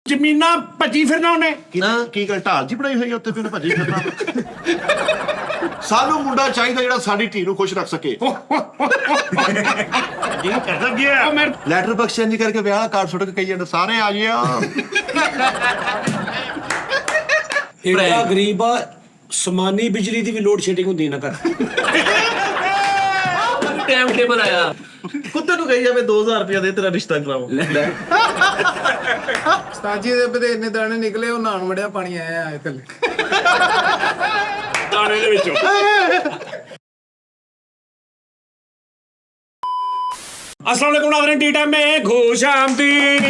ਜ਼ਮੀਨਾਂ ਭੱਜੀ ਫਿਰਨਾ ਉਹਨੇ। ਕੀ ਗੱਲ ਢਾਲ ਜੀ ਬਣਾਈ ਹੋਈ ਉੱਥੇ ਫਿਰ ਭੱਜੀ ਫਿਰਨਾ? ਸਾਨੂੰ ਮੁੰਡਾ ਚਾਹੀਦਾ ਜਿਹੜਾ ਸਾਡੀ ਧੀ ਨੂੰ ਖੁਸ਼ ਰੱਖ ਸਕੇ। ਜੀ ਕਰ ਗਿਆ ਉਹ ਮੇਰੇ ਲੈਟਰ ਬਕਸ ਚੇਂਜ ਕਰਕੇ ਵਿਆਹ ਕਾਰਡ ਸੁੱਟ ਕੇ ਕਹੀ ਜਾਂਦੇ ਸਾਰੇ ਆ ਗਿਆ। ਇਹਦਾ ਗਰੀਬ ਆ, ਸਮਾਨੀ ਬਿਜਲੀ ਦੀ ਵੀ ਲੋਡ ਸ਼ੈਡਿੰਗ ਹੁੰਦੀ ਨਾ ਕਰ। ਟਾਈਮ ਟੇਬਲ ਆਇਆ ਕੁੱਤੇ ਨੂੰ ਕਹੀ ਜਾਵੇ 2000 ਰੁਪਇਆ ਦੇ ਤੇਰਾ ਰਿਸ਼ਤਾ ਕਰਾਓ। ਸਤਾਜੀ ਦੇ ਬਦੇ ਇੰਨੇ ਦਾਣੇ ਨਿਕਲੇ, ਉਹ ਨਾਨ ਵੜਿਆ ਪਾਣੀ ਆਇਆ ਆਏ ਥੱਲੇ ਦਾਣੇ ਦੇ ਵਿੱਚੋਂ। अस्सलाम वालेकुम नाज़रीन, टी टाइम में खुश आमदीद।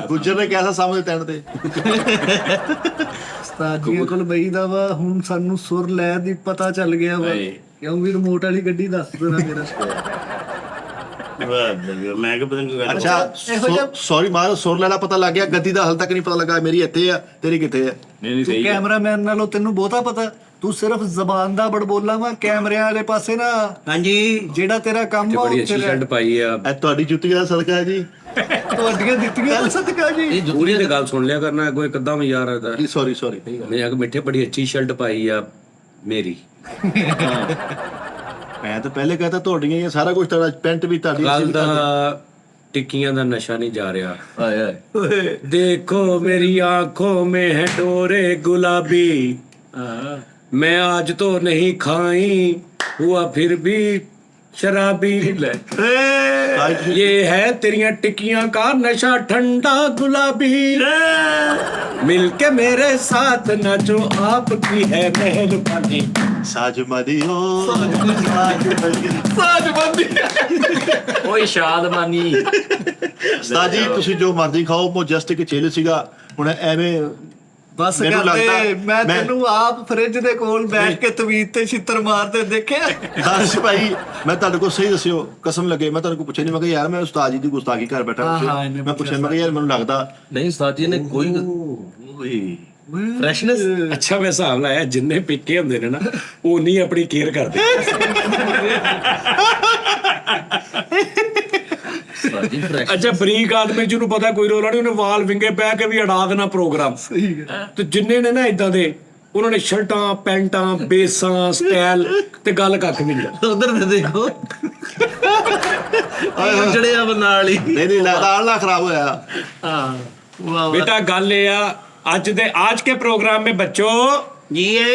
ਗੁੱਜਰ ਨੇ ਕਿਹਾ ਸਾਹਮਣੇ ਤੈਨ ਤੇ ਸਤਾਜੀ ਕੋਲ ਬਈ ਦਾ ਵਾ। ਹੁਣ ਸਾਨੂੰ ਸੁਰ ਲੈ ਦੀ ਪਤਾ ਚੱਲ ਗਿਆ ਵਾ, ਕਿਉਂਕਿ ਰਿਮੋਟ ਵਾਲੀ ਗੱਡੀ ਦੱਸ ਦੇਣਾ ਮੇਰਾ। ਮੈਂ ਕਿ ਪਤਾ ਅੱਛਾ ਸੌਰੀ ਮਾਰ ਸੁਰ ਲੈਣਾ ਪਤਾ ਲੱਗ ਗਿਆ, ਗੱਦੀ ਦਾ ਹਾਲ ਤੱਕ ਨਹੀਂ ਪਤਾ ਲੱਗਾ ਮੇਰੀ ਇੱਥੇ ਆ ਤੇਰੀ ਕਿੱਥੇ ਆ। ਤੂੰ ਕੈਮਰਾਮੈਨ ਨਾਲੋਂ ਤੈਨੂੰ ਬਹੁਤਾ ਪਤਾ, ਤੂੰ ਸਿਰਫ ਜ਼ਬਾਨ ਦਾ ਬੜਬੋਲਾ ਵਾ। ਕੈਮਰਿਆਂ ਵਾਲੇ ਪਾਸੇ ਨਾ ਹਾਂਜੀ ਜਿਹੜਾ ਤੇਰਾ ਕੰਮ ਆ ਬੜੀ ਅੱਛੀ ਸ਼ਰਟ ਪਾਈ ਆ। ਇਹ ਤੁਹਾਡੀ ਜੁੱਤੀ ਦਾ ਸਦਕਾ ਹੈ ਜੀ। ਤੁਹਾਡੀਆਂ ਦਿੱਤੀਆਂ ਦਾ ਸਦਕਾ ਜੀ। ਪੂਰੀ ਤੇ ਗੱਲ ਸੁਣ ਲਿਆ ਕਰਨਾ, ਕੋਈ ਕਿੱਦਾਂ ਵੀ ਯਾਰ ਆਦਾ। ਸੌਰੀ ਮੈਂ ਆ ਕੇ ਮਿੱਠੇ ਬੜੀ ਅੱਛੀ ਸ਼ਰਟ ਪਾਈ ਆ ਮੇਰੀ। ਮੈਂ ਤਾਂ ਪਹਿਲੇ ਕਹਤਾ ਤੁਹਾਡੀਆਂ ਹੀ ਸਾਰਾ ਕੁਝ ਤੁਹਾਡਾ, ਪੈਂਟ ਵੀ ਤੁਹਾਡੀ। ਗੱਲ ਦਾ टिक्कियां ਦਾ ਨਸ਼ਾ ਨਹੀਂ ਜਾ ਰਿਹਾ। देखो मेरी आंखों में है डोरे गुलाबी, मैं आज तो नहीं खाई हुआ फिर भी शराबी। ये है तेरियां टिक्कियां का नशा ठंडा गुलाबी, मिलके मेरे साथ नाचो आपकी है मेहरबानी। ਸਾਜਮਦੀ ਹੋ ਓਏ ਸ਼ਾਦਮਾਨੀ। ਸਾਜੀ ਤੁਸੀਂ ਜੋ ਮਰਜ਼ੀ ਖਾਓ, ਉਹ ਜਸਟ ਇੱਕ ਚਿੱਲ ਸੀਗਾ। ਹੁਣ ਐਵੇਂ ਬਸ ਮੈਨੂੰ ਕਰਦੇ ਲੱਗਦਾ ਮੈਂ ਤੈਨੂੰ ਆਪ ਫ੍ਰਿਜ ਦੇ ਕੋਲ ਬੈਠ ਕੇ ਤਵੀਤ ਤੇ ਛਿੱਤਰ ਮਾਰਦੇ ਦੇਖਿਆ। ਦੱਸ ਭਾਈ, ਮੈਂ ਤੁਹਾਡੇ ਕੋਲ ਸਹੀ ਦੱਸਿਓ, ਕਸਮ ਲੱਗੇ ਮੈਂ ਤੁਹਾਨੂੰ ਪੁੱਛਿਆ ਨਹੀਂ। ਮੈਂ ਕਿਹਾ ਯਾਰ ਮੈਂ ਉਸਤਾਦ ਜੀ ਦੀ ਗੁਸਤਾਖੀ ਕਰ ਬੈਠਾ। ਮੈਂ ਪੁੱਛਿਆ, ਮੈਂ ਕਿਹਾ ਯਾਰ ਮੈਨੂੰ ਲੱਗਦਾ ਨਹੀਂ ਸਾਜੀ ਨੇ ਕੋਈ ਫਰੈਸ਼ਨੈਸ। ਅੱਛਾ ਮੈਂ ਹਿਸਾਬ ਲਾਇਆ ਜਿੰਨੇ ਪਿੱਕੇ ਹੁੰਦੇ ਨੇ ਨਾ ਉਹ ਨਹੀਂ ਆਪਣੀ ਕੇਅਰ ਕਰਦੇ। ਸਾਜੀ ਫਰੈਸ਼। ਅੱਛਾ ਬਰੀਕ ਆਦਮੀ ਜਿਹਨੂੰ ਪਤਾ ਕੋਈ ਰੋਲਾ ਨਹੀਂ, ਉਹਨੇ ਵਾਲ ਵਿੰਗੇ ਪੈ ਕੇ ਵੀ ਅੜਾ ਦੇਣਾ ਪ੍ਰੋਗਰਾਮ। ਤੇ ਜਿੰਨੇ ਨੇ ਨਾ ਇਦਾਂ ਦੇ, ਉਹਨਾਂ ਨੇ ਸ਼ਰਟਾਂ ਪੈਂਟਾਂ ਬੇਸਾਂ ਸਟਾਈਲ ਤੇ ਗੱਲ ਕੱਖ ਨਹੀਂ। ਉਧਰ ਤੇ ਦੇਖੋ ਜੜਿਆ ਨਾਲ ਹੀ। ਨਹੀਂ ਲੱਗਦਾ ਆਲਾ ਖਰਾਬ ਹੋਇਆ। बेटा गल ये आज के प्रोग्राम में बच्चों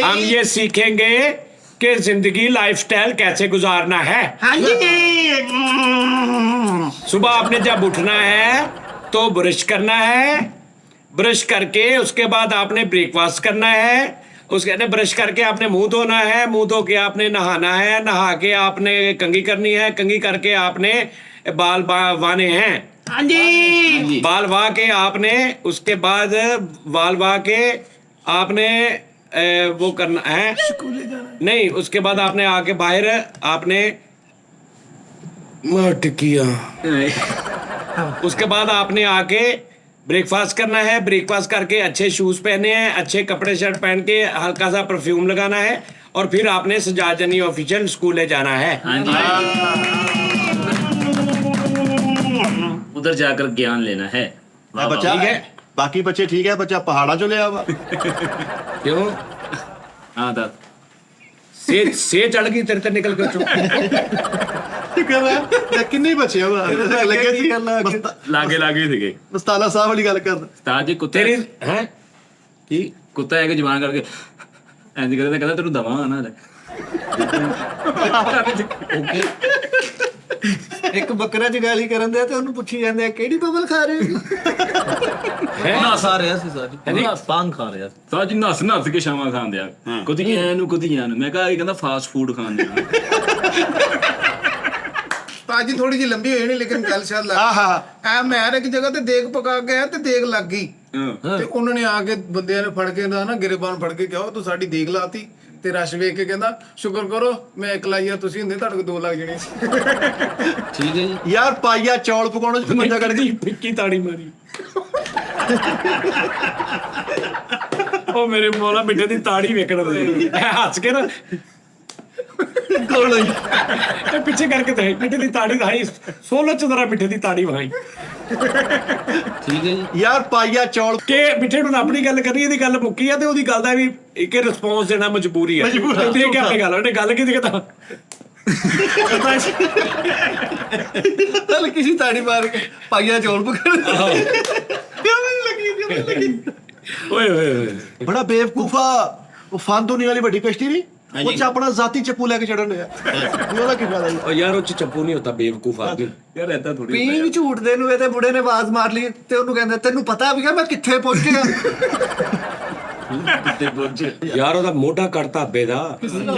हम ये सीखेंगे कि जिंदगी लाइफस्टाइल कैसे गुजारना है। सुबह आपने जब उठना है तो ब्रश करना है, ब्रश करके उसके बाद आपने ब्रेकफास्ट करना है, उसके ब्रश करके आपने मुंह धोना है, मुंह धो के आपने नहाना है, नहा के आपने कंघी करनी है, कंघी करके आपने बाल वाने हैं। हाँ जी, बाल वाह के आपने उसके बाद बाल वाह के आपने वो करना है नहीं, उसके बाद आपने आके बाहर आपने टिकिया, उसके बाद आपने आके ब्रेकफास्ट करना है, ब्रेकफास्ट करके अच्छे शूज पहने हैं, अच्छे कपड़े शर्ट पहन के हल्का सा परफ्यूम लगाना है और फिर आपने सजाद जनी ऑफिशियल स्कूल जाना है। उधर जाकर ज्ञान लेना है। बच्चा ठीक है, बाकी बच्चे ठीक है। बच्चा पहाड़ा चो लिया वा। क्यों हाँ दस से चढ़ गई तेरे ते निकल कर किन्ने बच्चे लगे सी लागे लागे थे मस्ताना साहब वाली गल कर। उस्ताद जी कुत्ते तेरी हैं की कुत्ता है कि जवान करके ऐसी करते कहता तेरू दवा ना ਇੱਕ ਬੱਕਰਾ ਜਗਾਲੀ ਕਰਨ ਦੇ ਤੇ ਉਹਨੂੰ ਪੁੱਛੀ ਜਾਂਦੇ ਆ ਕਿਹੜੀ ਬਬਲ ਖਾ ਰਹੇ ਹੋ। ਨਾ ਖਾ ਰਿਹਾ ਸੀ ਸਾਜੀ, ਪਾਨ ਖਾ ਰਿਹਾ ਸੀ ਸਾਜੀ। ਨੱਸ ਨੱਸ ਕੇ ਸ਼ਾਮਾਂ ਖਾਂਦੇ ਆ, ਕੁਦੀ ਇਹਨੂੰ ਕੁਦੀ ਇਹਨੂੰ। ਮੈਂ ਕਿਹਾ ਇਹ ਕਹਿੰਦਾ ਫਾਸਟ ਫੂਡ ਖਾਂਦੇ ਆ। ਤਾਜੀ ਥੋੜੀ ਜਿਹੀ ਲੰਬੀ ਹੋਈ ਨਹੀਂ, ਲੇਕਿਨ ਗੱਲ ਸ਼ਾਇਦ ਲੱਗ ਐ ਮੈਂ ਇੱਕ ਜਗ੍ਹਾ ਤੇ ਦੇਗ ਪਕਾ ਕੇ ਆਇਆ ਤੇ ਦੇਗ ਲੱਗ ਗਈ। ਤੇ ਉਹਨਾਂ ਨੇ ਆ ਕੇ ਬੰਦਿਆਂ ਨੇ ਫੜ ਕੇ ਨਾ ਗਿਰਬਾਨ ਫੜ ਕੇ ਕਿਹਾ ਤੂੰ ਸਾਡੀ ਦੇਗ ਲਾਤੀ। ਤੇ ਰਸ਼ ਵੇਖ ਕੇ ਕਹਿੰਦਾ ਸ਼ੁਕਰ ਕਰੋ ਮੈਂ ਇੱਕ ਲਾਈਆ, ਤੁਸੀਂ ਹੁੰਦੇ ਤੁਹਾਡੇ ਕੋਲ 2 ਲੱਗ ਜਣੇ ਸੀ। ਠੀਕ ਹੈ ਜੀ ਯਾਰ ਪਾਈਆ ਚੌਲ ਪਕਾਉਣ ਚ 55 ਕੱਢ ਗਈ। ਪਿੱਕੀ ਤਾੜੀ ਮਾਰੀ। ਉਹ ਮੇਰੇ ਮੋਲਾ ਮਿੱਠੇ ਦੀ ਤਾੜੀ ਵੇਖਣ ਦੇ ਹੱਸ ਕੇ ਨਾ ਕੋਲ ਇਹ ਪਿੱਛੇ ਕਰਕੇ ਤੇ ਮਿੱਠੇ ਦੀ ਤਾੜੀ ਦਿਖਾਈ ਸੋਲੋ ਚ ਜ਼ਰਾ ਮਿੱਠੇ ਦੀ ਤਾੜੀ ਵਿਖਾਈ ਠੀਕ ਹੈ ਜੀ। ਯਾਰ ਪਾਈਆ ਚੌਲ ਕਿ ਮਿੱਠੇ ਨੂੰ ਆਪਣੀ ਗੱਲ ਕਰੀ ਇਹਦੀ ਗੱਲ ਮੁੱਕੀ ਆ ਤੇ ਉਹਦੀ ਗੱਲ ਦਾ ਵੀ ਇੱਕ ਰਿਸਪੌਂਸ ਦੇਣਾ ਮਜਬੂਰੀ ਆ ਤੇ ਕਿ ਆਪਣੀ ਗੱਲ ਉਹਨੇ ਗੱਲ ਕੀ ਦਿੱਤਾ ਚੱਲ ਕਿਸੇ ਤਾੜੀ ਮਾਰ ਕੇ ਪਾਈਆ ਚੌਲ ਪਕੜ ਓਏ ਓਏ ਓਏ ਬੜਾ ਬੇਵਕੂਫਾ ਉਹ ਫਾਂਦੂਨੀ ਵਾਲੀ ਵੱਡੀ ਕਸ਼ਤੀ ਨਹੀਂ ਉਹ ਚ ਆਪਣਾ ਜ਼ਾਤੀ ਚੱਪੂ ਲੈ ਕੇ ਚੜਨ ਲਿਆ ਉਹਦਾ ਕੀ ਫਾਇਦਾ ਜੀ ਉਹ ਯਾਰ ਉਹ ਚ ਚੱਪੂ ਨਹੀਂ ਹੁੰਦਾ ਬੇਵਕੂਫ ਆਦਮੀ ਯਾਰ ਏਦਾਂ ਥੋੜੀ ਪੀਂਗ ਝੂਠ ਦੇ ਨੂੰ ਇਹਦੇ ਬੁੜੇ ਨੇ ਆਵਾਜ਼ ਮਾਰ ਲਈ ਤੇ ਉਹਨੂੰ ਕਹਿੰਦੇ ਤੈਨੂੰ ਪਤਾ ਵੀ ਮੈਂ ਕਿੱਥੇ ਪਹੁੰਚ ਗਿਆ। ਯਾਰ ਉਹਦਾ ਮੋਢਾ ਕੱਟਤਾ ਅੱਬੇ ਦਾ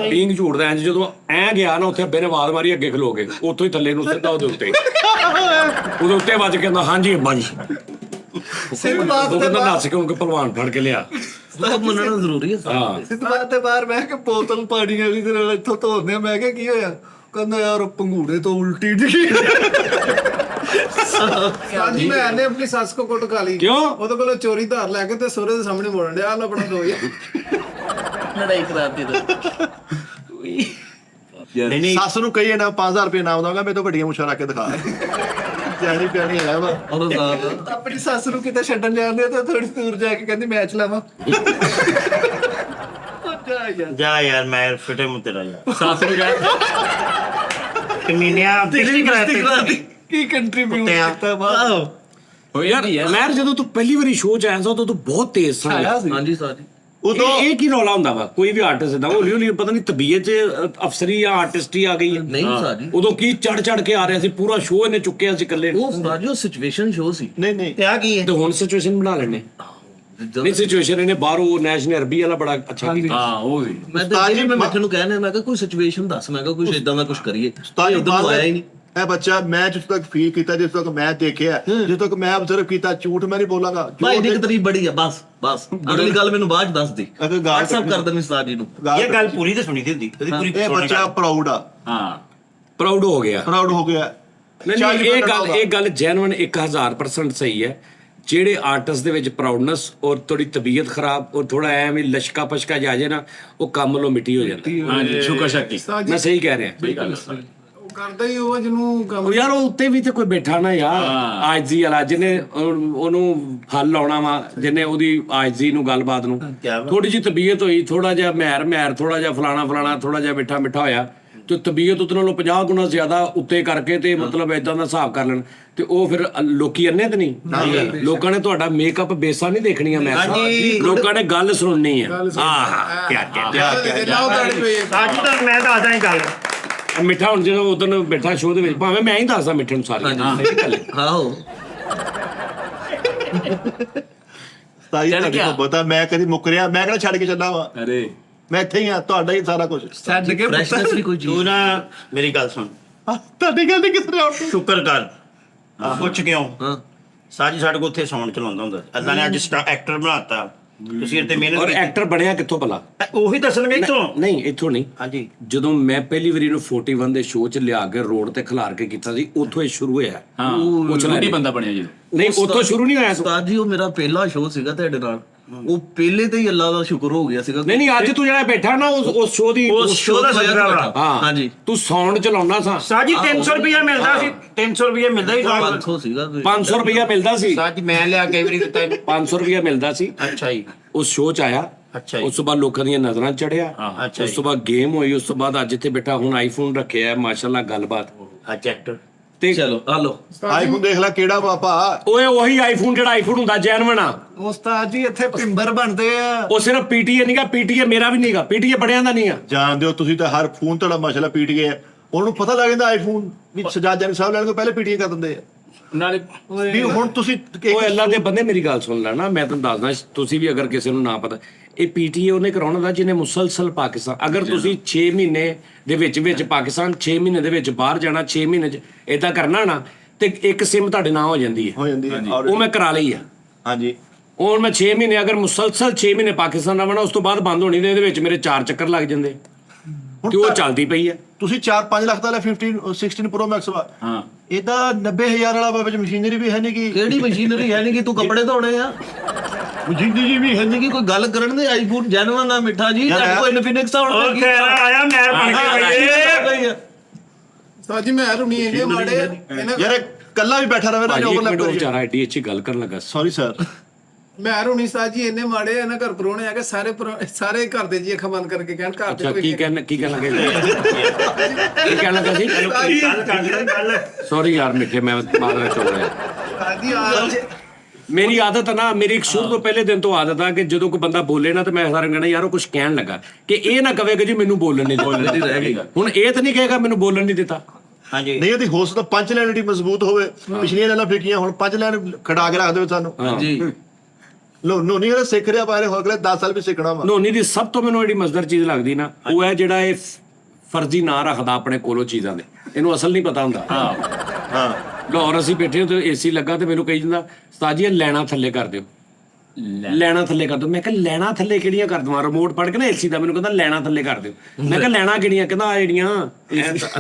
ਪੀਂਗ ਝੂੜਦਾ ਇੰਜ ਜਦੋਂ ਐ ਗਿਆ ਨਾ ਉੱਥੇ ਅੱਬੇ ਨੇ ਆਵਾਜ਼ ਮਾਰੀ ਅੱਗੇ ਖਲੋ ਕੇ ਉੱਥੋਂ ਹੀ ਥੱਲੇ ਨੂੰ ਸਿੱਧਾ ਉਹਦੇ ਉੱਤੇ ਵੱਜ ਕੇ ਕਹਿੰਦਾ ਹਾਂਜੀ ਅੱਬਾ ਜੀ ਸਿੱਧ ਬਾਤ ਉਹ ਤੇ ਕਹਿੰਦਾ ਨੱਸ ਕੇ ਉਹਨੂੰ ਭਲਵਾਨ ਫੜ ਕੇ ਲਿਆ ਬਾਹਰ ਮੰਨਣਾ ਜ਼ਰੂਰੀ ਹੈ ਹਾਂ ਸਿੱਧ ਬਾਤ ਤੇ ਬਾਹਰ ਮੈਂ ਕਿ ਬੋਤਲ ਪਾਣੀ ਵਾਲੀ ਦੇ ਨਾਲ ਇੱਥੋਂ ਧੋਦੇ ਆ। ਮੈਂ ਕਿਹਾ ਕੀ ਹੋਇਆ ਕਹਿੰਦਾ ਯਾਰ ਪੰਗੂੜੇ ਤੋਂ ਉਲਟੀ ਡਿੱਗੀ। ਸਾਜੀ ਮੈਂ ਨੇ ਆਪਣੀ ਸੱਸ ਕੋ ਕੁੱਟ ਖਾ ਲਈ ਕਿਉਂ? ਉਹਦੇ ਕੋਲੋਂ ਚੋਰੀ ਧਾਰ ਲੈ ਕੇ ਤੇ ਸੋਹਰੇ ਦੇ ਸਾਹਮਣੇ ਮੋੜਨ ਡਿਆ ਆਹ ਆਪਣਾ 2000 ਲੜਾਈ ਕਰਾਤੀ ਨਹੀਂ ਨਹੀਂ ਸੱਸ ਨੂੰ ਕਹੀਏ ਨਾ 5000 ਰੁਪਏ ਨਾਮ ਦਵਾਂਗਾ ਮੇਰੇ ਤੋਂ ਵੱਡੀਆਂ ਮੁੱਛਾਂ ਰੱਖ ਕੇ ਦਿਖਾ ਜਾਣੀ ਪਿਆਣੀ ਹੈ ਵਾ ਔਰ ਆਪਣੀ ਸੱਸ ਨੂੰ ਕਿਤੇ ਛੱਡਣ ਜਾਂਦੇ ਤਾਂ ਥੋੜੀ ਦੂਰ ਜਾ ਕੇ ਕਹਿੰਦੀ ਮੈਚ ਲਾਵਾਂ। ਜਾ ਯਾਰ ਮੈਂ ਫਿਟੇ ਮੁੱਤੇ ਰਾ ਯਾਰ ਸੱਸ ਨੂੰ ਕਹਿ ਕਮੀਨਿਆ ਪਿਛਲੀ ਕਰਾਤੀ ਕੀ ਕੰਟਰੀਬਿਊਟ ਕੁੱਤਿਆਂ। ਕੀਤਾ ਬਾਹਰ ਓ ਯਾਰ ਮੈਂ ਜਦੋਂ ਤੂੰ ਪਹਿਲੀ ਵਾਰੀ ਸ਼ੋਅ ਚ ਆਇਆ ਸੀ ਉਦੋਂ ਤੂੰ ਬਹੁਤ ਤੇਜ਼ ਸੀ ਹਾਂਜੀ ਸਾਜੀ ਉਦੋਂ ਇਹ ਕੀ ਰੌਲਾ ਹੁੰਦਾ ਵਾ ਕੋਈ ਵੀ ਆਰਟਿਸਟ ਦਾ ਹੌਲੀ ਹੌਲੀ ਪਤਾ ਨਹੀਂ ਤਬੀਅਤ 'ਚ ਅਫਸਰੀ ਜਾਂ ਆਰਟਿਸਟ ਹੀ ਆ ਗਈ ਹੈ ਨਹੀਂ ਸਾਜੀ ਉਦੋਂ ਕੀ ਚੜ ਕੇ ਆ ਰਿਹਾ ਸੀ ਪੂਰਾ ਸ਼ੋਅ ਇਹਨੇ ਚੁੱਕਿਆ ਸੀ ਇਕੱਲੇ ਉਹ ਸਾਜੀ ਉਹ ਸਿਚੁਏਸ਼ਨ ਸ਼ੋ ਸੀ। ਨਹੀਂ ਤੇ ਆ ਕੀ ਹੈ ਤੇ ਹੁਣ ਸਿਚੁਏਸ਼ਨ ਬਣਾ ਲੈਣੇ ਨਹੀਂ ਸਿਚੁਏਸ਼ਨ ਇਹਨੇ ਬਾਹਰੋਂ ਨੈਸ਼ਨਲ ਅਰਬੀ ਵਾਲਾ ਬੜਾ ਅੱਛਾ ਕੀਤਾ ਹਾਂ ਉਹ ਵੀ ਮੈਂ ਤਾਂ ਜੀ ਮੈਂ ਮਿੱਠੇ ਨੂੰ ਕਹਿਣਾ ਮੈਂ ਕਿਹਾ ਕੋਈ ਸਿਚੁਏਸ਼ਨ ਦੱਸ ਮੈਂ ਕਿਹਾ ਕੁਝ ਇਦਾਂ ਦਾ ਕੁਝ ਕਰੀਏ ਤਾਂ ਉਦੋਂ ਆਇਆ ਹੀ ਨਹੀਂ। ਇਹ ਬੱਚਾ ਮੈਂ ਜਿਸ ਤੱਕ ਫੀਲ ਕੀਤਾ ਜਿਸ ਤੱਕ ਮੈਂ ਦੇਖਿਆ ਜਿਸ ਤੱਕ ਮੈਂ ਅਬਜ਼ਰਵ ਕੀਤਾ ਝੂਠ ਮੈਂ ਨਹੀਂ ਬੋਲਾਂਗਾ ਭਾਈ ਦੀ ਤਰੀਫ ਬੜੀ ਆ ਬਸ ਅਗਲੀ ਗੱਲ ਮੈਨੂੰ ਬਾਅਦ ਚ ਦੱਸ ਦੇ ਅਗਰ ਗੱਲ WhatsApp ਕਰ ਦੇਣੀ ਉਸਤਾਦ ਜੀ ਨੂੰ। ਇਹ ਗੱਲ ਪੂਰੀ ਤੇ ਸੁਣੀ ਦੀ ਹੁੰਦੀ ਕਦੀ ਪੂਰੀ ਇਹ ਬੱਚਾ ਪ੍ਰਾਊਡ ਆ ਹਾਂ ਪ੍ਰਾਊਡ ਹੋ ਗਿਆ ਪ੍ਰਾਊਡ ਹੋ ਗਿਆ ਨਹੀਂ ਇਹ ਗੱਲ ਜੈਨੂਇਨ 1000% ਸਹੀ ਹੈ ਜਿਹੜੇ ਆਰਟਿਸਟ ਦੇ ਵਿੱਚ ਪ੍ਰਾਊਡਨੈਸ ਔਰ ਥੋੜੀ ਤਬੀਅਤ ਖਰਾਬ ਔਰ ਥੋੜਾ ਐਵੇਂ ਲਸ਼ਕਾ ਪਸ਼ਕਾ ਜਾ ਜੇ ਨਾ ਉਹ ਕੰਮ ਲੋ ਮਿੱਟੀ ਹੋ ਜਾਂਦਾ ਹਾਂਜੀ ਸ਼ੁਕਰ ਸ਼ਕਤੀ ਮੈਂ ਸਹੀ ਕਹਿ ਰਿਹਾ ਸਹੀ ਗੱਲ ਹੈ ਉਹ ਕਰਦਾ ਹੀ ਉਹ ਜਿਹਨੂੰ ਕੰਮ ਉਹ ਯਾਰ ਉਹ ਉੱਤੇ ਵੀ ਤੇ ਕੋਈ ਬੈਠਾ ਨਾ ਯਾਰ ਆਜਜ਼ੀ ਵਾਲਾ ਜਿਹਨੇ ਉਹਨੂੰ ਫਲ ਲਾਉਣਾ ਵਾ ਜਿਹਨੇ ਉਹਦੀ ਆਜਜ਼ੀ ਨੂੰ ਗੱਲਬਾਤ ਨੂੰ ਥੋੜੀ ਜਿਹੀ ਤਬੀਅਤ ਹੋਈ ਥੋੜਾ ਜਿਹਾ ਮਹਿਰ ਥੋੜਾ ਜਿਹਾ ਫਲਾਣਾ ਥੋੜਾ ਜਿਹਾ ਮਿੱਠਾ ਹੋਇਆ ਤੇ ਤਬੀਅਤ ਉਤੋਂ ਨਾਲੋਂ 50 ਗੁਣਾ ਜ਼ਿਆਦਾ ਉੱਤੇ ਕਰਕੇ ਤੇ ਮਤਲਬ ਇਦਾਂ ਦਾ ਹਿਸਾਬ ਕਰ ਲੈਣ ਤੇ ਉਹ ਫਿਰ ਲੋਕੀ ਅੰਨੇ ਤੇ ਨਹੀਂ ਲੋਕਾਂ ਨੇ ਤੁਹਾਡਾ ਮੇਕਅਪ ਬੇਸਾਂ ਨਹੀਂ ਦੇਖਣੀਆਂ ਮੈਂ ਲੋਕਾਂ ਨੇ ਗੱਲ ਸੁਣਨੀ ਆ ਆਹ ਲਾਓ ਤਾੜੀ ਪਈ ਅੱਜ ਤੱਕ ਮੈਂ ਦੱਸਦਾ ਹੀ ਗੱਲ ਮਿੱਠਾ ਹੁਣ ਜਦੋਂ ਉਦੋਂ ਬੈਠਾ ਸ਼ੋਅ ਦੇ ਵਿੱਚ ਭਾਵੇਂ ਮੈਂ ਹੀ ਦੱਸਦਾ ਮਿੱਠੇ ਨੂੰ ਸਾਰੀ ਆਹੋ ਸਾਈ ਤੁਹਾਨੂੰ ਪਤਾ ਮੈਂ ਕਦੀ ਮੁੱਕਰਿਆ ਮੈਂ ਕਿਹੜਾ ਛੱਡ ਕੇ ਚੱਲਾਂ ਵਾ ਅਰੇ ਮੈਂ ਇੱਥੇ ਹੀ ਆ ਤੁਹਾਡਾ ਹੀ ਸਾਰਾ ਕੁਝ ਛੱਡ ਕੇ ਫਰੈਸ਼ਨੈਸ ਵੀ ਕੋਈ ਚੀਜ਼ ਤੂੰ ਨਾ ਮੇਰੀ ਗੱਲ ਸੁਣ ਤੁਹਾਡੀ ਗੱਲ ਨਹੀਂ ਕਿਸ ਤਰ੍ਹਾਂ ਆਉਣੀ ਸ਼ੁਕਰ ਕਰ ਪੁੱਛ ਕਿਉਂ ਹਾਂ ਸਾਜੀ ਸਾਡੇ ਕੋਲ ਉੱਥੇ ਸਾਊਂਡ ਚਲਾਉਂਦਾ ਹੁੰਦਾ ਅੱਲਾ ਨੇ ਅੱਜ ਐਕਟਰ ਬਣਾਤਾ ਤੁਸੀਂ ਤੇ ਔਰ ਮਿਹਨਤ ਐਕਟਰ ਬਣਿਆ ਕਿੱਥੋਂ ਭਲਾ ਉਹੀ ਦੱਸਣਗੇ ਇੱਥੋਂ ਨਹੀਂ ਇੱਥੋਂ ਨਹੀਂ ਹਾਂਜੀ ਜਦੋਂ ਮੈਂ ਪਹਿਲੀ ਵਾਰੀ ਨੂੰ 41 ਦੇ ਸ਼ੋਅ 'ਚ ਲਿਆ ਕੇ ਰੋਡ ਤੇ ਖਿਲਾਰ ਕੇ ਕੀਤਾ ਸੀ ਉੱਥੋਂ ਇਹ ਸ਼ੁਰੂ ਹੋਇਆ ਹਾਂ ਉਹ ਛੋਟੀ ਬੰਦਾ ਬਣਿਆ ਜੀ ਨਹੀਂ ਉੱਥੋਂ ਸ਼ੁਰੂ ਨਹੀਂ ਹੋਇਆ ਉਸਤਾਦ ਜੀ ਉਹ ਮੇਰਾ ਪਹਿਲਾ ਸ਼ੋਅ ਸੀਗਾ ਤੁਹਾਡੇ ਨਾਲ ਉਹ ਪਹਿਲੇ ਤੇ ਹੀ ਅੱਲਾ ਦਾ ਸ਼ੁਕਰ ਹੋ ਗਿਆ ਸੀਗਾ। ਨਹੀਂ ਅੱਜ ਤੂੰ ਜਿਹੜਾ ਬੈਠਾ ਨਾ ਉਸ ਸ਼ੋਅ ਦੀ ਉਸ ਸ਼ੋਅ ਦਾ ਸਦਕਾ ਵਾ। ਹਾਂ ਹਾਂਜੀ ਤੂੰ ਸਾਊਂਡ ਚਲਾਉਣਾ ਸਾਂ ਸਾਜੀ 300 ਰੁਪਇਆ ਮਿਲਦਾ ਸੀ 300 ਰੁਪਇਆ ਮਿਲਦਾ ਹੀ 500 ਸੀਗਾ 500 ਰੁਪਇਆ ਮਿਲਦਾ ਸੀ ਸਾਜੀ ਮੈਂ ਲਿਆ ਕਈ ਵਾਰੀ ਦਿੱਤਾ 500 ਰੁਪਇਆ ਮਿਲਦਾ ਸੀ ਅੱਛਾ ਜੀ ਉਸ ਸ਼ੋਅ 'ਚ ਆਇਆ ਅੱਛਾ ਜੀ ਉਸ ਤੋਂ ਬਾਅਦ ਲੋਕਾਂ ਦੀਆਂ ਨਜ਼ਰਾਂ ਚੜਿਆ ਅੱਛਾ ਉਸ ਤੋਂ ਬਾਅਦ ਗੇਮ ਹੋਈ ਉਸ ਤੋਂ ਬਾਅਦ ਅੱਜ ਇੱਥੇ ਬੈਠਾ ਹੁਣ ਆਈਫੋਨ ਰੱਖਿਆ ਹੈ ਮਾਸ਼ਾਅੱਲਾ ਗੱਲਬਾਤ ਅੱਛਾ ਐਕਟਰ ਤੇ ਚਲੋ ਆ ਲੋ ਆਈਫੋਨ ਦੇਖ ਲੈ ਕਿਹੜਾ ਪਾਪਾ ਓਏ ਉਹੀ ਆਈਫੋਨ ਜਿਹੜਾ ਆਈਫੋਨ ਹੁੰਦਾ ਜੈਨੂਇਨ ਆ ਉਸਤਾਦ ਜੀ ਇੱਥੇ ਪਿੰਬਰ ਬਣਦੇ ਆ ਉਹ ਸਿਰਫ ਪੀਟੀਏ ਨਹੀਂਗਾ ਪੀਟੀਏ ਮੇਰਾ ਵੀ ਨਹੀਂਗਾ ਪੀਟੀਏ ਬੜਿਆਂ ਦਾ ਨਹੀਂ ਆ ਜਾਣਦੇ ਹੋ ਤੁਸੀਂ ਤਾਂ ਹਰ ਫੋਨ ਤੁਹਾਡਾ ਮਸਲਾ ਪੀਟ ਗਿਆ ਉਹਨੂੰ ਪਤਾ ਲੱਗ ਜਾਂਦਾ ਆਈਫੋਨ ਵੀ ਸਜਾਦ ਜਾਨੀ ਸਾਹਿਬ ਲੈਣ ਤੋਂ ਪਹਿਲੇ ਪੀਟੀਏ ਕਰ ਦਿੰਦੇ ਆ ਨਾਲੇ ਵੀ ਹੁਣ ਤੁਸੀਂ ਓਏ ਅੱਲਾ ਦੇ ਬੰਦੇ ਮੇਰੀ ਗੱਲ ਸੁਣ ਲੈਣਾ ਮੈਂ ਤੁਹਾਨੂੰ ਦੱਸਦਾ ਤੁਸੀਂ ਵੀ ਅਗਰ ਕਿਸੇ ਨੂੰ ਨਾ ਪਤਾ ਇਹ ਪੀਟੀਏ ਉਹਨੇ ਕਰਾਉਣਾ ਦਾ ਜਿਹਨੇ ਮੁਸਲਸਲ ਪਾਕਿਸਤਾਨ ਅਗਰ ਤੁਸੀਂ 6 ਮਹੀਨੇ ਦੇ ਵਿੱਚ ਪਾਕਿਸਤਾਨ 6 ਮਹੀਨੇ ਦੇ ਵਿੱਚ ਬਾਹਰ ਜਾਣਾ 6 ਮਹੀਨੇ ਚ ਇਦਾਂ ਕਰਨਾ ਨਾ ਤੇ ਇੱਕ ਸਿਮ ਤੁਹਾਡੇ ਨਾਂ ਹੋ ਜਾਂਦੀ ਹੋ ਜਾਂਦੀ ਹੈ ਉਹ ਮੈਂ ਕਰਾ ਲਈ ਆ ਹਾਂਜੀ ਹੁਣ ਮੈਂ 6 ਮਹੀਨੇ ਅਗਰ ਮੁਸਲਸਲ 6 ਮਹੀਨੇ ਪਾਕਿਸਤਾਨ ਰਵਣਾ ਉਸ ਤੋਂ ਬਾਅਦ ਬੰਦ ਹੋਣੀ ਤੇ ਇਹਦੇ ਵਿੱਚ ਮੇਰੇ 4 ਚੱਕਰ ਲੱਗ ਜਾਂਦੇ ਤੇ ਉਹ ਚੱਲਦੀ ਪਈ ਹੈ ਤੁਸੀਂ 4-5 ਲੱਖ ਦਾ ਲੈ 16 ਪ੍ਰੋ ਮੈਕਸ ਵਾ ਹਾਂ ਇਹਦਾ 90,000 ਵਾਲਾ ਵਾ ਵਿੱਚ ਮਸ਼ੀਨਰੀ ਵੀ ਹੈ ਨਹੀਂ ਕਿ ਕਿਹੜੀ ਮਸ਼ੀਨਰੀ ਹੈ ਨਹੀਂ ਕਿ ਤੂੰ ਕੱਪੜੇ ਧੋਣੇ ਆ ਜਿੰਦੀ ਜੀ ਵੀ ਹਿੰਦੀ ਕੋਈ ਗੱਲ ਕਰਨ ਦੇ ਆਈਫੋਨ ਜੈਨੂਅਨ ਨਾ ਮਿੱਠਾ ਜੀ ਤੁਹਾਡੇ ਕੋਲ ਇਨਫਿਨਿਕਸ ਆਉਣ ਉਹ ਤੇਰਾ ਆਇਆ ਮੈਂ ਬਣ ਕੇ ਸਾਜੀ ਮੈਂ ਰੁਣੀ ਇਹਨੇ ਮਾੜੇ ਇਹਨਾਂ ਯਾਰ ਕੱਲਾ ਵੀ ਬੈਠਾ ਰਵੇ ਨਾ ਭਾਜੀ ਇੱਕ ਮਿੰਟ ਓਵਰਲੈਪ ਵਿਚਾਰਾ ਐਡੀ ਅੱਛੀ ਗੱਲ ਕਰਨ ਲੱਗਾ ਸੀ। ਸੌਰੀ ਸਰ ਮੈਂ ਰੁਣੀ ਸਾਜੀ ਇਹਨੇ ਮਾੜੇ ਇਹਨਾਂ ਘਰ ਪਰੋਣੇ ਆ ਕੇ ਸਾਰੇ ਘਰ ਦੇ ਜੀ ਅੱਖਾਂ ਬੰਦ ਕਰਕੇ ਕਹਿਣ ਘਰ ਅੱਛਾ ਦੇ ਕੀ ਕਹਿਣ ਲੱਗੇ ਕੀ ਕਹਿਣ ਲੱਗਾ ਸੀ ਗੱਲ ਸੌਰੀ ਯਾਰ ਮਿੱਠੇ ਮੈਂ ਮਾਦਰਾ ਚੋੜ ਰਿਹਾ ਸਾਜੀ ਆ ਮੇਰੀ ਆਦਤ ਨਾ ਮੇਰੀ ਸ਼ੁਰੂ ਤੋਂ ਪਹਿਲੇ ਦਿਨ ਤੋਂ ਆਦਤ ਆ ਕਿ ਜਦੋਂ ਕੋਈ ਬੰਦਾ ਬੋਲੇ ਨਾ ਤੇ ਮੈਂ ਸਾਰਿਆਂ ਨੂੰ ਕਹਿਣਾ ਯਾਰ ਉਹ ਕੁਝ ਕਹਿਣ ਲੱਗਾ ਕਿ ਇਹ ਨਾ ਕਵੇ ਕਿ ਜੀ ਮੈਨੂੰ ਬੋਲਣ ਨਹੀਂ ਦਿੱਤਾ ਹੁਣ ਇਹ ਤਾਂ ਨਹੀਂ ਕਹੇਗਾ ਮੈਨੂੰ ਬੋਲਣ ਨਹੀਂ ਦਿੱਤਾ ਹਾਂਜੀ ਨਹੀਂ ਉਹਦੀ ਹੋ ਸਕਦਾ ਪੰਜ ਲਾਈਨ ਏਡੀ ਮਜ਼ਬੂਤ ਹੋਵੇ ਪਿਛਲੀਆਂ ਲਾਈਨਾਂ ਫਿੱਕੀਆਂ ਹੁਣ ਪੰਜ ਲਾਈਨ ਖੜਾ ਕੇ ਰੱਖ ਦੇਵੇ ਸਾਨੂੰ ਹਾਂਜੀ ਲੋ ਨਹੀਂ ਇਹ ਸਿੱਖ ਰਿਹਾ ਬਾਰੇ ਹੋ ਅਗਲੇ 10 ਸਾਲ ਵੀ ਸਿੱਖਣਾ ਵਾ ਨੋਨੀ ਦੀ ਸਭ ਤੋਂ ਮੈਨੂੰ ਜਿਹੜੀ ਮਜ਼ੇਦਾਰ ਚੀਜ਼ ਲੱਗਦੀ ਨਾ ਉਹ ਹੈ ਜਿਹੜਾ ਇਹ ਫਰਜ਼ੀ ਨਾਂ ਰੱਖਦਾ ਆਪਣੇ ਕੋਲੋਂ ਚੀਜ਼ਾਂ ਦੇ ਇਹਨੂੰ ਅਸਲ ਨਹੀਂ ਪਤਾ ਹੁੰਦਾ ਹਾਂ ਲਾਹੌਰ ਅਸੀਂ ਬੈਠੇ ਹਾਂ ਤੇ ਏਸੀ ਲੱਗਾ ਤੇ ਮੈਨੂੰ ਕਹੀ ਜਾਂਦਾ ਉਸਤਾਦ ਜੀ ਇਹ ਲੈਣਾ ਥੱਲੇ ਕਰ ਦਿਓ ਲੈਣਾ ਥੱਲੇ ਕਰ ਦਿਓ ਮੈਂ ਕਿਹਾ ਲੈਣਾ ਥੱਲੇ ਕਿਹੜੀਆਂ ਕਰ ਦਵਾਂ ਰਿਮੋਟ ਫੜ ਕੇ ਨਾ ਏਸੀ ਦਾ ਮੈਨੂੰ ਕਹਿੰਦਾ ਲੈਣਾ ਥੱਲੇ ਕਰ ਦਿਓ ਮੈਂ ਕਿਹਾ ਲੈਣਾ ਕਿਹੜੀਆਂ ਕਹਿੰਦਾ ਆ ਜਿਹੜੀਆਂ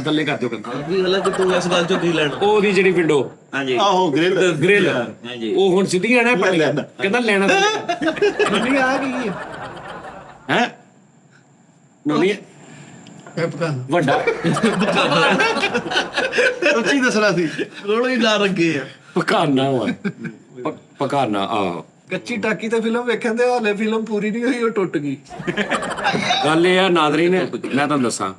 ਥੱਲੇ ਕਰ ਦਿਓ ਕਹਿੰਦਾ ਵੀ ਗੱਲ ਕਿ ਤੂੰ ਇਸ ਗੱਲ ਚੋਂ ਕੀ ਲੈਣਾ ਉਹਦੀ ਜਿਹੜੀ ਵਿੰਡੋ ਹਾਂਜੀ ਆਹੋ ਗ੍ਰਿਲ ਗ੍ਰਿਲ ਹਾਂਜੀ ਉਹ ਹੁਣ ਸਿੱਧੀਆਂ ਨਾ ਪੜ ਕਹਿੰਦਾ ਲੈਣਾ ਨਹੀਂ ਆ ਗਈ ਹੈ ਨੋਨੀ ਇਹ ਪਤਾ ਵੱਡਾ ਸੱਚੀ ਦੱਸਣਾ ਸੀ ਰੋਲ ਹੀ ਲਾ ਰੱਖੇ ਆ ਪਕਾਨਾ ਵਾ ਪਕਾਨਾ ਆਹੋ ਕੱਚੀ ਟਾਕੀ ਤੇ ਫਿਲਮ ਵੇਖਣ ਦੇ ਹਾਲੇ ਫਿਲਮ ਪੂਰੀ ਨਹੀਂ ਹੋਈ ਉਹ ਟੁੱਟ ਗਈ ਗੱਲ ਇਹ ਆ ਨਾਜ਼ਰੀਨ ਮੈਂ ਤੁਹਾਨੂੰ ਦੱਸਾਂ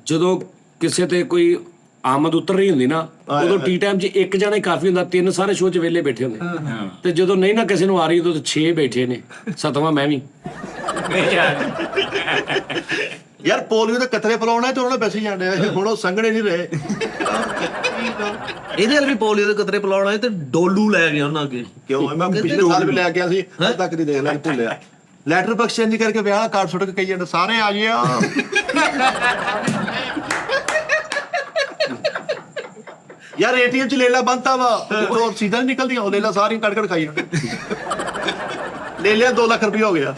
ਜਦੋਂ ਕਿਸੇ ਤੇ ਕੋਈ ਆਮਦ ਉਤਰ ਰਹੀ ਹੁੰਦੀ ਨਾ ਉਦੋਂ ਟੀ ਟਾਈਮ 'ਚ ਇੱਕ ਜਣਾ ਹੀ ਕਾਫੀ ਹੁੰਦਾ ਤਿੰਨ ਸਾਰੇ ਸ਼ੋਅ 'ਚ ਵਿਹਲੇ ਬੈਠੇ ਹੁੰਦੇ ਤੇ ਜਦੋਂ ਨਹੀਂ ਨਾ ਕਿਸੇ ਨੂੰ ਆ ਰਹੀ ਉਦੋਂ 6 ਬੈਠੇ ਨੇ 7ਵਾਂ ਮੈਂ ਵੀ ਯਾਰ ਪੋਲੀਓ ਦੇ ਕਤਰੇ ਪਲਾਉਣਾ ਤੇ ਉਹਨਾਂ ਨੇ ਵੈਸੇ ਹੀ ਜਾਂਦੇ ਆ ਹੁਣ ਉਹ ਸੰਘਣੇ ਨਹੀਂ ਰਹੇ ਇਹਦੇ ਨਾਲ ਵੀ ਪੋਲੀਓ ਦੇ ਕਤਰੇ ਪਲਾਉਣਾ ਤੇ ਡੋਲੂ ਲੈ ਗਿਆ ਉਹਨਾਂ ਅੱਗੇ ਕਿਉਂ ਮੈਂ ਪਿਛਲੇ ਸਾਲ ਵੀ ਲੈ ਕੇ ਗਿਆ ਸੀ ਅੱਜ ਤੱਕ ਨਹੀਂ ਦੇਖ ਲਿਆ ਭੁੱਲਿਆ ਲੈਟਰ ਬਕਸ ਚੇਂਜ ਕਰਕੇ ਵਿਆਹ ਕਾਰਡ ਸੁੱਟ ਕੇ ਕਹੀ ਜਾਂਦੇ ਸਾਰੇ ਆ ਗਏ ਆ ਯਾਰ ਏਟੀਐਮ ਚ ਲੇਲਾ ਬੰਦਤਾ ਵਾ ਉਹ ਸਿੱਧਾ ਨਹੀਂ ਨਿਕਲਦੀਆਂ ਉਹ ਲੇਲਾ ਸਾਰੀ ਕੱਢ ਖਾਈ ਜਾਂਦੇ ਲੈ ਲਿਆ 2 ਲੱਖ ਰੁਪਏ ਹੋ ਗਿਆ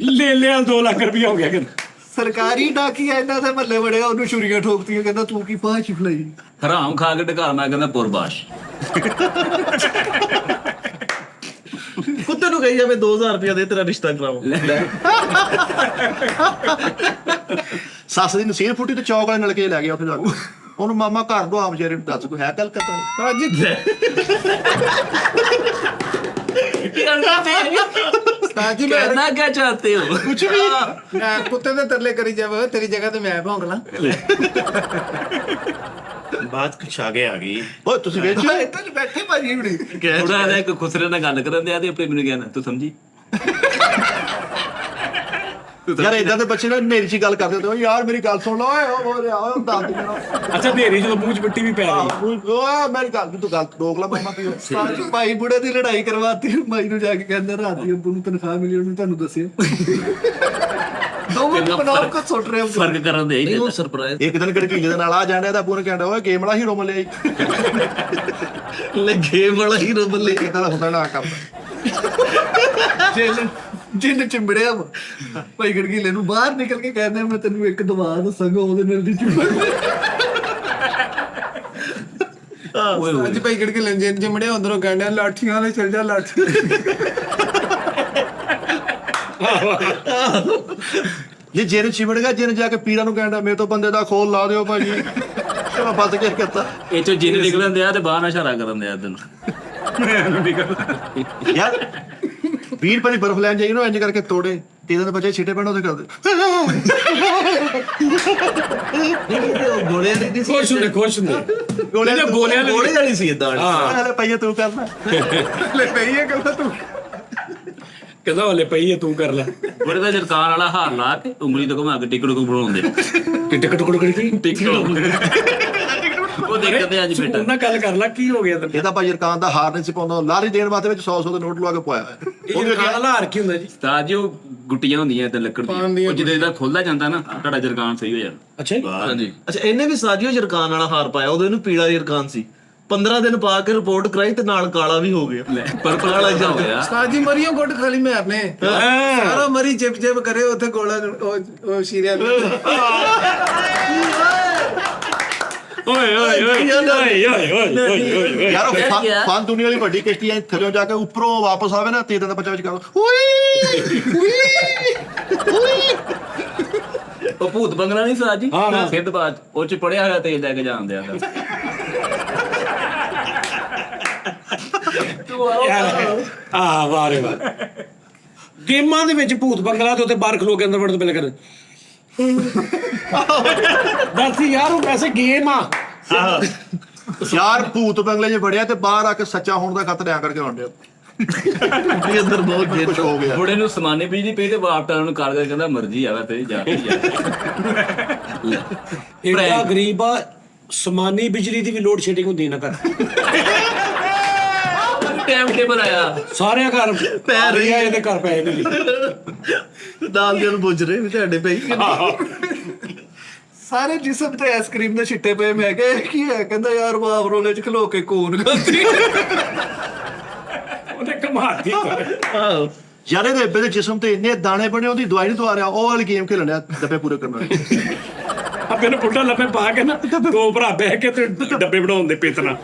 ਲੈ ਲਿਆ 2 ਲੱਖ ਰੁਪਇਆ ਹੋ ਗਿਆ ਕਿ ਸਰਕਾਰੀ ਡਾਕੀ ਇਹਨਾਂ ਦੇ ਮੱਲੇ ਵੜਿਆ ਉਹਨੂੰ ਛੁਰੀਆਂ ਠੋਕਤੀਆਂ ਕਹਿੰਦਾ ਤੂੰ ਕੀ ਫਾਹ ਚਿਫਲਾਈ ਹਰਾਮ ਖਾ ਕੇ ਢਕਾਰ ਮੈਂ ਕਹਿੰਦਾ ਪੁਰਬਾਸ਼ ਕੁੱਤੇ ਨੂੰ ਕਹੀ ਜਾਵੇ 2000 ਰੁਪਏ ਦੇ ਤੇਰਾ ਰਿਸ਼ਤਾ ਕਰਾਓ ਸੱਸ ਦੀ ਨਸੀਰ ਫੁੱਟੀ ਤੇ ਚੌਕ ਵਾਲੇ ਨਲਕੇ ਲੈ ਗਿਆ ਉੱਥੇ ਜਾ ਕੇ ਉਹਨੂੰ ਮਾਮਾ ਘਰ ਦੋ ਆਪ ਜਿਹੜੇ ਨੂੰ ਦੱਸ ਕੋਈ ਹੈ ਗੱਲ ਕਰਦਾ ਸਾਜੀ ਸਾਜੀ ਮੈਂ कहना क्या चाहते हो ਕੁਝ ਵੀ ਮੈਂ ਕੁੱਤੇ ਦੇ ਤਰਲੇ ਕਰੀ ਜਾਵੇ ਤੇਰੀ ਜਗ੍ਹਾ ਤੇ ਮੈਂ ਭੌਂਕ ਲਾਂ ਬਾਤ ਕੁਛ ਆਗੇ ਆ ਗਈ ਓਏ ਤੁਸੀਂ ਵੇਚ ਇੱਥੇ ਬੈਠੇ ਭਾਜੀ ਹੁਣੇ ਥੋੜਾ ਜਿਹਾ ਇੱਕ ਖੁਸਰੇ ਨਾਲ ਗੱਲ ਕਰਨ ਦਿਆ ਤੇ ਆਪਣੇ ਮੈਨੂੰ ਕਹਿਣਾ ਤੂੰ ਸਮਝੀ ਯਾਰ ਇਦਾਂ ਦੇ ਬੱਚੇ ਨਾ ਨੇਰੀ ਚ ਗੱਲ ਕਰਦੇ ਹੁੰਦੇ ਯਾਰ ਮੇਰੀ ਗੱਲ ਸੁਣ ਲਓ ਓਏ ਉਹ ਰਿਹਾ ਉਹ ਦੱਸ ਦੇ ਮੈਨੂੰ ਅੱਛਾ ਨੇਰੀ ਜਦੋਂ ਮੂੰਹ 'ਚ ਮਿੱਟੀ ਵੀ ਪੈ ਗਈ ਓਏ ਮੇਰੀ ਗੱਲ ਤੂੰ ਗੱਲ ਰੋਕ ਲੈ ਮਾਮਾ ਕੀ ਸਾਡੀ ਭਾਈ ਬੁੜੇ ਦੀ ਲੜਾਈ ਕਰਵਾਤੀ ਮਾਈ ਨੂੰ ਜਾ ਕੇ ਕਹਿੰਦਾ ਰਾਤ ਦੀ ਅੱਬੂ ਨੂੰ ਤਨਖਾਹ ਮਿਲੀ ਉਹਨੂੰ ਤੁਹਾਨੂੰ ਦੱਸਿਆ ਦੋਵੇਂ ਬਣਾਉ ਕੋ ਸੁੱਟ ਰਹੇ ਫਰਕ ਕਰਨ ਦੇ ਉਹ ਸਰਪ੍ਰਾਈਜ਼ ਇੱਕ ਦਿਨ ਗੜਕੀਲੇ ਦੇ ਨਾਲ ਆ ਜਾਂਦੇ ਤਾਂ ਪੂਰਾ ਕਹਿੰਦਾ ਓਏ ਗੇਮ ਵਾਲਾ ਹੀਰੋ ਮਿਲਿਆ ਲੈ ਗੇਮ ਵਾਲਾ ਹੀਰੋ ਬੱਲੇ ਕਿਦਾਂ ਦਾ ਹੁੰਦਾ ਨਾ ਕੰਮ ਜਿੰਨ ਚਿੰਬੜਿਆ ਭਾਈ ਗੜਗੀਲੇ ਨੂੰ ਬਾਹਰ ਨਿਕਲ ਕੇ ਕਹਿੰਦੇ ਮੈਂ ਤੈਨੂੰ ਇੱਕ ਦਵਾ ਦੱਸਾਂਗਾ ਉਹਦੇ ਨਾਲ ਦੀ ਚਿੰਬੜ ਅੱਜ ਭਾਈ ਗੜ ਕੇ ਲੰਜੇ ਜਮੜੇ ਅੰਦਰੋਂ ਕਹਿੰਦੇ ਲਾਠੀਆਂ ਨਾਲ ਚੱਲ ਜਾ ਲਾਠੀ ਜੇ ਜੇਨ ਚਿਮੜ ਗਿਆ ਜੇਨ ਜਾ ਕੇ ਪੀਰਾਂ ਨੂੰ ਕਹਿੰਦਾ ਮੇਰੇ ਤੋਂ ਬੰਦੇ ਦਾ ਖੋਲ ਲਾ ਦਿਓ ਭਾਜੀ ਮੈਂ ਫਸ ਕੇ ਕਰਤਾ ਇਹ ਚੋਂ ਜਿੰਨ ਨਿਕਲਣ ਦਿਆ ਤੇ ਬਾਹਰ ਇਸ਼ਾਰਾ ਕਰਨ ਦਿਆ ਤੈਨੂੰ ਯਾਰ 20 ਰੁਪਏ ਦੀ ਬਰਫ਼ ਲੈਣ ਜਾਈ ਨਾ ਇੰਜ ਕਰਕੇ ਤੋੜੇ ਤੇਰੇ ਦੇ ਬੱਚੇ ਛਿੱਟੇ ਪੈਣ ਉਹਦੇ ਕਰਦੇ ਗੋਲੇ ਦੀ ਖੁਸ਼ ਹੁੰਦੇ ਗੋਲਿਆਂ ਗੋਲੇ ਵਾਲੀ ਸੀ ਇਦਾਂ ਹਲੇ ਪਈਏ ਤੂੰ ਕਰਨਾ ਲੈ ਪਈ ਇਹ ਗੱਲ ਤੂੰ ਕਹਿੰਦਾ ਹਲੇ ਪਈ ਹੈ ਤੂੰ ਕਰ ਲੈ ਬੜੇ ਦਾ ਜਰਕਾਰ ਵਾਲਾ ਹਾਰ ਲਾ ਕੇ ਉਂਗਲੀ ਤੋਂ ਘੁਮਾ ਕੇ ਟਿਕੜ ਕੋ ਬਣਾਉਂਦੇ ਟਿਕਟ ਕੀ ਉਹ ਦੇਖਦੇ ਅੱਜ ਬੇਟਾ ਉਹਨਾਂ ਗੱਲ ਕਰ ਲੈ ਕੀ ਹੋ ਗਿਆ ਤੈਨੂੰ ਇਹਦਾ ਭਾਈ ਰਕਾਨ ਦਾ ਹਾਰ ਨਹੀਂ ਸੀ ਪਾਉਂਦਾ ਲਾਰੀ ਦੇਣ ਵਾਸਤੇ ਵਿੱਚ 100 ਦੇ ਨੋਟ ਲਵਾ ਕੇ ਪਾਇਆ ਇਹ ਖਾਣਾ ਹਾਰ ਕੀ ਹੁੰਦਾ ਜੀ ਉਸਤਾਦ ਜੀ ਉਹ ਗੁੱਟੀਆਂ ਹੁੰਦੀਆਂ ਤੇ ਲੱਕੜ ਦੀਆਂ ਉਹ ਜਦੋਂ ਇਹਦਾ ਖੁੱਲਦਾ ਜਾਂਦਾ ਨਾ ਤੁਹਾਡਾ ਜਰਗਾਨ ਸਹੀ ਹੋ ਜਾਂਦਾ ਅੱਛਾ ਜੀ ਹਾਂਜੀ ਅੱਛਾ ਇਹਨੇ ਵੀ ਸਾਜੀਓ ਜਰਕਾਨ ਵਾਲਾ ਹਾਰ ਪਾਇਆ ਉਹਦੇ ਨੂੰ ਪੀਲਾ ਜਰਕਾਨ ਸੀ 15 ਦਿਨ ਪਾ ਕੇ ਰਿਪੋਰਟ ਕਰਾਈ ਤੇ ਨਾਲ ਕਾਲਾ ਵੀ ਹੋ ਗਿਆ ਪਰਪਲ ਵਾਲਾ ਹੋ ਗਿਆ ਸਾਜੀ ਮਰੀਓ ਗੁੱਟ ਖਾਲੀ ਮਾਰਨੇ ਸਾਰਾ ਮਰੀ ਚਿਪ ਚਿਪ ਕਰੇ ਉੱਥੇ ਗੋਲਾ ਉਹ ਸ਼ੀਰਿਆ ਓਏ ਓਏ ਓਏ ਓਏ ਓਏ ਓਏ ਯਾਰ ਫਿਰ ਉਹ ਗਿਆ। ਫਨ ਦੁਨੀਆ ਵਾਲੀ ਵੱਡੀ ਕਿਸ਼ਤੀ ਐ ਥੱਲੇ ਜਾ ਕੇ ਉੱਪਰੋਂ ਵਾਪਸ ਆਵੇ ਨਾ ਤੇਰੇ ਦਾ ਬੱਚਾ ਵਿੱਚ ਕਹੋ ਉਈ ਉਹ ਭੂਤ ਬੰਗਲਾ ਨਹੀਂ ਸਾਜ ਜੀ ਹਾਂ, ਹਾਂ। ਸਿੱਧ ਬਾਤ ਉਹ ਚ ਪੜਿਆ ਹੋਇਆ ਤੇਲ ਲੈ ਕੇ ਜਾਂਦੇ ਆ ਆ ਵਾਰੇ ਵਾਹ ਗੇਮਾਂ ਦੇ ਵਿੱਚ ਭੂਤ ਬੰਗਲਾ ਤੇ ਉੱਤੇ ਬਾਹਰ ਖਲੋ ਕੇ ਅੰਦਰ ਵੜਨ ਤੋਂ ਪਹਿਲੇ ਕਰ ਦੱਸ ਯਾਰ ਉਹ ਵੈਸੇ ਗੇਮ ਆ ਯਾਰ ਭੂਤ ਬੰਗਲੇ 'ਚ ਵੜਿਆ ਤੇ ਬਾਹਰ ਆ ਕੇ ਸੱਚਾ ਹੋਣ ਦਾ ਖਤਰਾ ਐਂ ਕਰਕੇ ਆਉਂਦੇ ਇਹ ਅੰਦਰ ਬਹੁਤ ਗੇਰ ਕੁਝ ਹੋ ਗਿਆ ਬੁੜੇ ਨੂੰ ਸਮਾਨੇ ਬਿਜਲੀ ਪਈ ਤੇ ਵਾਪਟਾ ਨੂੰ ਕਰ ਕਹਿੰਦਾ ਮਰਜ਼ੀ ਆਵਾ ਤੇਰੀ ਜਾ ਇਹਦਾ ਗਰੀਬ ਆ ਸਮਾਨੀ ਬਿਜਲੀ ਦੀ ਵੀ ਲੋਡ ਸ਼ੈਡਿੰਗ ਹੁੰਦੀ ਨਾ ਕਰ ਟਾਈਮ ਟੇਬਲ ਆਇਆ ਸਾਰਿਆਂ ਘਰ ਪੈ ਰਹੀ ਆ ਇਹਦੇ ਘਰ ਪੈ ਨਹੀਂ ਦਾਲ ਦੇ ਨੂੰ ਪੁੱਛ ਰਹੇ ਵੀ ਤੁਹਾਡੇ ਪਈ ਸਾਰੇ ਜਿਸਮ ਤੇ ਆਈਸਕ੍ਰੀਮ ਦੇ ਛਿੱਟੇ ਪਏ ਮੈਂ ਕਿਹਾ ਇਹ ਕੀ ਹੈ ਕਹਿੰਦਾ ਯਾਰ ਬਾਬ ਰੋਲੇ ਚ ਖਲੋ ਕੇ ਕੋਨ ਖਾਂਦੀ ਉਹਨੇ ਕਮਾਤੀ ਆਹੋ ਯਾਰ ਇਹਦੇ ਬੇਦੇ ਜਿਸਮ ਤੇ ਇੰਨੇ ਦਾਣੇ ਬਣੇ ਉਹਦੀ ਦਵਾਈ ਨਹੀਂ ਦਵਾ ਰਿਹਾ ਉਹ ਵਾਲੀ ਗੇਮ ਖੇਲਣ ਡਿਆ ਡੱਬੇ ਪੂਰੇ ਕਰਨ ਵਾਲੀ ਆਪੇ ਨੂੰ ਪੁੱਟਾ ਲੱਪੇ ਪਾ ਕੇ ਨਾ ਦੋ ਭਰਾ ਬਹਿ ਕੇ ਤੇ ਡੱਬੇ ਬਣਾਉਣ ਦੇ ਪੇਤਨਾ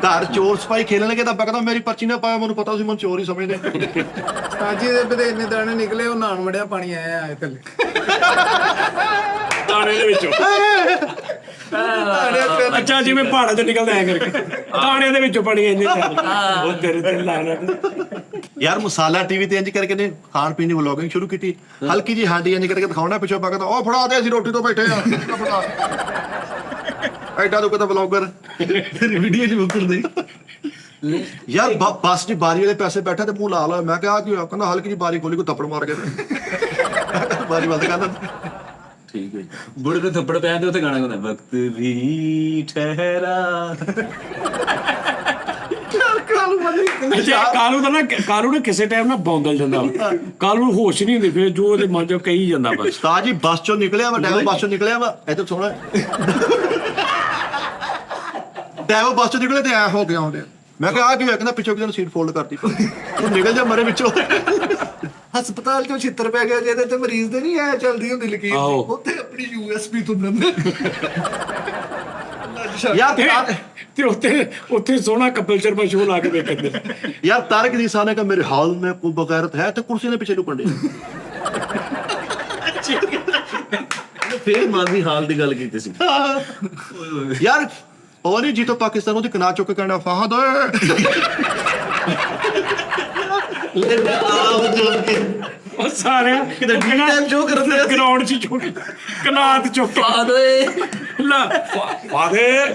ਘਰ ਚੋਰ ਸਪਾਈ ਖੇਲਣ ਲੱਗੇ ਤਾਂ ਕਹਿੰਦਾ ਮੇਰੀ ਪਰਚੀ ਨਾ ਪਾਇਆ ਮੈਨੂੰ ਪਤਾ ਸੀ ਮੈਨੂੰ ਚੋਰ ਹੀ ਸਮਝਦੇ ਸਾਜੀ ਦੇ ਬਦੇ ਇੰਨੇ ਦਾਣੇ ਨਿਕਲੇ ਉਹ ਨਾਨ ਵੜਿਆ ਪਾਣੀ ਆਇਆ ਆਏ ਥੱਲੇ ਦਾਣੇ ਦੇ ਵਿੱਚੋਂ ਅੱਛਾ ਜਿਵੇਂ ਪਹਾੜਾਂ ਚੋਂ ਨਿਕਲਦਾ ਐ ਕਰਕੇ ਦਾਣਿਆਂ ਦੇ ਵਿੱਚੋਂ ਪਾਣੀ ਇੰਨੇ ਉਹ ਤੇਰੇ ਤੇ ਲਾਣਾ ਯਾਰ ਮਸਾਲਾ ਟੀਵੀ ਤੇ ਇੰਜ ਕਰਕੇ ਨੇ ਖਾਣ ਪੀਣ ਦੀ ਵਲੌਗਿੰਗ ਸ਼ੁਰੂ ਕੀਤੀ ਹਲਕੀ ਜੀ ਹਾਂਡੀ ਇੰਜ ਕਰਕੇ ਦਿਖਾਉਣਾ ਪਿੱਛੋਂ ਪਾ ਕੇ ਉਹ ਫੜਾ ਦੇ ਅਸੀਂ ਰੋਟੀ ਤੋਂ ਬੈਠੇ ਆ ਐਡਾ ਤੋਂ ਕਿਤਾ ਵਲੌਗਰ ਤੇਰੀ ਵੀਡੀਓ ਚ ਮੁੱਕਰਦੇ ਯਾਰ ਬੱਸ ਦੀ ਬਾਰੀ ਵਾਲੇ ਪੈਸੇ ਬੈਠਾ ਤੇ ਮੂੰਹ ਲਾ ਲਾ ਮੈਂ ਕਿਹਾ ਕੀ ਹੋਇਆ ਕਹਿੰਦਾ ਹਲਕੀ ਜੀ ਬਾਰੀ ਖੋਲੀ ਕੋ ਥੱਪੜ ਮਾਰ ਕੇ ਬਾਰੀ ਬੰਦ ਕਰ ਦਿੰਦਾ ਠੀਕ ਹੈ ਜੀ ਬੁੜੇ ਨੂੰ ਥੱਪੜ ਪਿਆ ਤੇ ਉੱਥੇ ਗਾਣਾ ਗਾਉਂਦਾ ਵਕਤ ਵੀ ਠਹਿਰਾ ਅੱਛਾ ਕਾਲੂ ਨਾ ਕਿਸੇ ਟਾਈਮ ਨਾ ਬੌਂਦਲ ਜਾਂਦਾ ਕਾਲੂ ਨੂੰ ਹੋਸ਼ ਨਹੀਂ ਹੁੰਦੀ ਫਿਰ ਜੋ ਉਹਦੇ ਮਨ ਚੋਂ ਕਹੀ ਜਾਂਦਾ ਬਸ ਉਸਤਾਦ ਜੀ ਬੱਸ ਚੋਂ ਨਿਕਲਿਆ ਵਾ ਡੈਵੋ ਬੱਸ ਚੋਂ ਨਿਕਲਿਆ ਵਾ ਇੱਥੇ ਸੋਣਾ ਡੈਵੋ ਬੱਸ ਚੋਂ ਨਿਕਲੇ ਤੇ ਐ ਹੋ ਗਿਆ ਹੁੰਦੇ ਮੈਂ ਕਿਹਾ ਆ ਕੀ ਹੋਇਆ ਕਹਿੰਦਾ ਪਿੱਛੋਂ ਕਿਤੇ ਸੀਟ ਫੋਲਡ ਕਰਤੀ ਤੂੰ ਨਿਕਲ ਜਾ ਮਰੇ ਵਿੱਚੋਂ ਹਸਪਤਾਲ ਚੋਂ ਛਿੱਤਰ ਪੈ ਗਿਆ ਜਿਹਦੇ ਤੇ ਮਰੀਜ਼ ਦੇ ਨਹੀਂ ਐ ਚੱਲਦੀ ਹੁੰਦੀ ਲਕੀਰ ਆਹੋ। ਉੱਥੇ ਆਪਣੀ USB ਤੋਂ ਨੰਦੇ ਯਾਰ ਤੇ ਉੱਥੇ ਸੋਹਣਾ ਕਪਲ ਸ਼ਰਮਾ ਸ਼ੋਅ ਲਾ ਕੇ ਵੇਖਦੇ यार तारक अली ने कहा मेरे हाल में कोई बगैरत है तो कुर्सी ने पीछे लुकन दे ਫੇਰ ਮਾਜ਼ੀ ਹਾਲ ਦੀ ਗੱਲ ਕੀਤੀ ਸੀ यार और नहीं जी तो पाकिस्तान ਉਹਦੀ ਕਨਾ ਚੁੱਕ ਕੇ ਕਹਿੰਦਾ ਫਾਹਦ ਉਹ ਸਾਰਿਆਂ ਕਿਤੇ ਟਾਈਮ ਸ਼ੋਅ ਕਰਦੇ ਸੀ। ਗਰਾਊਂਡ 'ਚ ਚੁੱਕ ਕਨਾਤ ਚੁੱਕ ਓਏ ਲਾ ਫਾਦਰ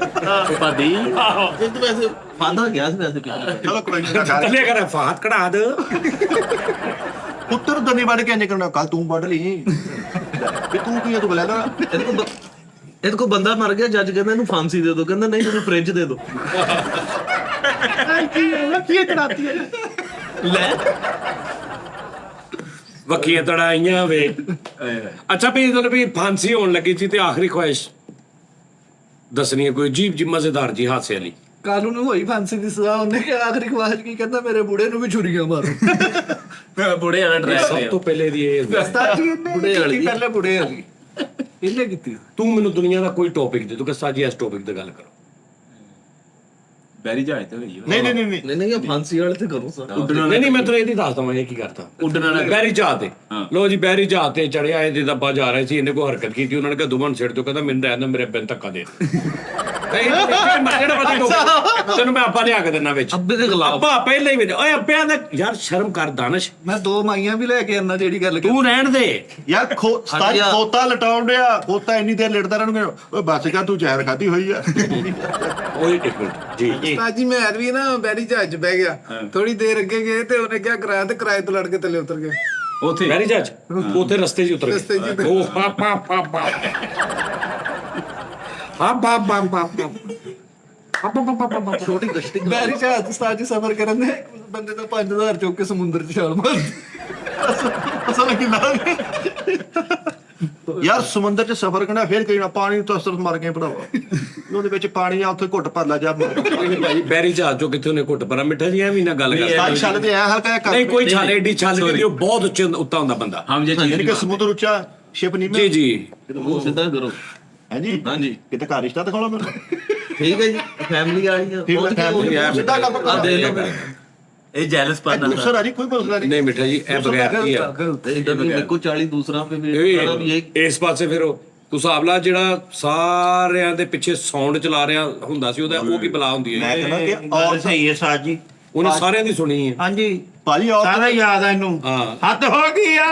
ਪਾਦੀ ਇਹ ਤਾਂ ਵੈਸੇ ਫਾਦਾ ਗਿਆ ਸੀ ਵੈਸੇ ਚਲੋ ਕੋਈ ਨਹੀਂ ਤਲੇ ਕਰ ਫਾਤ ਕਢਾ ਦੇ ਪੁੱਤਰ ਦਨੀ ਬਣ ਕੇ ਇੰਜ ਕਰਨਾ ਕੱਲ ਤੂੰ ਵੱਢ ਲਈ ਵੀ ਤੂੰ ਕੀ ਤੂੰ ਬੁਲਾ ਲੈ ਇਹਦੇ ਕੋ ਬੰਦਾ ਮਰ ਗਿਆ ਜੱਜ ਕਹਿੰਦਾ ਇਹਨੂੰ ਫਾਂਸੀ ਦੇ ਦਿਓ ਕਹਿੰਦਾ ਨਹੀਂ ਮੈਨੂੰ ਫ੍ਰਿਜ ਦੇ ਦਿਓ ਕੀ ਕਰਾਤੀ ਹੈ ਲੈ ਵਕੀਆਂ ਤੜਾਈਆਂ ਵੇ ਅੱਛਾ ਵੀ ਤੁਹਾਨੂੰ ਵੀ ਫਾਂਸੀ ਹੋਣ ਲੱਗੀ ਸੀ ਤੇ ਆਖਰੀ ਖੁਆਇਸ਼ ਦੱਸਣੀ ਹੈ ਕੋਈ ਅਜੀਬ ਜੀ ਮਜ਼ੇਦਾਰ ਜੀ ਹਾਸੇ ਵਾਲੀ ਕਾਲੂ ਨੂੰ ਹੋਈ ਫਾਂਸੀ ਦੀ ਸਜ਼ਾ ਉਹਨੇ ਕਿਹਾ ਆਖਰੀ ਖਵਾਜ ਕੀ ਕਹਿੰਦਾ ਮੇਰੇ ਬੁੜੇ ਨੂੰ ਵੀ ਛੁਰੀਆਂ ਮਾਰੋ ਬੁੜੇ ਵਾਲਾ ਡਰੈਸ ਸਭ ਤੋਂ ਪਹਿਲੇ ਦੀ ਇਹ ਸਤਾਜੀ ਬੁੜੇ ਇਹਨੇ ਵਾਲੀ ਕੀਤੀ ਪਹਿਲੇ ਬੁੜੇ ਵਾਲੀ ਇਹਨੇ ਕੀਤੀ ਤੂੰ ਮੈਨੂੰ ਦੁਨੀਆ ਦਾ ਕੋਈ ਟੌਪਿਕ ਦੇ ਤੂੰ ਕਿ ਸਾਜੀ ਇਸ ਟੌਪਿਕ ਤੇ ਗੱਲ ਕਰੋ ਬੈਰੀ ਜਾਏ ਤੇ ਹੋਈ ਨਹੀਂ ਨਹੀਂ ਨਹੀਂ ਨਹੀਂ ਨਹੀਂ ਫਾਂਸੀ ਵਾਲੇ ਤੇ ਕਰੋ ਸਰ ਨਹੀਂ ਨਹੀਂ ਮੈਂ ਤੈਨੂੰ ਇਹਦੀ ਦੱਸ ਦਵਾਂ ਇਹ ਕੀ ਕਰਤਾ ਉੱਡਣ ਵਾਲਾ ਬੈਰੀ ਜਹਾਜ਼ ਤੇ ਹਾਂ। ਲੋ ਜੀ ਬੈਰੀ ਜਹਾਜ਼ ਤੇ ਚੜਿਆ ਇਹਦੇ ਦੱਬਾ ਜਾ ਰਿਹਾ ਸੀ ਇਹਨੇ ਕੋਈ ਹਰਕਤ ਕੀਤੀ ਉਹਨਾਂ ਨੇ ਕਿਹਾ ਦੁਮਨ ਸਿਰ ਤੋਂ ਕਹਿੰਦਾ ਮੈਨੂੰ ਰਹਿਣ ਮੇਰੇ ਬੈਨ ਧੱਕਾ ਦੇ ਤੈਨੂੰ ਮੈਂ ਆਪਾਂ ਲਿਆ ਕੇ ਦਿੰਦਾ ਵਿੱਚ ਅੱਬੇ ਦੇ ਖਿਲਾਫ ਅੱਬਾ ਪਹਿਲੇ ਹੀ ਵਿੱਚ ਓਏ ਅੱਬਿਆਂ ਦਾ ਯਾਰ ਸ਼ਰਮ ਕਰ ਦਾਨਸ਼ ਮੈਂ ਦੋ ਮਾਈਆਂ ਵੀ ਲੈ ਕੇ ਆਣਾ ਜਿਹੜੀ ਗੱਲ ਤੂੰ ਰਹਿਣ ਦੇ ਯਾਰ ਸਤਾਜ ਖੋਤਾ ਲਟਾਉਣ ਡਿਆ ਖੋਤਾ ਇੰਨੀ ਦੇਰ ਲੜਦਾ ਰਹਿਣਗੇ ਓਏ ਬਸ ਕਰ ਤੂੰ ਜ਼ਹਿਰ ਖਾਦੀ ਹੋਈ ਆ ਓਏ ਇੱਕ ਮਿੰਟ ਜੀ ਸਾਜੀ ਮੈਂ ਵੀ ਨਾ ਬੈਰੀ ਜਹਾਜ਼ 'ਚ ਬਹਿ ਗਿਆ ਥੋੜੀ ਦੇਰ ਅੱਗੇ ਗਏ ਤੇ ਉਹਨੇ ਕਿਹਾ ਕਿਰਾਇਆ ਤੇ ਕਿਰਾਏ ਤੋਂ ਲੜ ਕੇ ਥੱਲੇ ਉਤਰ ਗਏ ਉੱਥੇ ਬੈਰੀ ਜਹਾਜ਼ ਉੱਥੇ ਰਸਤੇ 'ਚ ਉਤਰ ਰਸਤੇ 'ਚ ਗਏ ਉਹ ਪਾ ਪਾ ਪਾ ਪਾ ਹਾਂ ਬਾ ਬਾ ਬਾ ਬਾ ਛੋਟੀ ਗਸ਼ਤੀ ਬੈਰੀ ਜਹਾਜ਼ ਉਸਤਾਦ ਜੀ ਸਫ਼ਰ ਕਰਨ ਦੇ ਬੰਦੇ ਦਾ 5000 ਚੁੱਕ ਕੇ ਸਮੁੰਦਰ 'ਚ ਛਾਲ ਮਾਰ ਅਸਲ ਕੀ ਲਾ ਯਾਰ ਸਮੁੰਦਰ 'ਚ ਸਫ਼ਰ ਕਰਨਾ ਫੇਰ ਕਈ ਨਾ ਪਾਣੀ ਤੋਂ ਅਸਰ ਮਾਰ ਕੇ ਭਰਾਵਾ ਉਹਦੇ ਵਿੱਚ ਪਾਣੀ ਆ ਉੱਥੇ ਘੁੱਟ ਭਰ ਲੈ ਜਾ ਭਾਈ ਬੈਰੀ ਜਹਾਜ਼ ਚੋਂ ਕਿੱਥੇ ਉਹਨੇ ਘੁੱਟ ਪਰਾਂ ਮਿੱਠਾ ਜੀ ਐਵੇਂ ਨਾ ਗੱਲ ਕਰ ਤਾਂ ਛੱਲ ਤੇ ਐ ਹਲਕਾ ਜਿਹਾ ਕਰ ਨਹੀਂ ਕੋਈ ਛਾਲ ਏਡੀ ਛਾਲ ਨਹੀਂ ਉਹ ਬਹੁਤ ਉੱਚਾ ਹੁੰਦਾ ਬੰਦਾ ਹਮ ਜੇ ਯਾਨੀ ਕਿ ਸਮੁੰਦਰ ਉੱਚਾ ਸ਼ਿਪ ਨਹੀਂ ਜੀ ਜੀ ਉਹ ਸਿੱਧਾ ਕਰੋ ਹਾਂਜੀ ਹਾਂਜੀ ਕਿਤੇ ਘਰ ਰਿਸ਼ਤਾ ਦਿਖਾਉਣਾ ਮੈਨੂੰ ਠੀਕ ਹੈ ਜੀ ਫੈਮਿਲੀ ਵਾਲੀ ਆ ਠੀਕ ਬਹੁਤ ਹੈ ਕੀ ਹੋ ਗਿਆ ਸਿੱਧਾ ਕੰਮ ਆ ਕਰੋ ਦੇਖ ਲਓ ਫਿਰ। ਇਹ ਜੈਲਸ ਪਾਣਾ ਦੂਸਰਾ ਨਹੀਂ ਕੋਈ ਮਸਲਾ ਨਹੀਂ नहीं बेटा जी ए बगैर की है ਮੇਰੇ ਕੋ 40 ਦੂਸਰਾ पे मेरे ਇਹ भी एक ਇਸ ਪਾਸੇ ਫਿਰ ਉਹ ਤੂੰ ਹਿਸਾਬ ਲਾ ਜਿਹੜਾ ਸਾਰਿਆਂ ਦੇ ਪਿੱਛੇ ਸਾਊਂਡ ਚਲਾ ਰਿਹਾ ਹੁੰਦਾ ਸੀ ਉਹਦਾ ਉਹ ਕੀ ਬਲਾ ਹੁੰਦੀ ਮੈਂ ਹੈ ਕਹਿੰਦਾ ਕਿ ਔਰ ਸਹੀ ਹੈ ਸਾਜ ਜੀ ਉਹਨੇ ਸਾਰਿਆਂ ਦੀ ਸੁਣੀ ਹੈ ਹਾਂਜੀ ਭਾਜੀ ਔਰਤ ਸਾਰਾ ਯਾਦ ਆ ਇਹਨੂੰ ਹਾਂ। ਹੱਦ ਹੋ ਗਈ ਆ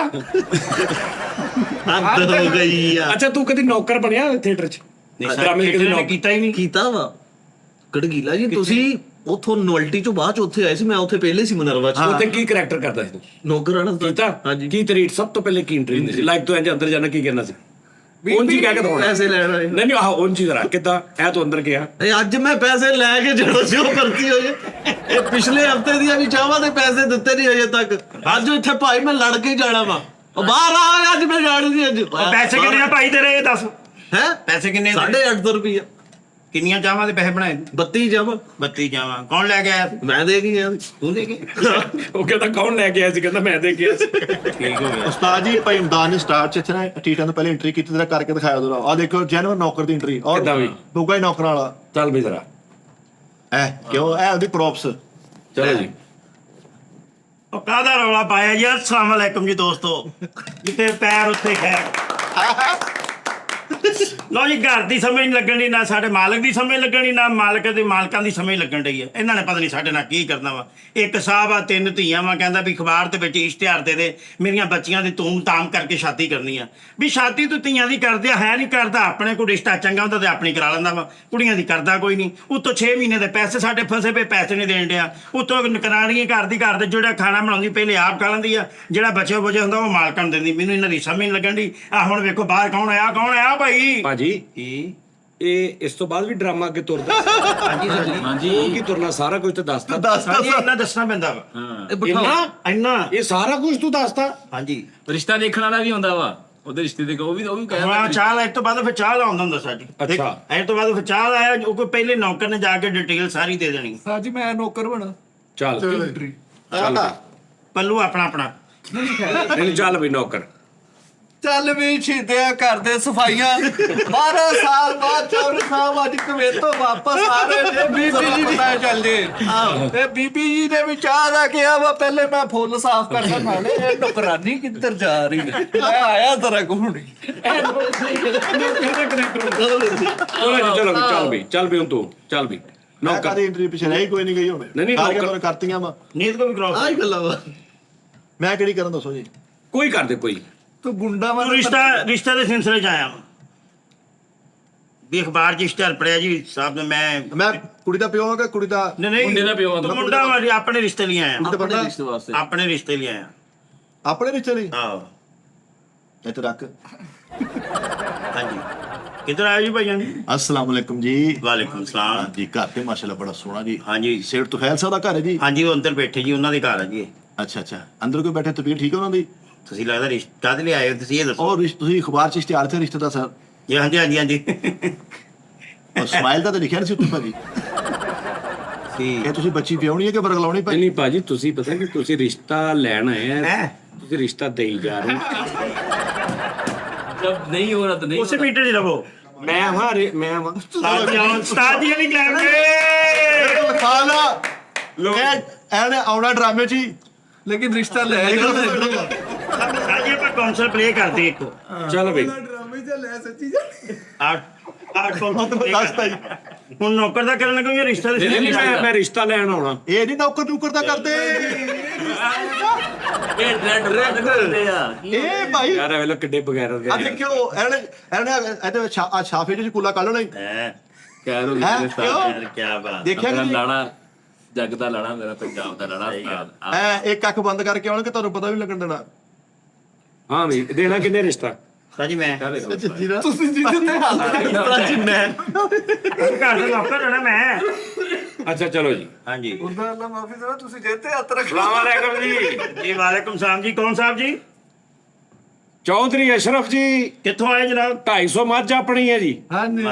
हद हो गई आ ਅੱਛਾ ਤੂੰ ਕਦੀ ਨੌਕਰ ਬਣਿਆ ਥੀਏਟਰ 'ਚ ਡਰਾਮੇ 'ਚ ਕਦੀ ਨੇ ਨੌਕਰ ਕੀਤਾ ਹੀ ਨਹੀਂ ਕੀਤਾ ਵਾ ਕੜਗੀਲਾ ਜੀ ਤੁਸੀਂ ਉਥੋਂ ਨੋਵਲਟੀ ਚੋਂ ਬਾਅਦ ਚ ਉੱਥੇ ਆਏ ਸੀ ਮੈਂ ਉੱਥੇ ਪਹਿਲੇ ਸੀ ਮਨਰਵਾ ਚ ਉੱਥੇ ਕੀ ਕਰੈਕਟਰ ਕਰਦਾ ਸੀ ਤੂੰ ਨੌਕਰ ਆਣਾ ਕੀਤਾ ਹਾਂਜੀ ਕੀ ਤੇਰੀ ਸਭ ਤੋਂ ਪਹਿਲੇ ਕੀ ਇੰਟਰੀ ਹੁੰਦੀ ਸੀ ਲਾਈਕ ਤੂੰ ਇੰਜ ਅੰਦਰ ਜਾਣਾ ਕੀ ਕਰਨਾ ਸੀ ਉਂਝ ਹੀ ਕਹਿ ਕੇ ਦਵਾਉਣਾ ਪੈਸੇ ਲੈਣ ਆਏ ਨਹੀਂ ਨਹੀਂ ਆਹ ਉਂਝ ਹੀ ਜ਼ਰਾ ਕਿੱਦਾਂ ਐ ਤੂੰ ਅੰਦਰ ਗਿਆ ਇਹ ਅੱਜ ਮੈਂ ਪੈਸੇ ਲੈ ਕੇ ਜਦੋਂ ਸੀ ਉਹ ਭਰਤੀ ਹੋਏ ਇਹ ਪਿਛਲੇ ਹਫਤੇ ਦੀਆਂ ਵੀ ਚਾਹਾਂ ਦੇ ਪੈਸੇ ਦਿੱਤੇ ਨਹੀਂ ਅਜੇ ਤੱਕ ਅੱਜ ਇੱਥੇ ਭਾਈ ਮੈਂ ਲੜ ਕੇ ਹੀ ਜਾਣਾ ਵਾ ਉਹ ਬਾਹਰ ਆ ਅੱਜ ਮੈਂ ਜਾਣੀ ਸੀ ਅੱਜ ਪੈਸੇ ਕਿੰਨੇ ਆ ਭਾਈ ਤੇਰੇ ਇਹ ਦੱਸ ਹੈ ਪੈਸੇ ਕਿੰਨੇ 850 ਰੁਪਏ ਕਿੰਨੀਆਂ ਚਾਵਾਂ ਦੇ ਪੈਸੇ ਬਣਾਏ 32 ਜਮਾ 32 ਚਾਵਾਂ ਕੌਣ ਲੈ ਕੇ ਆਇਆ ਮੈਂ ਦੇ ਕੇ ਗਿਆ ਤੂੰ ਦੇ ਕੇ ਉਹ ਕਹਿੰਦਾ ਕੌਣ ਲੈ ਕੇ ਆਇਆ ਸੀ ਕਹਿੰਦਾ ਮੈਂ ਦੇ ਕੇ ਆਇਆ ਸੀ ਠੀਕ ਹੋ ਗਿਆ ਉਸਤਾਦ ਜੀ ਭਾਈ ਇਮਦਾਨ ਨੇ ਸਟਾਰਟ ਚ ਇੱਥੇ ਨਾ ਟੀਟਾ ਤੋਂ ਪਹਿਲੇ ਐਂਟਰੀ ਕੀਤੀ ਤੇਰਾ ਕਰਕੇ ਦਿਖਾਇਆ ਉਹਦਾ ਆ ਦੇਖੋ ਜੈਨੂਅਰ ਨੌਕਰ ਦੀ ਐਂਟਰੀ ਔਰ ਕਿੱਦਾਂ ਵੀ? ਬੁੱਗਾ ਹੀ ਨੌਕਰ ਵਾਲਾ ਚੱਲ ਵੀ ਜ਼ਰਾ ਕਿਉਂ ਇਹ ਉਹਦੀ ਪ੍ਰੋਪਸ ਚਲੋ ਜੀ ਉਹ ਕਾਹਦਾ ਰੌਲਾ ਪਾਇਆ ਜੀ ਅਸਲਾਮ ਅਲੈਕੁਮ ਜੀ ਦੋਸਤੋ ਜਿੱਥੇ ਪੈਰ ਉੱਥੇ ਖੈਰ ਲੋ ਜੀ ਘਰ ਦੀ ਸਮਝ ਨਹੀਂ ਲੱਗਣ ਦੀ ਨਾ ਸਾਡੇ ਮਾਲਕ ਦੀ ਸਮਝ ਲੱਗਣ ਦੀ ਨਾ ਮਾਲਕ ਦੇ ਮਾਲਕਾਂ ਦੀ ਸਮਝ ਲੱਗਣ ਡਈ ਹੈ ਇਹਨਾਂ ਨੇ ਪਤਾ ਨਹੀਂ ਸਾਡੇ ਨਾਲ ਕੀ ਕਰਨਾ ਵਾ ਇੱਕ ਸਾਹਿਬ ਆ 3 ਧੀਆਂ ਵਾ ਕਹਿੰਦਾ ਵੀ ਅਖਬਾਰ ਦੇ ਵਿੱਚ ਇਸ਼ਤਿਹਾਰ ਦੇ ਦੇ ਮੇਰੀਆਂ ਬੱਚੀਆਂ ਦੀ ਧੂਮ ਧਾਮ ਕਰਕੇ ਸ਼ਾਦੀ ਕਰਨੀ ਆ ਵੀ ਸ਼ਾਦੀ ਤੂੰ ਧੀਆਂ ਦੀ ਕਰਦੇ ਹੈ ਨਹੀਂ ਕਰਦਾ ਆਪਣੇ ਕੋਲ ਰਿਸ਼ਤਾ ਚੰਗਾ ਹੁੰਦਾ ਤੇ ਆਪਣੀ ਕਰਾ ਲੈਂਦਾ ਵਾ ਕੁੜੀਆਂ ਦੀ ਕਰਦਾ ਕੋਈ ਨਹੀਂ ਉੱਤੋਂ 6 ਮਹੀਨੇ ਦੇ ਪੈਸੇ ਸਾਡੇ ਫਸੇ ਪਏ ਪੈਸੇ ਨਹੀਂ ਦੇਣ ਡਿਆ ਉੱਤੋਂ ਨਕਰਾਣੀਆਂ ਘਰ ਦੀ ਘਰ ਦੇ ਜਿਹੜਾ ਖਾਣਾ ਬਣਾਉਂਦੀ ਪਹਿਲੇ ਆਪ ਖਾ ਲੈਂਦੀ ਆ ਜਿਹੜਾ ਬਚਿਆ ਬਚਿਆ ਹੁੰਦਾ ਉਹ ਮਾਲਕਾਂ ਨੂੰ ਦਿੰਦੀ ਮੈਨੂੰ ਇਹਨਾਂ ਦੀ ਸਮਝ ਨਹੀਂ ਲੱਗਣ ਦੀ ਆ ਹੁਣ ਵੇਖੋ ਬਾਹਰ ਕੌਣ ਆਇਆ ਭਾਈ ਭਾਜੀ ਇਹ ਇਸ ਤੋਂ ਬਾਅਦ ਵੀ ਡਰਾਮਾ ਅੱਗੇ ਤੁਰਦਾ ਹਾਂਜੀ ਉਹ ਕੀ ਤੁਰਨਾ ਸਾਰਾ ਕੁਝ ਤੇ ਦੱਸਦਾ ਹਾਂਜੀ ਇੰਨਾ ਦੱਸਣਾ ਪੈਂਦਾ ਵਾ ਇਹ ਬਿਠਾਓ ਇੰਨਾ ਇਹ ਸਾਰਾ ਕੁਝ ਤੂੰ ਦੱਸਦਾ ਹਾਂਜੀ ਰਿਸ਼ਤਾ ਦੇਖਣ ਵਾਲਾ ਵੀ ਹੁੰਦਾ ਵਾ ਉਹਦੇ ਰਿਸ਼ਤੇ ਦੇ ਉਹ ਵੀ ਹਾਂ ਚਾਹ ਲੈ ਤੋਂ ਬਾਅਦ ਫਿਰ ਚਾਹ ਲਾਉਂਦਾ ਹੁੰਦਾ ਸਾਡੀ ਅੱਛਾ ਇਹ ਤੋਂ ਬਾਅਦ ਫਿਰ ਚਾਹ ਲਾਇਆ ਉਹ ਕੋਈ ਪਹਿਲੇ ਨੌਕਰ ਨੇ ਜਾ ਕੇ ਡਿਟੇਲ ਸਾਰੀ ਦੇ ਦੇਣੀ ਹਾਂਜੀ ਮੈਂ ਨੌਕਰ ਬਣਾ ਚੱਲ ਐਂਟਰੀ ਪੱਲੂ ਆਪਣਾ ਨਹੀਂ ਚੱਲ ਵੀ ਨੌਕਰ ਚੱਲ ਵੀ ਛਿੱਦਿਆ ਕਰਦੇ ਸਫਾਈਆਂ 12 ਸਾਲ ਬਾਅਦ ਚੌਰ ਸਾਹਿਬ ਅੱਜ ਕਵੇ ਤੋਂ ਵਾਪਸ ਆ ਰਹੇ ਨੇ ਬੀਬੀ ਜੀ ਪਤਾ ਚੱਲਦੇ ਤੇ ਬੀਬੀ ਜੀ ਨੇ ਵੀ ਚਾਹ ਦਾ ਕਿਹਾ ਵਾ ਪਹਿਲੇ ਮੈਂ ਫੁੱਲ ਸਾਫ਼ ਕਰਦਾ ਨਾਲੇ ਇਹ ਨੁਕਰਾਨੀ ਕਿੱਧਰ ਜਾ ਰਹੀ ਹੈ ਮੈਂ ਆਇਆ ਤੇਰਾ ਘੁੰਮਣੀ ਚਲੋ ਵੀ ਚੱਲ ਵੀ ਹੁਣ ਤੂੰ ਚੱਲ ਵੀ ਮੈਂ ਨੌਕਰ ਕਦੇ ਐਂਟਰੀ ਪਿਛੇ ਰਹੀ ਕੋਈ ਨਹੀਂ ਗਈ ਹੁਣ ਨਹੀਂ, ਸਾਰੀਆਂ ਨੌਕਰ- ਤਾਂ ਕਰਤੀਆਂ ਵਾ ਨੀਂਦ ਕੋ ਵੀ ਕਰਾਓ ਆਹ ਹੀ ਗੱਲਾਂ ਵਾ ਮੈਂ ਕਿਹੜੀ ਕਰਾਂ ਦੱਸੋ ਜੀ ਕੋਈ ਕਰ ਦੇ ਕੋਈ ਤੂੰ ਗੁੰਡਾ ਤੂੰ ਵਾਲਾ ਰਿਸ਼ਤਾ ਦੇ ਸਿਲਸਿਲੇ ਚ ਆਇਆ ਵਾਂ। ਵੀ ਅਖਬਾਰ ਚ ਇਸ਼ਤਿਹਾਰ ਪੜਿਆ ਜੀ ਸਾਹਿਬ ਨੇ ਮੈਂ ਕੁੜੀ ਦਾ ਪਿਓ ਹਾਂ ਕਿ ਕੁੜੀ ਦਾ ਨਹੀਂ ਮੁੰਡੇ ਦਾ ਪਿਓ ਆ ਤੂੰ ਮੁੰਡਾ ਵਾ ਜੀ, ਆਪਣੇ ਰਿਸ਼ਤੇ ਲਈ ਆਇਆ ਕੁੜੀ ਦਾ ਆਪਣੇ ਬੰਦਾ ਰਿਸ਼ਤੇ ਵਾਸਤੇ ਆਪਣੇ ਰਿਸ਼ਤੇ ਲਈ ਆਇਆ ਆਪਣੇ ਰਿਸ਼ਤੇ ਲਈ ਆਹੋ ਇੱਥੇ ਰੱਖ ਹਾਂਜੀ ਕਿੱਧਰ ਆਇਆ ਜੀ ਭਾਈਆਂ ਅਸਲਾਮ ਵਾਲੇਕੁਮ ਜੀ ਵਾਲੇਕੁਮ ਸਲਾਮ ਜੀ ਘਰ ਤੇ ਮਾਸ਼ਾਅੱਲਾ ਬੜਾ ਸੋਹਣਾ ਜੀ ਹਾਂਜੀ ਸੇਠ ਤੁਖੈਲ ਸਾਹਿਬ ਦਾ ਘਰ ਹੈ ਜੀ ਹਾਂਜੀ ਉਹ ਅੰਦਰ ਬੈਠੇ ਜੀ ਉਹਨਾਂ ਦੇ ਘਰ ਆ ਜੀ ਇਹ। ਅੱਛਾ ਅੰਦਰ ਕੋਈ ਬੈਠੇ ਤਬੀਅਤ ਠੀਕ ਹੈ ਉਹਨਾਂ ਦੀ ਤੁਸੀਂ ਲੱਗਦਾ ਰਿਸ਼ਤਾ ਦੇ ਲਈ ਆਏ ਹੋ ਤੁਸੀਂ ਇਹ ਦੱਸੋ ਉਹ ਤੁਸੀਂ ਅਖਬਾਰ ਚ ਇਸ਼ਤਿਹਾਰ ਤੇ ਰਿਸ਼ਤੇ ਦਾ ਸਰ ਜੀ ਹਾਂਜੀ ਉਹ ਸਮਾਈਲ ਦਾ ਤਾਂ ਲਿਖਿਆ ਨਹੀਂ ਸੀ ਉੱਤੇ ਭਾਜੀ ਠੀਕ ਇਹ ਤੁਸੀਂ ਬੱਚੀ ਵਿਆਹਣੀ ਹੈ ਕਿ ਬਰਗਲਾਉਣੀ ਭਾਈ ਨਹੀਂ ਭਾਜੀ ਤੁਸੀਂ ਪਤਾ ਕਿ ਤੁਸੀਂ ਰਿਸ਼ਤਾ ਲੈਣ ਆਏ ਆ ਹੈਂ? ਤੁਸੀਂ ਰਿਸ਼ਤਾ ਦੇਈ ਜਾ ਰਹੇ ਹੋ। ਜਬ ਨਹੀਂ ਹੋ ਰਹਾ ਤਾਂ ਨਹੀਂ ਉਸੇ ਮੀਟਰ 'ਚ ਰਹੋ ਮੈਂ ਹਾਂ ਉਸਤਾਦ ਜੀ ਵੀ ਕਲਾਮ ਖਾਲਾ ਇਹਨੇ ਆਉਣਾ ਡਰਾਮੇ ਚ ਹੀ ਲੇਕਿਨ ਰਿਸ਼ਤਾ ਲੈ ਸਾਜੀ ਆਪਾਂ ਕੌਂਸਲ ਪਲੇ ਕਰਦੇ ਇੱਕ ਚੱਲ ਬਈ ਡਰਾਮੇ ਚ ਲੈ ਸੱਚੀ ਜਾ ਆਠ ਕੌਂਸਲ ਦੱਸਦਾ ਜੀ ਹੁਣ ਨੌਕਰ ਦਾ ਕਰਨ ਲੱਗਾ ਰਿਸ਼ਤਾ ਦੇ ਨਹੀਂ ਮੈਂ ਰਿਸ਼ਤਾ ਲੈਣ ਆਉਣਾ ਇਹ ਨਹੀਂ ਨੌਕਰ ਦਾ ਕਰਦੇ ਇਹ ਰੈਡ ਕਰਦੇ ਆ ਇਹ ਭਾਈ ਯਾਰ ਇਹ ਵੇਲੇ ਕਿੱਡੇ ਬਗੈਰ ਦੇ ਆ ਦੇਖਿਓ ਇਹਨੇ ਇਹਦੇ ਛਾਫੇ ਚ ਕੂਲਾ ਕੱਢ ਲੈਣਾ ਹੈ ਕਹਿ ਰੋ ਹੈਂ? ਰਿਸ਼ਤੇ ਕਿਉਂ? ਕੀ ਬਾਤ ਦੇਖਿਆ ਮੇਰਾ ਕਿ ਲਾੜਾ ਜੱਗ ਦਾ ਲਾੜਾ ਮੇਰਾ ਪੰਜਾਬ ਦਾ ਲਾੜਾ ਉਸਤਾਦ ਐ ਇੱਕ ਅੱਖ ਬੰਦ ਕਰਕੇ ਆਉਣਗੇ ਤੁਹਾਨੂੰ ਪਤਾ ਵੀ ਨੀ ਲੱਗਣ ਦੇਣਾ ਹਾਂ ਵੀ ਦੇਣਾ ਕਿੰਨੇ ਰਿਸ਼ਤਾ ਸਾਜੀ ਮੈਂ ਤੁਸੀਂ ਜਿਹਦੇ ਤੇ ਹੱਥ ਘਰ ਦਾ ਨੌਕਰ ਹੋਣਾ ਮੈਂ ਅੱਛਾ ਚਲੋ ਜੀ ਹਾਂਜੀ ਉਹਦਾ ਅੱਲਾ ਮਾਫੀ ਦੇਵਾ ਤੁਸੀਂ ਜਿਹਦੇ ਤੇ ਹੱਥ ਰੱਖ ਸਲਾਮ ਅਲੈਕੁਮ ਜੀ ਜੀ ਵਾਲੇਕੁਮ ਸਲਾਮ ਜੀ ਕੌਣ ਸਾਹਿਬ ਜੀ ਚੌਧਰੀ ਅਸ਼ਰਫ ਜੀ ਕਿੱਥੋਂ ਆਏ ਜਨਾਬ 250 ਮੱਝ ਆਪਣੀ ਹੈ ਜੀ ਹਾਂਜੀ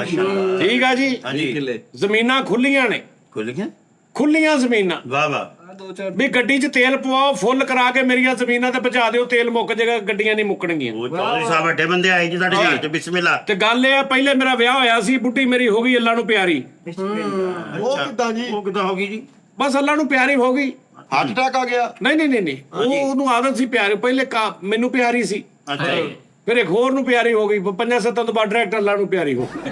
ਠੀਕ ਆ ਜੀ ਹਾਂਜੀ ਕਿਲੇ ਜ਼ਮੀਨਾਂ ਖੁੱਲੀਆਂ ਨੇ ਖੁੱਲ ਗਿਆ ਖੁੱਲੀਆਂ ਜ਼ਮੀਨਾਂ ਵਾਹ ਵਾਹ 2-4 ਵੀ ਗੱਡੀ 'ਚ ਤੇਲ ਪਵਾਓ ਫੁੱਲ ਕਰਾ ਕੇ ਮੇਰੀਆਂ ਜ਼ਮੀਨਾਂ ਤੇ ਪਹੁੰਚਾ ਦਿਓ, ਤੇਲ ਮੁੱਕ ਜਾਏਗਾ, ਗੱਡੀਆਂ ਨਹੀਂ ਮੁੱਕਣਗੀਆਂ। ਉਹ ਚੌਧਰੀ ਸਾਹਿਬ ਵੱਡੇ ਬੰਦੇ ਆਏ ਜੀ ਸਾਡੇ ਘਰ ਚ, ਬਿਸਮਿਲ੍ਲਾ। ਤੇ ਗੱਲ ਇਹ ਆ, ਪਹਿਲੇ ਮੇਰਾ ਵਿਆਹ ਹੋਇਆ ਸੀ, ਬੁੱਢੀ ਮੇਰੀ ਹੋ ਗਈ ਅੱਲਾ ਨੂੰ ਪਿਆਰੀ। ਉਹ ਕਿੱਦਾਂ ਜੀ? ਉਹ ਕਿੱਦਾਂ ਹੋ ਗਈ ਜੀ? ਬਸ ਅੱਲਾ ਨੂੰ ਪਿਆਰੀ ਹੋ ਗਈ। ਹਾਰਟ ਅਟੈਕ ਆ ਗਿਆ? ਨਹੀਂ ਉਹਨੂੰ ਆਦਤ ਸੀ ਪਿਆਰੀ, ਪਹਿਲੇ ਮੈਨੂੰ ਪਿਆਰੀ ਸੀ, ਅੱਛਾ ਜੀ। ਫਿਰ ਇੱਕ ਹੋਰ ਨੂੰ ਪਿਆਰੀ ਹੋ ਗਈ, 5-7 ਤੋਂ ਬਾਅਦ ਡਾਇਰੈਕਟ ਅੱਲਾ ਨੂੰ ਪਿਆਰੀ ਹੋ ਗਈ।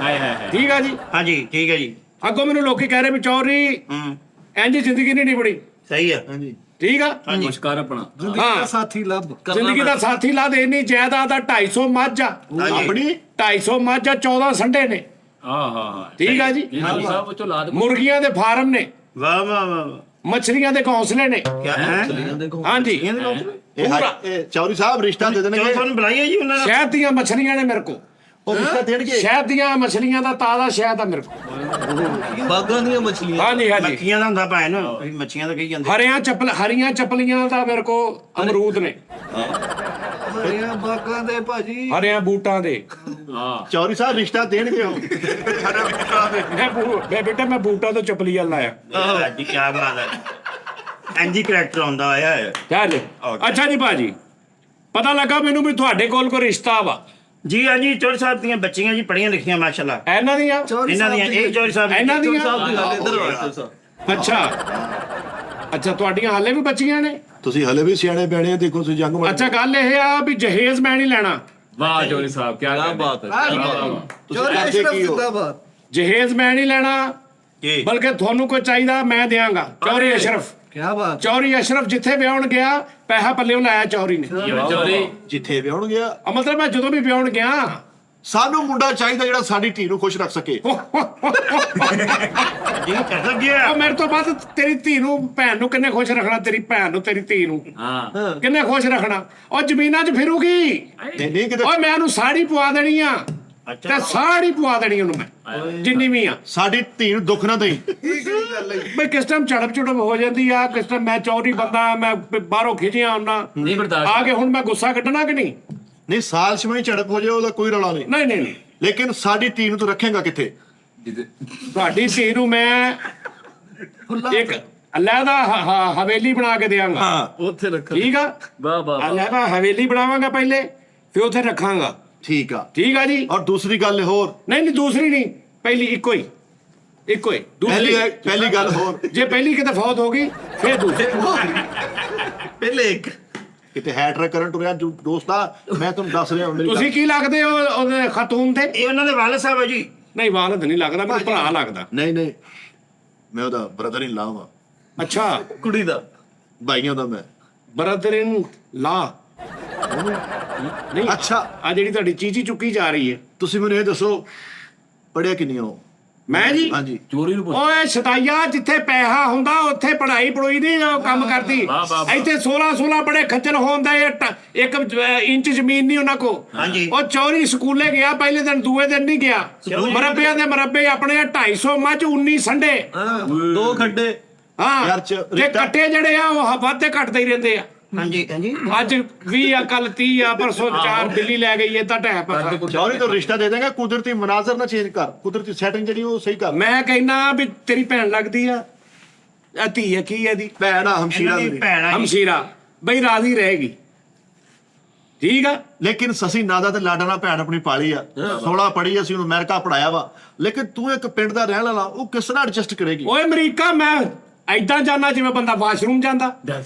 ਹਾਏ ਹਾਏ। ਠੀਕ ਆ ਜੀ। ਹਾਂਜੀ ਠੀਕ ਹੈ ਜੀ। ਅੱਗੋਂ ਮੈਨੂੰ ਲੋਕੀ ਕਹਿ ਰਹੇ ਵੀ ਚੌਧਰੀ ਇੰਜ ਜ਼ਿੰਦਗੀ ਨਹੀਂ ਨਿਬੜੀ। ਸਹੀ ਆ। ਠੀਕ ਆ। ਨਮਸਕਾਰ ਆਪਣਾ ਜ਼ਿੰਦਗੀ ਦਾ ਸਾਥੀ ਲੱਭ ਜ਼ਿੰਦਗੀ ਦਾ ਸਾਥੀ ਲਾ ਦੇ, ਇੰਨੀ ਜਾਇਦਾਦ ਆ, 250 ਮੱਝ ਆ ਆਪਣੀ 250 ਮੱਝ ਆ, 14 ਸੰਡੇ ਨੇ। ਹਾਂ ਠੀਕ ਆ ਜੀ। ਸਾਹਿਬ ਚੋਂ ਲਾ ਮੁਰਗੀਆਂ ਦੇ ਫਾਰਮ ਨੇ, ਵਾਹ ਵਾਹ ਵਾਹ। ਮੱਛਲੀਆਂ ਦੇ ਘੌਂਸਲੇ ਨੇ। ਕਿਆ ਹੈ? ਹਾਂਜੀ, ਇਹ ਚੌਧਰੀ ਸਾਹਿਬ ਰਿਸ਼ਤਾ ਦੇ ਚਲੋ ਦੇਣਗੇ? ਤੁਹਾਨੂੰ ਬੁਲਾਈਏ ਜੀ ਉਹਨਾਂ ਨੇ। ਸ਼ਹਿਦ ਦੀਆਂ ਮੱਛਲੀਆਂ ਨੇ ਮੇਰੇ ਕੋਲ। ਉਹ ਰਿਸ਼ਤਾ ਦੇਣਗੇ? ਸ਼ਹਿਦ ਦੀਆਂ ਮੱਛਲੀਆਂ ਦਾ ਤਾਜ਼ਾ ਸ਼ਹਿਦ ਆ ਮੇਰੇ ਕੋਲ। ਬਾਗਾਂ ਦੀਆਂ ਮੱਛਲੀਆਂ। ਹਾਂਜੀ ਹਾਂਜੀ। ਮੱਖੀਆਂ ਦਾ ਹੁੰਦਾ ਭਾਈ ਨਾ, ਅਸੀਂ ਮੱਛੀਆਂ ਦਾ ਕਹੀ ਜਾਂਦੇ। ਹਰੀਆਂ ਚੱਪਲੀਆਂ ਦਾ ਮੇਰੇ ਕੋਲ ਅਮਰੂਦ ਨੇ, ਹਰਿਆ ਬਾਗਾਂ ਦੇ ਭਾਜੀ। ਹਰਿਆਂ ਬੂਟਾਂ ਦੇ। ਹਾਂ ਚੌਧਰੀ ਸਾਹਿਬ ਰਿਸ਼ਤਾ ਦੇਣਗੇ ਉਹ? ਮੈਂ ਬੇਟਾ ਮੈਂ ਬੂਟਾਂ ਤੋਂ ਚੱਪਲੀਆਂ ਲਾਇਆ। ਜੀ ਕੀ ਬਾਤ ਹੈ। ਐਂਜੀ ਕਰੈਕਟਰ ਆਉਂਦਾ ਹੋਇਆ ਹੈ। ਚੱਲ ਅੱਛਾ ਜੀ ਭਾਜੀ, ਪਤਾ ਲੱਗਾ ਮੈਨੂੰ ਵੀ ਤੁਹਾਡੇ ਕੋਲ ਕੋਈ ਰਿਸ਼ਤਾ ਵਾ। ਜੀ ਹਾਂਜੀ, ਚੌਧਰੀ ਸਾਹਿਬ ਦੀਆਂ ਬੱਚੀਆਂ ਜੀ ਪੜ੍ਹੀਆਂ ਲਿਖੀਆਂ ਮਾਸ਼ਾਅੱਲਾ। ਇਹਨਾਂ ਦੀਆਂ ਇਹਨਾਂ ਦੀਆਂ ਇਹ ਚੌਧਰੀ ਸਾਹਿਬ ਇਹਨਾਂ ਦੀਆਂ ਸਾਹਿਬ ਅੱਛਾ ਤੁਹਾਡੀਆਂ ਹਾਲੇ ਵੀ ਬੱਚੀਆਂ ਨੇ। ਤੁਸੀਂ ਹਲੇ ਵੀ ਸਿਆਣੇ ਬਿਆਣੇ ਆ, ਦੇਖੋ ਤੁਸੀਂ ਜੰਗ ਅੱਛਾ ਗੱਲ ਇਹ ਆ ਵੀ ਜਹੇਜ਼ ਮੈਂ ਨਹੀਂ ਲੈਣਾ। ਵਾਹ ਚੋਰੀ ਸਾਹਿਬ ਕੀ ਬਾਤ ਹੈ। ਤੁਸੀਂ ਚੋਰੀ ਕਰਦੇ ਅਸ਼ਰਫ ਕੀ ਹੋ? ਜ਼ਿੰਦਾਬਾਦ। ਜਹੇਜ਼ ਮੈਂ ਨਹੀਂ ਲੈਣਾ, ਜੀ ਬਲਕਿ ਤੁਹਾਨੂੰ ਕੋਈ ਚਾਹੀਦਾ ਮੈਂ ਦਿਆਂਗਾ। ਚੌਧਰੀ ਅਸ਼ਰਫ, ਕੀ ਬਾਤ। ਚੌਧਰੀ ਅਸ਼ਰਫ ਜਿੱਥੇ ਵਿਆਹਣ ਗਿਆ ਪੈਸਾ ਪੱਲਿਓਂ ਲਾਇਆ ਚੌਧਰੀ ਨੇ। ਚੋਰੀ ਜਿੱਥੇ ਵਿਆਹਣ ਗਿਆ? ਮਤਲਬ ਮੈਂ ਜਦੋਂ ਵੀ ਵਿਆਹਣ ਗਿਆ, ਸਾਨੂੰ ਮੁੰਡਾ ਚਾਹੀਦਾ ਜਿਹੜਾ ਸਾਡੀ ਧੀ ਨੂੰ ਖੁਸ਼ ਰੱਖ ਸਕੇ। ਜੀ ਚੱਲ ਗਿਆ। ਉਹ ਮੇਰੇ ਤੋਂ ਬਾਅਦ ਤੇਰੀ ਧੀ ਨੂੰ, ਭੈਣ ਨੂੰ ਕਿੰਨੇ ਖੁਸ਼ ਰੱਖਣਾ? ਤੇਰੀ ਭੈਣ ਨੂੰ, ਤੇਰੀ ਧੀ ਨੂੰ ਹਾਂ ਕਿੰਨੇ ਖੁਸ਼ ਰੱਖਣਾ? ਉਹ ਜ਼ਮੀਨਾਂ 'ਚ ਫਿਰੂਗੀ। ਨਹੀਂ ਕਿਤੇ ਓਏ ਮੈਂ ਉਹਨੂੰ ਸਾੜੀ ਪਵਾ ਦੇਣੀ ਆ, ਤੇ ਸਾੜੀ ਪਵਾ ਦੇਣੀ ਉਹਨੂੰ ਮੈਂ, ਜਿੰਨੀ ਵੀ ਆ। ਸਾਡੀ ਧੀ ਨੂੰ ਦੁੱਖ ਨਾ ਦੇਈ। ਬਈ ਕਿਸ ਟਾਈਮ ਝੜਪ ਹੋ ਜਾਂਦੀ ਆ, ਕਿਸ ਟਾਈਮ ਮੈਂ ਚੌਧਰੀ ਬੰਦਾ, ਮੈਂ ਬਾਹਰੋਂ ਖਿਜਿਆ ਹੁੰਨਾ, ਨਹੀਂ ਬਰਦਾਸ਼ਤ। ਆ ਕੇ ਹੁਣ ਮੈਂ ਗੁੱਸਾ ਕੱਢਣਾ ਕਿ ਨਹੀਂ? ਨਹੀਂ ਸਾਲ ਛੇ ਝੜਪ ਹੋ ਜਾਏ ਉਹਦਾ ਕੋਈ ਰੌਲਾ ਨਹੀਂ, ਨਹੀਂ ਲੇਕਿਨ ਸਾਡੀ ਧੀ ਨੂੰ ਤੂੰ ਰੱਖੇਗਾ ਕਿੱਥੇ? ਤੁਹਾਡੀ ਧੀ ਨੂੰ ਮੈਂ ਇੱਕ ਅਲੱਗਾ ਹਵੇਲੀ ਬਣਾ ਕੇ ਦਿਆਂਗਾ। ਹਾਂ ਉੱਥੇ ਰੱਖ। ਠੀਕ ਆ, ਵਾਹ ਵਾਹ ਅਲੱਗਾ ਹਵੇਲੀ ਬਣਾਵਾਂਗਾ ਪਹਿਲੇ, ਫਿਰ ਉੱਥੇ ਰੱਖਾਂਗਾ। ਠੀਕ ਆ। ਠੀਕ ਆ ਜੀ। ਔਰ ਦੂਸਰੀ ਗੱਲ ਹੋਰ, ਨਹੀਂ ਦੂਸਰੀ ਨਹੀਂ, ਪਹਿਲੀ ਇੱਕੋ ਹੀ ਦੂਸਰੀ। ਪਹਿਲੀ ਗੱਲ ਹੋਰ, ਜੇ ਪਹਿਲੀ ਕਿਤੇ ਫੌਤ ਹੋ ਗਈ ਫਿਰ ਦੂਸਰੀ। ਪਹਿਲੇ ਇੱਕ ਕਿਤੇ ਹੈਟ੍ਰਿਕ ਕਰਨ ਟੁਰਿਆ ਦੋਸਤਾ, ਮੈਂ ਤੁਹਾਨੂੰ ਦੱਸ ਰਿਹਾ ਮੇਰੀ ਤੁਸੀਂ ਕੀ ਲੱਗਦੇ ਹੋ ਉਹਦੇ ਖਾਤੂਨ ਤੇ? ਇਹ ਉਹਨਾਂ ਦੇ ਵਾਲਦ ਸਾਹਿਬ ਹੈ ਜੀ। ਨਹੀਂ ਵਾਲਦ ਨਹੀਂ ਲੱਗਦਾ, ਮੈਨੂੰ ਭਰਾ ਲੱਗਦਾ। ਨਹੀਂ ਮੈਂ ਉਹਦਾ ਬ੍ਰਦਰ ਇਨ ਲਾ ਵਾਂ, ਅੱਛਾ ਕੁੜੀ ਦਾ ਭਾਈਆਂ ਦਾ ਮੈਂ। ਬ੍ਰਦਰ ਇਨ ਲਾ। ਨਹੀਂ ਅੱਛਾ ਆ ਜਿਹੜੀ ਤੁਹਾਡੀ ਚੀਚੀ ਚੁੱਕੀ ਜਾ ਰਹੀ ਹੈ, ਤੁਸੀਂ ਮੈਨੂੰ ਇਹ ਦੱਸੋ ਪੜਿਆ ਕਿੰਨੀ ਹੋ? ਮੈਂ ਜੀ ਹਾਂਜੀ। ਚੋਰੀ ਨੂੰ ਪੁੱਛ। ਓਏ ਸਤਾਈਆ, ਜਿੱਥੇ ਪੈਸਾ ਹੁੰਦਾ ਉੱਥੇ ਪੜ੍ਹਾਈ ਪੜੂਈ ਨਹੀਂ ਉਹ ਕੰਮ ਕਰਦੀ। ਇੱਥੇ 16 ਬੜੇ ਖੱਜਲ ਹੁੰਦਾ, ਇੱਕ ਇੰਚ ਜ਼ਮੀਨ ਨਹੀਂ ਉਹਨਾਂ ਕੋ। ਹਾਂਜੀ। ਉਹ ਚੌਧਰੀ ਸਕੂਲੇ ਗਿਆ, ਪਹਿਲੇ ਦਿਨ ਦੂਏ ਦਿਨ ਨਹੀਂ ਗਿਆ। ਮਰੱਬਿਆਂ ਦੇ ਮਰੱਬੇ ਆਪਣੇ 250 ਮੱਝ, 19 ਸੰਡੇ। ਦੋ ਖੱਡੇ। ਹਾਂ ਯਾਰ ਤੇ ਕੱਟੇ ਜਿਹੜੇ ਆ ਉਹ ਵਾਧੇ ਘਟਦੇ ਹੀ ਰਹਿੰਦੇ ਆ। ਹਾਂਜੀ ਹਾਂਜੀ। ਅੱਜ 20 ਆ, ਕੱਲ 30 ਆ, ਪਰਸੋਂ 4 ਬਿੱਲੀ ਲੈ ਗਈ, ਏਦਾਂ ਢਹਿ ਪਾ। ਚੌਰੀ ਤੋਂ ਰਿਸ਼ਤਾ ਦੇ ਦੇਗਾ, ਕੁਦਰਤੀ ਮਨਾਜ਼ਰ ਨਾ ਚੇਂਜ ਕਰ, ਕੁਦਰਤੀ ਸੈਟਿੰਗ ਜਿਹੜੀ ਉਹ ਸਹੀ ਕਰ। ਮੈਂ ਕਹਿਣਾ ਵੀ ਤੇਰੀ ਭੈਣ ਲੱਗਦੀ ਆ, ਆ ਧੀ ਆ, ਕੀ ਆ ਦੀ ਭੈਣ ਆ, ਹਮਸ਼ੀਰਾ ਇਹਨਾਂ ਦੀ ਮੇਰੀ। ਭੈਣ ਆ ਜੀ। ਹਮਸ਼ੀਰਾ, ਬਈ ਰਾਜ਼ੀ ਰਹੇਗੀ। ਠੀਕ ਆ। ਲੇਕਿਨ ਸਸੀ ਨਾਦਾ ਤੇ ਲਾਡਾ ਨਾਲ ਭੈਣ ਆਪਣੀ ਪਾਲੀ ਆ, 16 ਪੜ੍ਹੀ, ਅਸੀਂ ਉਹਨੂੰ ਅਮਰੀਕਾ ਪੜਾਇਆ ਵਾ, ਲੇਕਿਨ ਤੂੰ ਇੱਕ ਪਿੰਡ ਦਾ ਰਹਿਣ ਵਾਲਾ, ਉਹ ਕਿਸ ਤਰ੍ਹਾਂ ਐਡਜਸਟ ਕਰੇਗੀ? ਓਏ ਅਮਰੀਕਾ ਮੈਂ ਐਦਾਂ ਜਾਣਾ ਜਿਵੇਂ ਬੰਦਾ ਵਾਸ਼ਰੂਮ ਜਾਂਦਾ।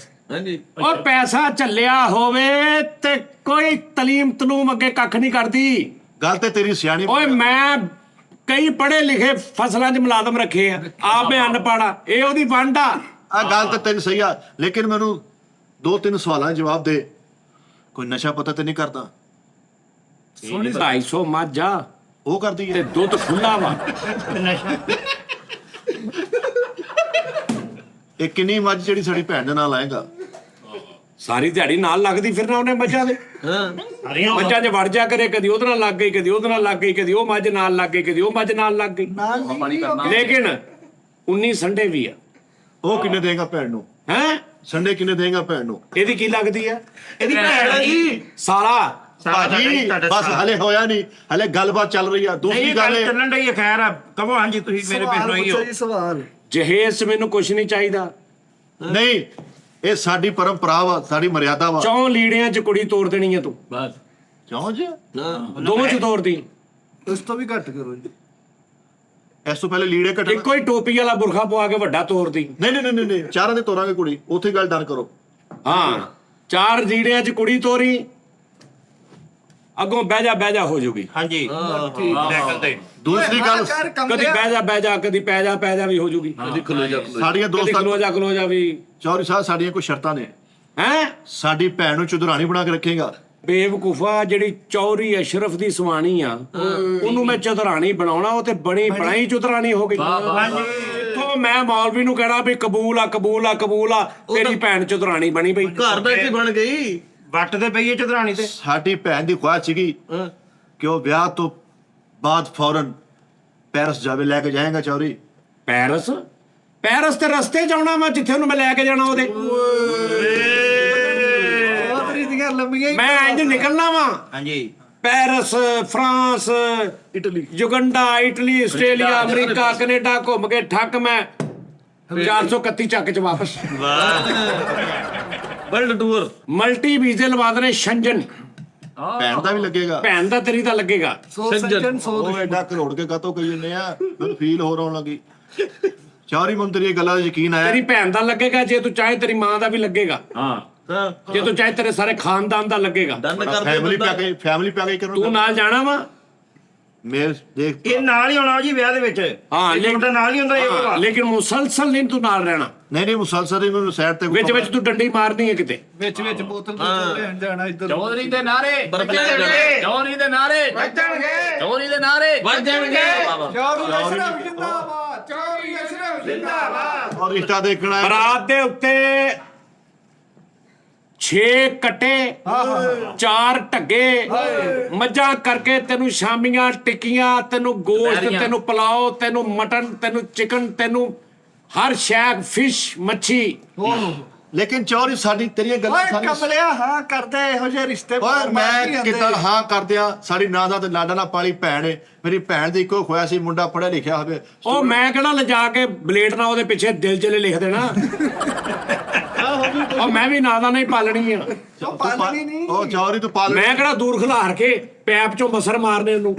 ਹਾਂਜੀ ਉਹ ਪੈਸਾ ਚੱਲਿਆ ਹੋਵੇ ਤੇ ਕੋਈ ਤਲੂਮ ਅੱਗੇ ਕੱਖ ਨਹੀਂ ਕਰਦੀ। ਗੱਲ ਤੇ ਤੇਰੀ ਸਿਆਣੀ। ਓਏ ਮੈਂ ਕਈ ਪੜ੍ਹੇ ਲਿਖੇ ਫਸਲਾਂ 'ਚ ਮੁਲਾਜ਼ਮ ਰੱਖੇ ਆ, ਆਪ ਮੈਂ ਅਨਪੜ੍ਹ, ਇਹ ਉਹਦੀ ਵੰਡ ਆ। ਆ ਗੱਲ ਤੇ ਤੈਨੂੰ ਸਹੀ ਆ, ਲੇਕਿਨ ਮੈਨੂੰ 2-3 ਸਵਾਲਾਂ ਦੇ ਜਵਾਬ ਦੇ। ਕੋਈ ਨਸ਼ਾ ਪਤਾ ਤੇ ਨਹੀਂ ਕਰਦਾ? 250 ਮੱਝ ਆ ਉਹ ਕਰਦੀ ਤੇ ਹੈ? ਦੁੱਧ ਖੁੱਲਾ ਵਾ। ਇਹ ਕਿੰਨੀ ਮੱਝ ਜਿਹੜੀ ਸਾਡੀ ਭੈਣ ਦੇ ਨਾਲ ਆਏਗਾ? ਸਾਰੀ ਦਿਹਾੜੀ ਨਾਲ ਲੱਗਦੀ ਫਿਰਨਾ ਉਹਨੇ ਮੱਝਾਂ ਦੇ। ਹਰੀਆਂ ਮੱਝਾਂ 'ਚ ਵੜ ਜਾ ਕਰੇ, ਕਦੀ ਉਹਦੇ ਨਾਲ ਲੱਗ ਗਈ, ਕਦੀ ਉਹਦੇ ਨਾਲ ਲੱਗ ਗਈ, ਕਦੀ ਉਹ ਮੱਝ ਨਾਲ ਲੱਗ ਗਈ, ਕਦੀ ਉਹ ਮੱਝ ਨਾਲ ਲੱਗ ਗਈ। ਪਾਣੀ ਕਰਨਾ। ਲੇਕਿਨ 19 ਸੰਡੇ ਵੀ ਆ। ਉਹ ਕਿੰਨੇ ਦੇਗਾ ਭੈਣ ਨੂੰ? ਹੈਂ? ਸੰਡੇ ਕਿੰਨੇ ਦੇਗਾ ਭੈਣ ਨੂੰ? ਇਹਦੀ ਕੀ ਲੱਗਦੀ ਆ? ਇਹਦੀ ਭੈਣ ਆ ਜੀ। ਸਾਲਾ। ਭਾਜੀ ਬਸ ਹਲੇ ਹੋਇਆ ਨਹੀਂ, ਹਲੇ ਗੱਲਬਾਤ ਚੱਲ ਰਹੀ ਆ। ਦੂਸਰੀ ਨਹੀਂ ਗੱਲ ਗੱਲ ਇਹ, ਚੱਲਣ ਡਈ ਹੈ। ਖੈਰ ਆ, ਕਹੋ ਹਾਂਜੀ, ਤੁਸੀਂ ਮੇਰੇ ਸਵਾਲ ਪਿੱਛੋਂ ਹੀ ਹੋ। ਪੁੱਛੋ ਜੀ, ਸਵਾਲ। ਜਹੇਜ਼ 'ਚ ਮੈਨੂੰ ਕੁਛ ਨਹੀਂ ਚਾਹੀਦਾ, ਨਹੀਂ ਇਹ ਸਾਡੀ ਪਰੰਪਰਾ ਵਾ, ਸਾਡੀ ਮਰਿਆਦਾ ਵਾ। 4 ਲੀੜਿਆਂ 'ਚ ਕੁੜੀ ਤੋੜ ਦੇਣੀ ਹੈ ਤੂੰ, ਬਸ ਕਿਉਂ ਜੀ? ਦੋਵਾਂ 'ਚ ਤੋੜਦੀ। ਇਸ ਤੋਂ ਵੀ ਘੱਟ ਕਰੋ ਜੀ। ਇਸ ਤੋਂ ਪਹਿਲੇ ਲੀੜੇ ਘਟਣ। ਇੱਕੋ ਹੀ ਟੋਪੀ ਵਾਲਾ ਬੁਰਖਾ ਪਵਾ ਕੇ ਵੱਡਾ ਤੋੜਦੀ। ਨਹੀਂ ਨਹੀਂ ਨਹੀਂ ਨਹੀਂ, ਚਾਰਾਂ ਦੇ ਤੋਰਾਂਗੇ ਕੁੜੀ, ਉੱਥੇ ਗੱਲ ਡਨ ਕਰੋ। ਹਾਂ 4 ਲੀੜਿਆਂ 'ਚ ਕੁੜੀ ਤੋਰੀ, ਅੱਗੋਂ ਬਹਿ ਜਾ ਹੋ ਜੂਗੀ। ਹਾਂਜੀ ਸਾਈਕਲ ਤੇ ਦੂਸਰੀ ਗੱਲ, ਕਦੀ ਬਹਿ ਜਾ ਕਦੀ ਪੈ ਜਾ ਵੀ ਹੋ ਜੂਗੀ। ਸਾਡੀਆਂ ਕਦੀ ਦੋਸਤਾਂ, ਖਲੋ ਜਾ ਵੀ। ਚੌਧਰੀ ਸਾਹਿਬ ਸਾਡੀਆਂ ਕੋਈ ਸ਼ਰਤਾਂ ਨੇ। ਹੈਂ ਸਾਡੀ ਭੈਣ ਨੂੰ ਚੁਦਰਾਣੀ ਬਣਾ ਕੇ ਰੱਖੇਗਾ? ਬੇਵਕੂਫਾ, ਜਿਹੜੀ ਚੌਧਰੀ ਅਸ਼ਰਫ ਦੀ ਸਵਾਣੀ ਆ ਉਹਨੂੰ ਮੈਂ ਚੌਧਰਾਣੀ ਬਣਾਉਣਾ, ਉਹ ਤੇ ਬਣਾਈ ਚੌਧਰਾਣੀ ਹੋ ਗਈ। ਇੱਥੋਂ ਮੈਂ ਮੌਲਵੀ ਨੂੰ ਕਹਿਣਾ ਵੀ ਕਬੂਲ ਆ ਤੇਰੀ ਭੈਣ ਚੌਧਰਾਣੀ ਬਣੀ ਪਈ। ਘਰ ਬੈਠੀ ਬਣ ਗਈ। ਵੱਟ ਤੇ ਪਈਏ ਚਦਰਾਣੀ ਤੇ। ਸਾਡੀ ਭੈਣ ਦੀ ਖੁਆਇਸ਼ ਸੀਗੀ ਕਿ ਉਹ ਵਿਆਹ ਤੋਂ ਬਾਅਦ ਫੌਰਨ ਪੈਰਿਸ ਜਾਵੇ, ਲੈ ਕੇ ਜਾਏਗਾ ਚੌਧਰੀ। ਪੈਰਿਸ ਤੇ ਰਸਤੇ 'ਚ ਆਉਣਾ ਵਾ, ਜਿੱਥੇ ਉਹਨੂੰ ਮੈਂ ਲੈ ਕੇ ਜਾਣਾ ਉਹਦੇ। ਚੌਧਰੀ ਦੀਆਂ ਲੰਮੀਆਂ ਮੈਂ ਇੰਜ ਨਿਕਲਣਾ ਵਾ, ਹਾਂਜੀ Paris, France, Italy, Uganda, Italy, Australia, America, Canada ਘੁੰਮ ਕੇ ਠੱਕ ਮੈਂ 431 ਚੱਕ 'ਚ ਵਾਪਸ। World tour. ਮਲਟੀ ਵੀਜ਼ੇ ਲਵਾ ਦੇਣੇ ਸ਼ੰਜਨ। ਭੈਣ ਦਾ ਵੀ ਲੱਗੇਗਾ। ਭੈਣ ਦਾ ਤੇਰੀ ਦਾ ਲੱਗੇਗਾ। ਉਹ ਐਡਾ ਕਰੋੜ ਕੇ ਕਾਤੋਂ ਕਹੀ ਜੰਨੇ ਆ, ਮੈਨੂੰ ਫੀਲ ਹੋ ਰਹਾ ਲੱਗੀ। ਚੌਧਰੀ ਮੈਨੂੰ ਤੇਰੀ ਇਹ ਗੱਲਾਂ ਦਾ ਯਕੀਨ ਆਇਆ। ਤੇਰੀ ਭੈਣ ਦਾ ਲੱਗੇਗਾ, ਜੇ ਤੂੰ ਚਾਹੇ ਤੇਰੀ ਮਾਂ ਦਾ ਵੀ ਲੱਗੇਗਾ, ਹਾਂ ਜੇ ਤੂੰ ਚਾਹੇ ਤੇਰੇ ਸਾਰੇ ਖਾਨਦਾਨ ਦਾ ਲੱਗੇਗਾ। ਡਨ ਕਰਦੇ ਫੈਮਿਲੀ ਬੰਦਾ। ਪਾ ਕੇ ਕਰੋ। ਤੂੰ ਨਾਲ ਜਾਣਾ ਵਾ। ਮੇਰੇ ਦੇਖ, ਇਹ ਨਾਲ ਹੀ ਆਉਣਾ ਜੀ ਵਿਆਹ ਦੇ ਵਿੱਚ। ਹਾਂ, ਇੱਕ ਮੁੰਡਾ ਨਾਲ ਹੀ ਹੁੰਦਾ ਇਹ ਵਾਲਾ। ਲੇਕਿਨ ਮੁਸਲਸਲ ਨਹੀਂ ਤੂੰ ਨਾਲ ਰਹਿਣਾ। ਨਹੀਂ ਮੁਸਲਸਲ ਹੀ ਮੈਨੂੰ ਸਾਈਡ ਤੇ ਵਿੱਚ ਤੂੰ ਡੰਡੀ ਮਾਰਨੀ ਹੈ ਕਿਤੇ। ਵਿੱਚ ਬੋਤਲ ਲੈਣ ਜਾਣਾ ਇੱਧਰ। ਚੌਧਰੀ ਦੇ ਨਾਰੇ ਬਰਫ਼ ਲੈ ਜਾਣੇ। ਚੌਧਰੀ ਦੇ ਨਾਰੇ ਵੱਜਣਗੇ, ਚੌਧਰੀ ਦੇ ਨਾਰੇ ਵੱਜਣਗੇ। ਚੌਧਰੀ ਅਸ਼ਰਫ ਜਿੰਦਾਬਾਦ, ਚੌਧਰੀ ਅਸ਼ਰਫ ਜਿੰਦਾਬਾਦ। ਔਰ ਰਿਸ਼ਤਾ ਦੇਖਣਾ। ਬਰਾਤ ਦੇ ਉੱਤੇ 6 ਕੱਟੇ, 4 ਢੱਗੇ, ਮੱਝਾਂ ਕਰਕੇ ਤੈਨੂੰ ਸ਼ਾਮੀਆਂ ਟਿੱਕੀਆਂ, ਤੈਨੂੰ ਗੋਸ਼ਤ, ਤੈਨੂੰ ਪਲਾਓ, ਤੈਨੂੰ ਮਟਨ, ਤੈਨੂੰ ਚਿਕਨ, ਤੈਨੂੰ ਹਰ ਸ਼ੈਕ, ਫਿਸ਼, ਮੱਛੀ। ਲੇਕਿਨ ਚੌਧਰੀ ਸਾਡੀ ਤੇਰੀਆਂ ਗੱਲਾਂ ਓਏ ਕਮਲਿਆ ਹਾਂ ਕਰਦੇ ਇਹੋ ਜਿਹੇ ਰਿਸ਼ਤੇ ਓਏ ਮੈਂ ਕਿੱਦਾਂ ਹਾਂ ਕਰਦਿਆਂ, ਸਾਡੀ ਨਾਂ ਦਾ ਤੇ ਲਾਡਾ ਨਾਲ ਪਾਲੀ ਭੈਣ ਏ। ਮੇਰੀ ਭੈਣ ਦੀ ਇੱਕੋ ਖੋਇਆ ਸੀ, ਮੁੰਡਾ ਪੜ੍ਹਿਆ ਲਿਖਿਆ ਹੋਵੇ। ਉਹ ਮੈਂ ਕਿਹੜਾ ਲਿਜਾ ਕੇ ਬਲੇਡ ਨਾਲ ਉਹਦੇ ਪਿੱਛੇ ਦਿਲ ਚਲੇ ਲਿਖ ਦੇਣਾ। ਉਹ ਮੈਂ ਵੀ ਨਾਂ ਦਾ ਨਹੀਂ ਪਾਲਣੀ ਆ। ਪਾਲਣੀ ਨਹੀਂ। ਉਹ ਚੌਧਰੀ ਤੂੰ ਪਾਲ। ਮੈਂ ਕਿਹੜਾ ਦੂਰ ਖਿਲਾਰ ਕੇ ਪੈਪ ਚੋਂ ਮਸਰ ਮਾਰਨੇ ਉਹਨੂੰ।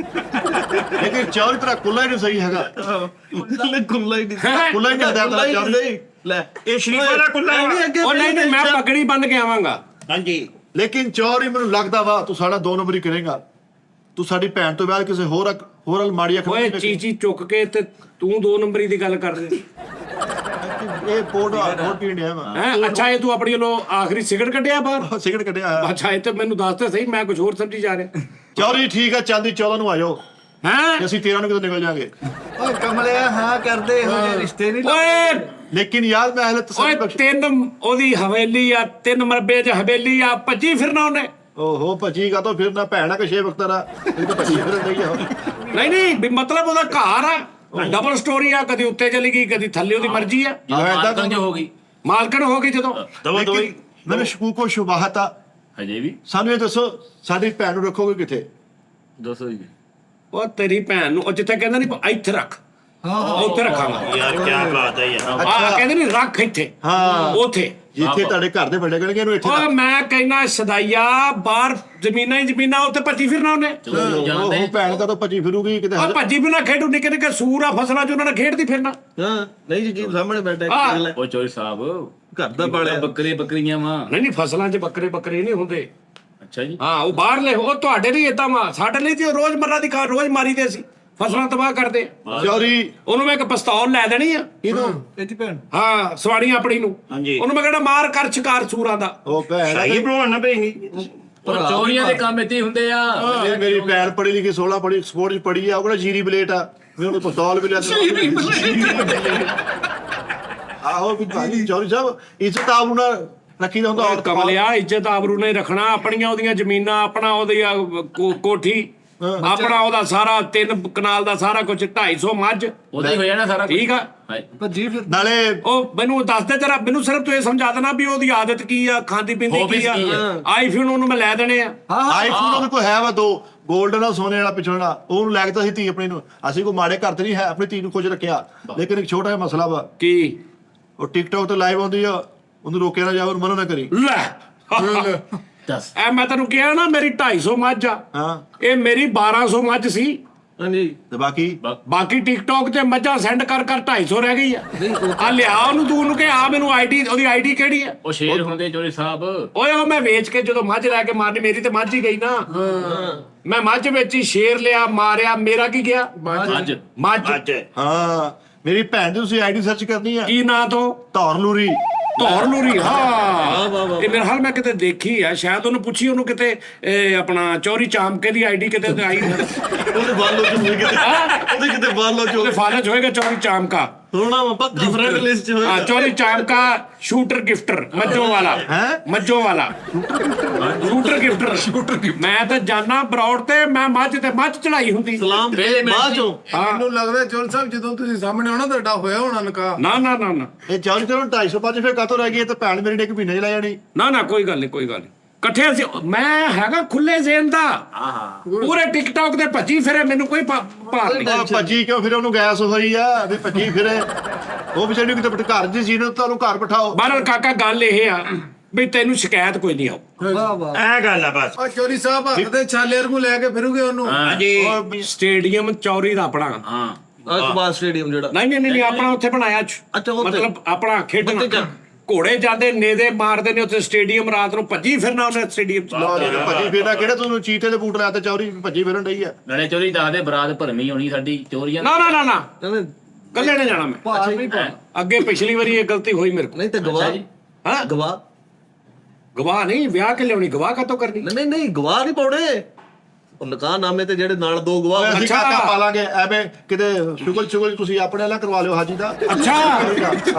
ਲੇਕਿਨ ਚੌਧਰੀ ਤੇਰਾ ਕੁੱਲਾ ਹੀ ਨਹੀਂ ਸਹੀ ਹੈਗਾ। ਕੁੱਲਾ ਹੀ ਨਹੀਂ। ਕੁੱਲਾ ਹੀ ਨਹੀਂ ਹੁੰਦਾ ਤੇਰਾ ਚੌਧਰੀ। ਨਹੀਂ ਲੈ ਇਹ ਸ਼ਰੀਫਾ ਦਾ ਕੁੱਲਾ ਵਾ। ਉਹ ਨਹੀਂ ਮੈਂ ਪਗੜੀ ਬੰਨ ਕੇ ਆਵਾਂਗਾ। ਹਾਂਜੀ ਲੇਕਿਨ ਚੌਧਰੀ ਮੈਨੂੰ ਲੱਗਦਾ ਵਾ ਤੂੰ ਸਾਡਾ 2 ਨੰਬਰ ਹੀ ਕਰੇਗਾ। ਤੂੰ ਸਾਡੀ ਭੈਣ ਤੋਂ ਬਾਅਦ ਕਿਸੇ ਹੋਰ ਮਾੜੀ ਅੱਖ ਓਏ ਚੀਚੀ ਚੁੱਕ ਕੇ ਤੇ ਤੂੰ 2 ਨੰਬਰੀ ਦੀ ਗੱਲ ਕਰ ਰਿਹਾ ਇਹ ਹੋਰ ਪੀਣ ਡਿਆ ਵਾ। ਹੈ। ਅੱਛਾ ਇਹ ਤੂੰ ਆਪਣੀ ਵੱਲੋਂ ਆਖਰੀ ਸਿਗਰਟ ਕੱਢਿਆ ਬਾਹਰ। ਸਿਗਰਟ ਕੱਢਿਆ ਹੋਇਆ। ਅੱਛਾ ਇਹ ਤੇ ਮੈਨੂੰ ਦੱਸ ਤੇ ਸਹੀ, ਮੈਂ ਕੁਝ ਹੋਰ ਸਮਝੀ ਜਾ ਰਿਹਾ। ਚੌਧਰੀ ਠੀਕ ਆ, ਚਾਂਦੀ 14 ਨੂੰ ਆ ਜਾਓ, ਹੈ ਅਸੀਂ 13 ਨੂੰ ਕਿਤੇ ਨਿਕਲ ਜਾਾਂਗੇ। ਓਏ ਕਮਲਿਆ ਹਾਂ ਕਰਦੇ ਇਹੋ ਜਿਹੇ ਰਿਸ਼ਤੇ ਨਹੀਂ ਓਏ ਲੇਕਿਨ ਯਾਰ ਮੈਂ ਹਲੇ ਓਏ ਤਸੱਲੀ ਬਖਸ਼। 3 ਉਹਦੀ ਹਵੇਲੀ ਆ, 3 ਮਰਬੇ 'ਚ ਹਵੇਲੀ ਆ, ਭੱਜੀ ਫਿਰਨਾ ਉਹਨੇ। ਓਹੋ ਭੱਜੀ ਕਾ ਤੋਂ ਫਿਰਨਾ ਭੈਣਾ ਕਿ 6 ਵਕਤ ਦਾ ਇਹ ਤਾਂ ਭੱਜੀ ਫਿਰਨ ਨਹੀਂ ਆ। ਨਹੀਂ ਵੀ ਮਤਲਬ ਉਹਦਾ ਘਰ ਆ, ਡਬਲ ਸਟੋਰੀ ਆ, ਕਦੀ ਉੱਤੇ ਚਲੀ ਗਈ ਕਦੀ ਥੱਲੇ, ਉਹਦੀ ਮਰਜ਼ੀ ਆ। ਮਾਲਕਾਂ ਜੋ ਹੋ ਗਈ ਮਾਲਕਣ ਹੋ ਗਈ ਜਦੋਂ। ਦਵਾ ਦੋਈ ਮੈਨੂੰ ਸ਼ਕੂਕੋ ਸ਼ੁਬਾਹਤ ਆ। ਹਜੇ ਵੀ ਸਾਨੂੰ ਇਹ ਦੱਸੋ ਸਾਡੀ ਭੈਣ ਨੂੰ ਰੱਖੋਗੇ ਕਿੱਥੇ? ਦੱਸੋ ਜੀ। ਉਹ ਤੇਰੀ ਭੈਣ ਨੂੰ ਉਹ ਜਿੱਥੇ ਕਹਿੰਦਾ ਨਹੀਂ ਇੱਥੇ ਰੱਖ, ਉੱਥੇ ਰੱਖਾਂਗਾ। ਯਾਰ ਕੀ ਬਾਤ ਹੈ ਯਾਰ। ਆ ਕਹਿੰਦੇ ਨਹੀਂ ਰੱਖ ਇੱਥੇ, ਹਾਂ ਉੱਥੇ। ਜਿੱਥੇ ਤੁਹਾਡੇ ਘਰ ਦੇ ਵੱਡੇ ਕਹਿਣਗੇ ਇਹਨੂੰ ਇੱਥੇ ਓਏ ਮੈਂ ਕਹਿਣਾ ਸਦਾਈਆ ਬਾਹਰ ਜ਼ਮੀਨਾਂ ਹੀ ਜ਼ਮੀਨਾਂ, ਉੱਤੇ ਭੱਜੀ ਫਿਰਨਾ ਉਹਨੇ। ਉਹ ਭੈਣ ਕਾ ਤੋਂ ਭੱਜੀ ਫਿਰੂਗੀ ਕਿਤੇ। ਉਹ ਭੱਜੀ ਫਿਰਨਾ ਖੇਡੂ, ਨਿੱਕੇ ਨਿੱਕੇ ਸੂਰ ਆ ਫਸਲਾਂ 'ਚ ਉਹਨਾਂ ਨੇ ਖੇਡਦੀ ਫਿਰਨਾ। ਹਾਂ ਨਹੀਂ ਜੀ ਸਾਹਮਣੇ ਬੈਠਾ ਹਾਂ। ਗੱਲ ਹੈ। ਉਹ ਚੋਈ ਸਾਹਿਬ ਘਰ ਦਾ ਬਾਲਿਆ ਬੱਕਰੀਆਂ ਵਾ। ਨਹੀਂ ਬੱਕਰੇ 'ਚ ਬੱਕਰੇ ਨਹੀਂ ਹੁੰਦੇ। ਅੱਛਾ ਜੀ। ਹਾਂ ਉਹ ਬਾਹਰਲੇ, ਉਹ ਤੁਹਾਡੇ ਲਈ ਏਦਾਂ ਵਾ, ਸਾਡੇ ਲਈ ਤੇ ਰੋਜ਼ਮਰਰਾ ਦੀ ਰੋਜ਼ ਮਾਰੀ ਦੇ ਸੀ, ਫਸਲਾਂ ਤਬਾਹ ਕਰਦੇ। ਚੌਧਰੀ ਉਹਨੂੰ ਮੈਂ ਇੱਕ ਪਿਸਤੌਲ ਲੈ ਦੇਣੀ ਆ। ਇਹਨੂੰ ਇਹਦੀ ਭੈਣ ਹਾਂ ਸਵਾਣੀ ਆਪਣੀ ਨੂੰ। ਹਾਂਜੀ। ਉਹਨੂੰ ਮੈਂ ਕਹਿਣਾ ਮਾਰ ਕਰ ਸ਼ਿਕਾਰ ਸੂਰਾਂ ਦਾ। ਉਹ ਭੈਣ ਸ਼ਾਹੀ ਬਣਾਉਣ ਨਾ ਪਏਗੀ। ਉਹ ਚੋਰੀਆਂ ਦੇ ਕੰਮ ਇੱਥੇ ਹੀ ਹੁੰਦੇ ਆ। ਇਹ ਮੇਰੀ ਭੈਣ ਪੜ੍ਹੀ ਲਿਖੀ 16 ਪੜ੍ਹੀ ਸਪੋਰਟ 'ਚ ਪੜ੍ਹੀ ਆ। ਉਹ ਕਿਹੜਾ ਜੀਰੀ ਬਲੇਟ ਆ, ਮੈਨੂੰ ਪਿਸਤੌਲ ਵੀ ਲਿਆ ਆਹੋ ਵੀ ਭਾਈ ਚੌਧਰੀ ਸਾਹਿਬ ਇੱਜ਼ਤ ਆਬਰੂ ਨਾਲ ਰੱਖੀ ਦਾ ਹੁੰਦਾ। ਕਮਲਿਆ ਇੱਜ਼ਤ ਆਬਰੂ ਨੇ ਰੱਖਣਾ, ਆਪਣੀਆਂ ਉਹਦੀਆਂ ਜ਼ਮੀਨਾਂ, ਆਪਣਾ ਉਹਦੀ ਕੋਠੀ, ਆਪਣਾ ਉਹਦਾ ਸਾਰਾ 3 ਕਨਾਲ ਦਾ ਸਾਰਾ ਕੁਝ, 250 ਮੱਝ, ਉਹਦਾ ਹੀ ਹੋ ਜਾਣਾ ਸਾਰਾ ਕੁਝ। ਠੀਕ ਆ। ਭੱਜੀ ਫਿਰ ਨਾਲੇ ਉਹ ਮੈਨੂੰ ਦੱਸ ਦੇ ਜਰਾ, ਮੈਨੂੰ ਸਿਰਫ ਤੂੰ ਇਹ ਸਮਝਾ ਦੇਣਾ ਵੀ ਉਹਦੀ ਆਦਤ ਕੀ ਆ, ਖਾਂਦੀ ਪੀਂਦੀ ਕੀ Hobbies ਕੀ ਆ। ਆ। ਆਈਫੋਨ ਉਹਨੂੰ ਮੈਂ ਲੈ ਦੇਣੇ ਆ। ਆਈਫੋਨ ਉਹਦੇ ਕੋਲ ਹੈ ਵਾ 2 골ਡਨ ਆ, ਸੋਨੇ ਵਾਲਾ ਪਿਛੋੜਾ, ਉਹਨੂੰ ਲੈ ਕੇ ਤਾਂ ਅਸੀਂ ਧੀ ਆਪਣੀ ਨੂੰ, ਅਸੀਂ ਕੋਈ ਮਾੜੇ ਘਰ ਤੇ ਨਹੀਂ ਹੈ ਆਪਣੀ ਧੀ ਨੂੰ ਖੁਸ਼ ਰੱਖਿਆ। ਲੇਕਿਨ ਇੱਕ ਛੋਟਾ ਜਿਹਾ ਮਸਲਾ ਵਾ, ਕੀ? ਉਹ ਟਿਕਟੌਕ ਤੇ ਲਾਈਵ ਆਉਂਦੀ ਆ, ਉਹਨੂੰ ਰੋਕਿਆ ਨਾ ਜਾਵੇ, ਉਹਨੂੰ ਮਨਾ ਨਾ ਕਰੀ। ਲੈ ਦੱਸ ਐ ਮੈਂ ਤੈਨੂੰ ਕਿਹਾ ਨਾ ਮੇਰੀ 250 ਮੱਝ ਆ, ਹਾਂ ਇਹ ਮੇਰੀ 1200 ਮੱਝ ਸੀ। ਹਾਂਜੀ ਤੇ ਬਾਕੀ ਬਾਕੀ ਟਿਕਟੌਕ ਤੇ ਮੱਝਾਂ ਸੈਂਡ ਕਰ 250 ਰਹਿ ਗਈ ਆ ਲਿਆ ਉਹਨੂੰ, ਤੂੰ ਉਹਨੂੰ ਕਿ ਆ ਮੈਨੂੰ ਆਈਡੀ, ਉਹਦੀ ਆਈਡੀ ਕਿਹੜੀ ਆ? ਉਹ ਸ਼ੇਰ ਹੁੰਦੇ ਚੋਰੀ ਸਾਹਿਬ। ਓਏ ਉਹ ਮੈਂ ਵੇਚ ਕੇ ਜਦੋਂ ਮੱਝ ਲੈ ਕੇ ਮਾਰਨੀ, ਮੇਰੀ ਤੇ ਮੱਝ ਹੀ ਗਈ ਨਾ। ਮੈਂ ਮੱਝ ਵੇਚੀ, ਸ਼ੇਰ ਲਿਆ, ਮਾਰਿਆ, ਮੇਰਾ ਕੀ ਗਿਆ? ਅੱਜ ਮੱਝ। ਹਾਂ ਮੇਰੀ ਭੈਣ ਦੀ ਤੁਸੀਂ ਆਈਡੀ ਸਰਚ ਕਰਨੀ ਆ, ਕੀ ਨਾਂ ਤੋਂ? ਧੌਰ ਲੂਰੀ। ਧੌਰ ਨੂਰੀ। ਹਾਂ ਇਹ ਮੇਰੇ ਹਾਲ ਮੈਂ ਕਿਤੇ ਦੇਖੀ ਆ, ਸ਼ਾਇਦ ਉਹਨੂੰ ਪੁੱਛੀ, ਉਹਨੂੰ ਕਿਤੇ ਆਪਣਾ ਚੌਰੀ ਚਾਮਕੇ ਦੀ ਆਈਡੀ ਕਿਤੇ ਤੇ ਆਈ ਉਹਦੇ ਬਾਲੋਂ ਚ ਹੋਈ ਕਿਤੇ, ਉਹਦੇ ਕਿਤੇ ਬਾਲੋਂ ਚ ਉਹਦੇ ਫਾਲਜ ਹੋਏਗਾ ਚੌਰੀ ਚਾਮਕਾ। ਹੋਣਾ ਵਾ ਪੱਕਾ ਫਰੈਂਡ ਲਿਸਟ ਚ ਹਾਂ ਹੋਏਗਾ। ਚੌਰੀ ਚਾਮਕਾ ਸ਼ੂਟਰ ਗਿਫਟਰ ਮੱਝੋਂ ਵਾਲਾ। ਹੈਂ? ਮੱਝੋਂ ਵਾਲਾ ਸ਼ੂਟਰ ਗਿਫਟਰ। ਮੈਂ ਤਾਂ ਜਾਨਾ ਬਰੌੜ ਤੇ ਮੈਂ ਮੱਝ ਤੇ ਮੱਝ ਚੜਾਈ ਹੁੰਦੀ। ਸਲਾਮ ਪਹਿਲੇ ਮਿੰਟ ਬਾਅਦ ਚ। ਚੋਂ ਹਾਂ ਮੈਨੂੰ ਲੱਗਦਾ ਚੋਲ ਸਾਹਿਬ ਜਦੋਂ ਤੁਸੀਂ ਸਾਹਮਣੇ ਆਉਣਾ ਤੁਹਾਡਾ ਹੋਇਆ ਹੋਣਾ ਨਿਕਾਹ। ਨਾ ਨਾ ਨਾ ਨਾ ਇਹ ਚੌਰੀ ਤੇ 250 ਫੇਰ ਕਾਤੋਂ ਰਹਿ ਗਈ? ਇਹ ਤਾਂ ਭੈਣ ਮੇਰੀ ਨੇ ਇੱਕ ਮਹੀਨੇ ਚ ਲੈ ਜਾਣੀ। ਨਾ ਨਾ ਕੋਈ ਗੱਲ ਨਹੀਂ, ਕੋਈ ਗੱਲ ਨਹੀਂ। ਇਕੱਠੇ ਅਸੀਂ, ਮੈਂ ਹੈਗਾ ਖੁੱਲੇ ਜ਼ੇਨ ਦਾ। ਪੂਰੇ ਟਿਕਟੌਕ ਤੇ ਭੱਜੀ ਫਿਰੇ, ਮੈਨੂੰ ਕੋਈ ਭਾਰ ਨਹੀਂ। ਉਹ ਭੱਜੀ ਕਿਉਂ ਫਿਰ? ਉਹਨੂੰ ਗੈਸ ਹੋਈ ਆ ਵੀ ਭੱਜੀ ਫਿਰੇ। ਉਹ ਵਿਚਾਰੀ ਕਿਤੇ ਘਰ ਦੀ ਸੀ ਨਾ, ਤੁਹਾਨੂੰ ਘਰ ਬਿਠਾਓ। ਬਾਹਰ ਕਾਕਾ ਗੱਲ ਇਹ ਆ ਵੀ ਤੈਨੂੰ ਸ਼ਿਕਾਇਤ ਕੋਈ ਨਹੀਂ ਆਉ। ਵਾਹ ਵਾਹ। ਐ ਗੱਲ ਆ ਬਸ। ਉਹ ਚੋਰੀ ਸਾਹਿਬ ਹੱਥ ਦੇ ਛਾਲੇ ਨੂੰ ਲੈ ਕੇ ਫਿਰੂਗੇ ਉਹਨੂੰ। ਹਾਂਜੀ ਸਟੇਡੀਅਮ ਚੌਰੀ ਦਾ ਆਪਣਾ। ਹਾਂ ਅਕਬਾਰ ਸਟੇਡੀਅਮ ਜਿਹੜਾ ਨਹੀਂ ਆਪਣਾ ਉੱਥੇ ਬਣਾਇਆ ਅੱਛਾ, ਉੱਥੇ। ਮਤਲਬ ਆਪਣਾ ਖੇਡਣਾ। ਉੱਥੇ ਜਾ। ਘੋੜੇ ਜਾਂਦੇ ਨੇਦੇ ਮਾਰਦੇ ਨੇ ਉੱਥੇ ਸਟੇਡੀਅਮ, ਰਾਤ ਨੂੰ ਭੱਜੀ ਫਿਰਨਾ ਉਹਨੇ ਸਟੇਡੀਅਮ ਚ। ਲਓ ਜੀ, ਭੱਜੀ ਫਿਰਨਾ ਕਿਹੜੇ ਤੁਹਾਨੂੰ ਚੀਤੇ ਦੇ ਬੂਟ ਲਾਤੇ? ਚੌਰੀ ਭੱਜੀ ਫਿਰਨ ਡਈ ਆ। ਨਾਲੇ ਚੋਰੀ ਦੱਸਦੇ ਬਰਾਤ ਭਰਮੀ ਹੋਣੀ ਸਾਡੀ ਚੋਰੀਆਂ। ਨਾ ਨਾ ਨਾ ਨਾ ਕਹਿੰਦੇ ਕੱਲੇ ਨੇ ਜਾਣਾ ਮੈਂ। ਭਾਰ ਨਹੀਂ ਪਾ ਅੱਗੇ ਪਿਛਲੀ ਵਾਰੀ ਇਹ ਗਲਤੀ ਹੋਈ ਮੇਰੇ ਕੋਲ। ਨਹੀਂ ਤੇ ਗਵਾਹ ਜੀ। ਹਾਂ ਗਵਾਹ ਗਵਾਹ ਨਹੀਂ, ਵਿਆਹ ਕੇ ਲਿਆਉਣੀ, ਗਵਾਹ ਕਾਤੋਂ ਕਰਨੀ? ਨਹੀਂ ਗਵਾਹ ਨਹੀਂ ਪਾਉਣੇ। ਉਹ ਨਿਕਾਹਨਾਮੇ ਤੇ ਜਿਹੜੇ ਨਾਲ ਦੋ ਗਵਾਹ ਅਸੀਂ ਅੱਛਾ। ਕਾਕਾ ਪਾਲਾਂਗੇ ਐਵੇਂ ਕਿਤੇ ਸ਼ੁਗਲ ਤੁਸੀਂ ਆਪਣੇ ਨਾਲ ਕਰਵਾ ਲਿਓ ਹਾਜੀ ਦਾ। अच्छा